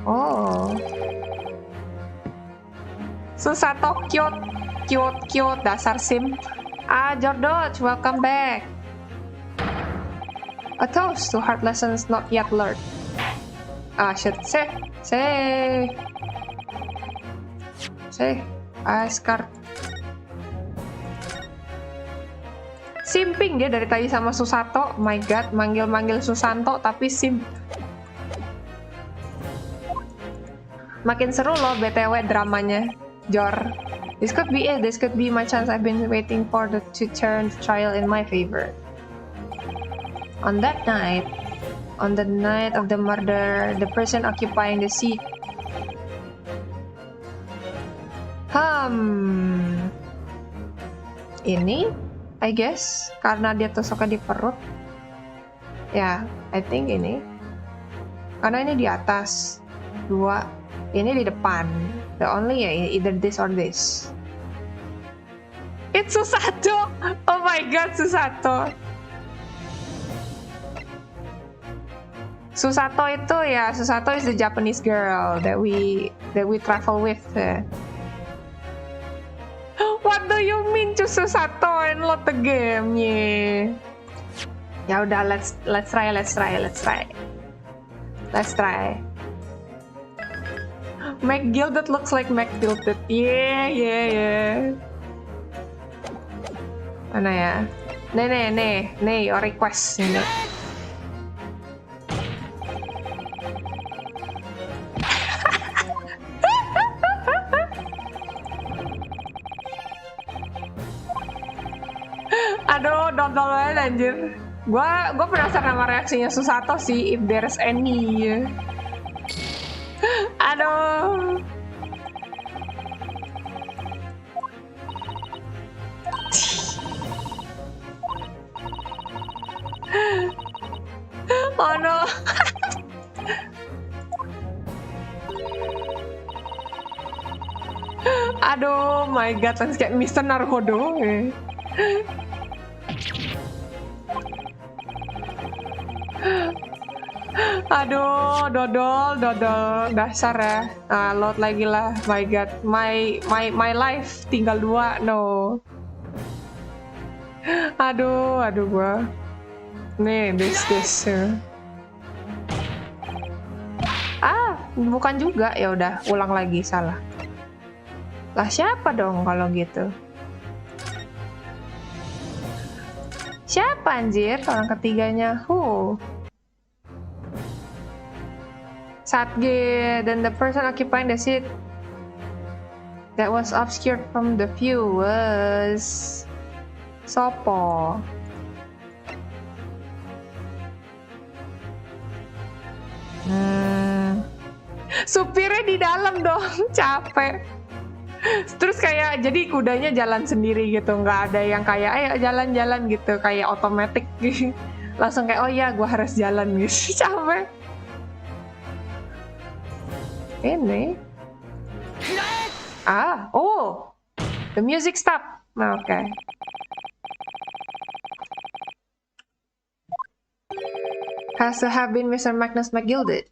F: Oh. Susato cute, dasar sim. Ah, Jordot, welcome back. A toast to hard lessons not yet learned. Ah, shit, say, Askar. Simping dia dari tadi sama Susato. My god, manggil-manggil Susanto tapi simp. Makin seru loh BTW dramanya, Jor. This could be it. This could be my chance I've been waiting for to turn the trial in my favor. On that night, on the night of the murder, the person occupying the seat. Ini, I guess, karena dia tusuknya di perut. Ya, I think ini. Karena ini di atas. 2. Ini di depan. The only ya either this or this. It's Susato. Oh my god, Susato. Susato itu ya, Susato is the Japanese girl that we travel with. What do you mean to Susato and not the game? Yeah. Ya udah, let's try. Mac Gilded looks like Mac Tilted. Yeah. Mana ya? Nih, your request ini. Aduh, dodol banget anjir. Gua penasaran sama reaksinya Susato sih, if there's any. Aduh. Oh no. Aduh, my god, langsung kayak Mr. Naruhodo. Aduh, dodol, dasar ya. Nah, load lagi lah. My god, my life tinggal 2, no. Aduh gua. Nih, this. Ah, bukan juga. Ya udah, ulang lagi, salah. Lah siapa dong kalau gitu? Siapa anjir orang ketiganya? Satge, then the person occupying the seat that was obscured from the view was Sopo. Supirnya di dalam dong, capek. Terus kayak jadi kudanya jalan sendiri gitu, nggak ada yang kayak ayo jalan-jalan gitu, kayak otomatis gitu. Langsung kayak oh iya gue harus jalan gitu, capek. Ini. The music stop. Okay. Has to have been Mr. Magnus McGilded.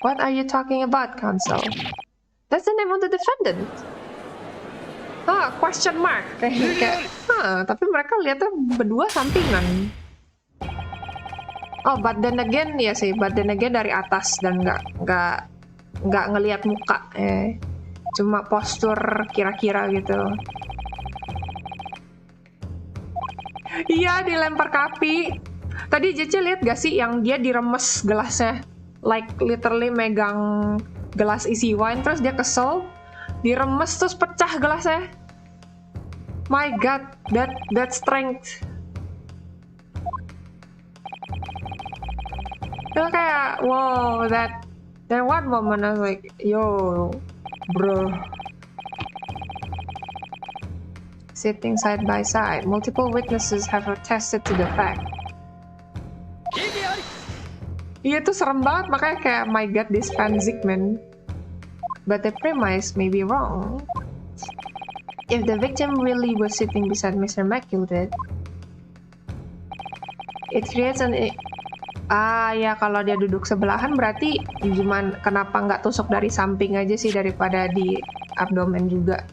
F: What are you talking about, Counsel? That's the name of the defendant. Question mark. Kayak, tapi mereka lihatnya berdua sampingan. Oh, but then again ya sih, dari atas dan nggak ngelihat muka, cuma postur kira-kira gitu. Iya, dilempar ke api. Tadi JC lihat gak sih yang dia diremes gelasnya, like literally megang gelas isi wine terus dia kesel, diremes terus pecah gelasnya. My god, that strength. Itu kayak wow, Then one moment I was like, yo, bro. Sitting side by side, multiple witnesses have attested to the fact. Iya tuh serem banget, makanya kayak, my god, this fanfic, man. But the premise may be wrong. If the victim really was sitting beside Mr. McGilded, it creates an... ya kalau dia duduk sebelahan berarti gimana? Kenapa nggak tusuk dari samping aja sih daripada di abdomen juga?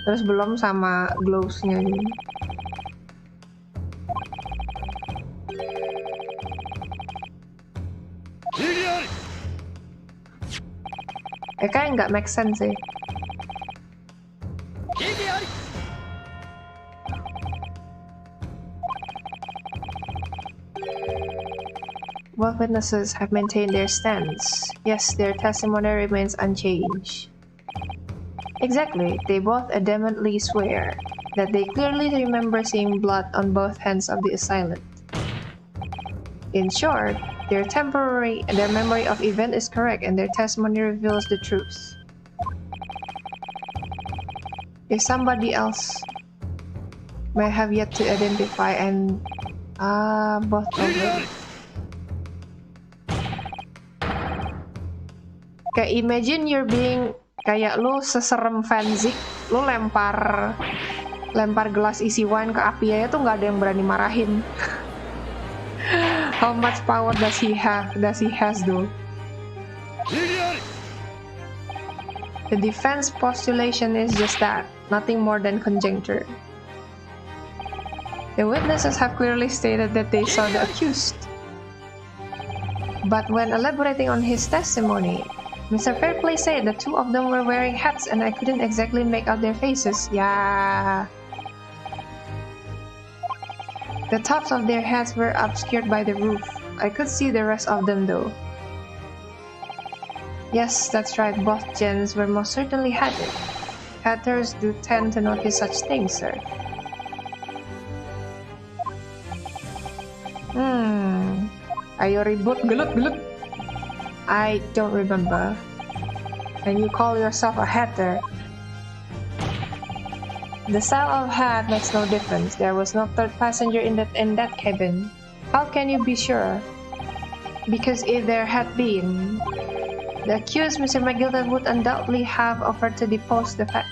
F: Terus belum sama gloves-nya juga. Kayak nggak make sense sih. Both witnesses have maintained their stance. Yes, their testimony remains unchanged. Exactly, they both adamantly swear that they clearly remember seeing blood on both hands of the assailant. In short, their memory of event is correct and their testimony reveals the truth. If somebody else may have yet to identify and both of them. Kayak imagine you're being kayak lu seserem fanfic, lu lempar gelas isi wine ke api aja tuh nggak ada yang berani marahin. How much power does he has though? The defense postulation is just that, nothing more than conjecture. The witnesses have clearly stated that they saw the accused. But when elaborating on his testimony, Mr. Fairplay said the two of them were wearing hats and I couldn't exactly make out their faces. Yeah. The tops of their heads were obscured by the roof. I could see the rest of them though. Yes, that's right, both gents were most certainly hatted. Hatters do tend to notice such things, sir. Ayo ribut, gelut. I don't remember. And you call yourself a hatter? The style of hat makes no difference. There was no third passenger in that cabin. How can you be sure? Because if there had been, the accused, Mr. McGilded, would undoubtedly have offered to depose the fact.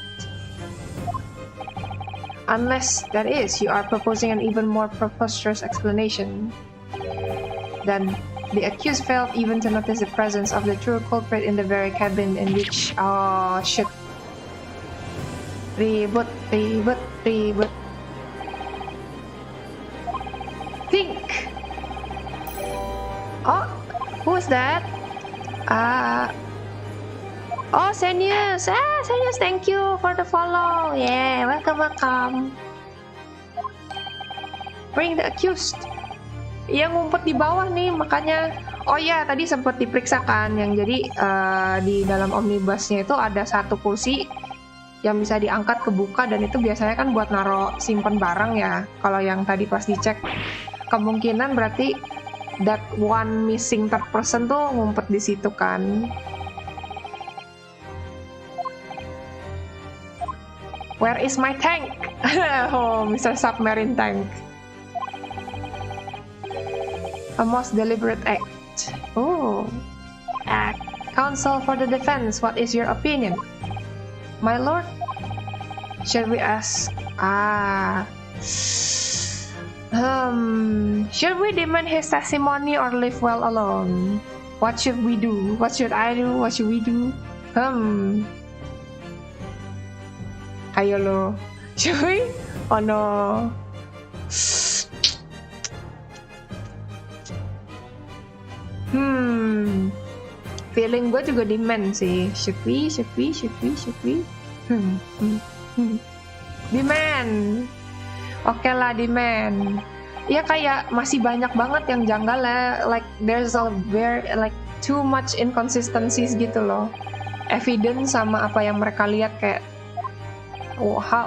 F: Unless, that is, you are proposing an even more preposterous explanation. Then the accused failed even to notice the presence of the true culprit in the very cabin in which... Oh, shit. Ribut. Think! Oh, who's that? Oh, Senius! Senius, thank you for the follow! Yeah, welcome. Bring the accused. Yang ngumpet di bawah nih, makanya... Oh ya, tadi sempat diperiksa kan, yang jadi di dalam omnibusnya itu ada satu kursi yang bisa diangkat kebuka dan itu biasanya kan buat naro simpen barang ya. Kalau yang tadi pas dicek, kemungkinan berarti that one missing third person tuh ngumpet di situ kan. Where is my tank? Oh, Mr. Submarine Tank. A most deliberate act. Oh. Act. Counsel for the defense, what is your opinion? My lord? Should we ask? Should we demand his testimony or leave well alone? What should we do? What should I do? What should we do? Ayo lo. Should we? Oh no. Feeling gue juga demand sih. Should we? Demand. Oke lah, demand. Ya kayak masih banyak banget yang janggal ya. Like there's a very like too much inconsistencies gitu loh. Evidence sama apa yang mereka lihat kayak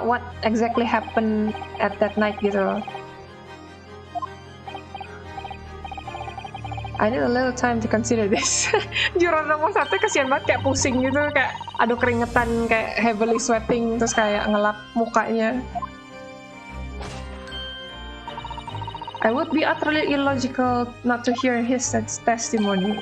F: what exactly happened at that night gitu loh. I need a little time to consider this. Juror nomor 1 kasihan banget, kayak pusing gitu, kayak aduh keringetan, kayak heavily sweating, terus kayak ngelap mukanya. I would be utterly illogical not to hear his testimony.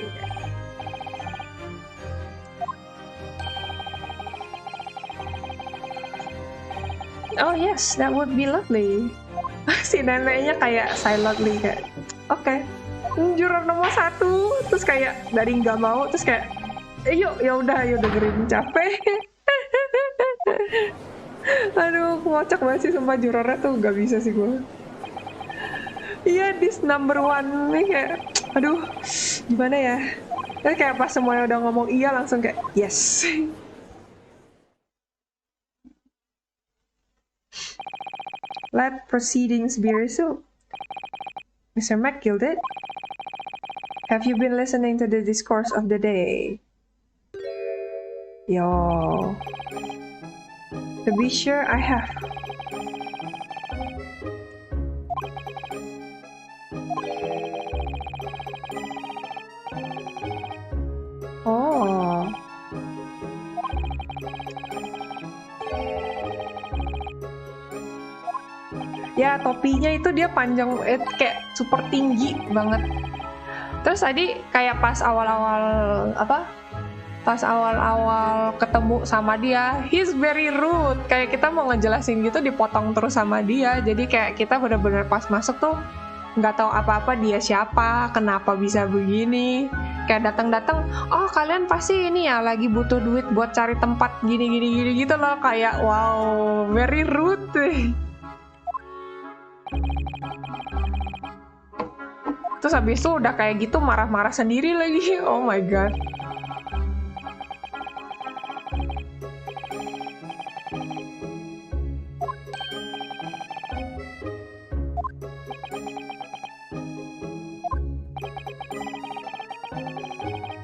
F: Oh yes, that would be lovely. Si neneknya kayak silently kayak, oke, juror nomor 1, terus kayak dari nggak mau, terus kayak, yuk, ya udah, ayo dengerin, capek. Aduh, kocak banget sih sumpah, jurornya tuh nggak bisa sih gue. Iya, this number 1 nih kayak, aduh, gimana ya? Terus kayak pas semuanya udah ngomong iya langsung kayak, yes. Let proceedings be resumed. Mr. McGilded, have you been listening to the discourse of the day? Yo. To be sure, I have. Oh. Ya, topinya itu dia panjang, kayak super tinggi banget. Terus tadi kayak pas awal-awal ketemu sama dia, he's very rude. Kayak kita mau ngejelasin gitu dipotong terus sama dia. Jadi kayak kita bener-bener pas masuk tuh nggak tahu apa-apa dia siapa, kenapa bisa begini. Kayak datang-datang, oh kalian pasti ini ya lagi butuh duit buat cari tempat gini gitu loh. Kayak wow, very rude. Terus habis itu udah kayak gitu marah-marah sendiri lagi. Oh my god.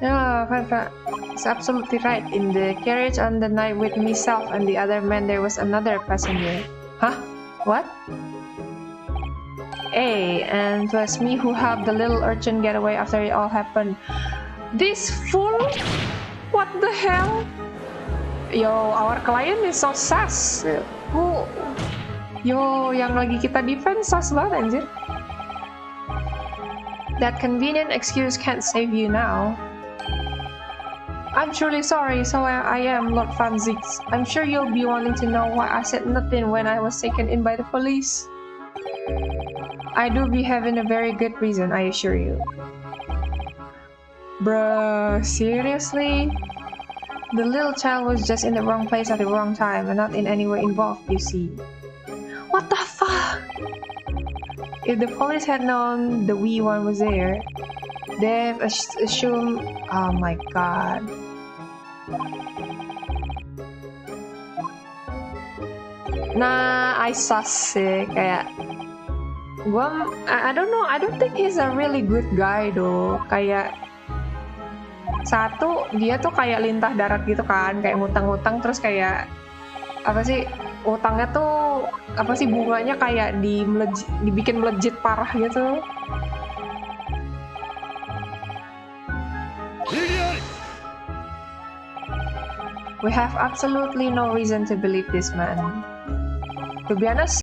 F: Yeah, Fanta is absolutely right. In the carriage on the night with myself and the other man, there was another passenger. Huh? What? Hey, and it was me who helped the little urchin get away after it all happened. This fool? What the hell? Yo, our client is so sus. Who? Yo, yang lagi kita defense sus banget anjir. That convenient excuse can't save you now. I'm truly sorry, so I am, Lord Van Zix. I'm sure you'll be wanting to know why I said nothing when I was taken in by the police. I do be having a very good reason, I assure you. Bruh, seriously? The little child was just in the wrong place at the wrong time and not in any way involved, you see. What the fuck? If the police had known the wee one was there, they've assumed... Oh my god. Nah, I sus sih, kayak... I don't know, I don't think he's a really good guy though. Kayak... Satu, dia tuh kayak lintah darat gitu kan, kayak ngutang-ngutang terus kayak... Apa sih, utangnya tuh... Apa sih, bunganya kayak dibikin melejit parah gitu. We have absolutely no reason to believe this man. To be honest,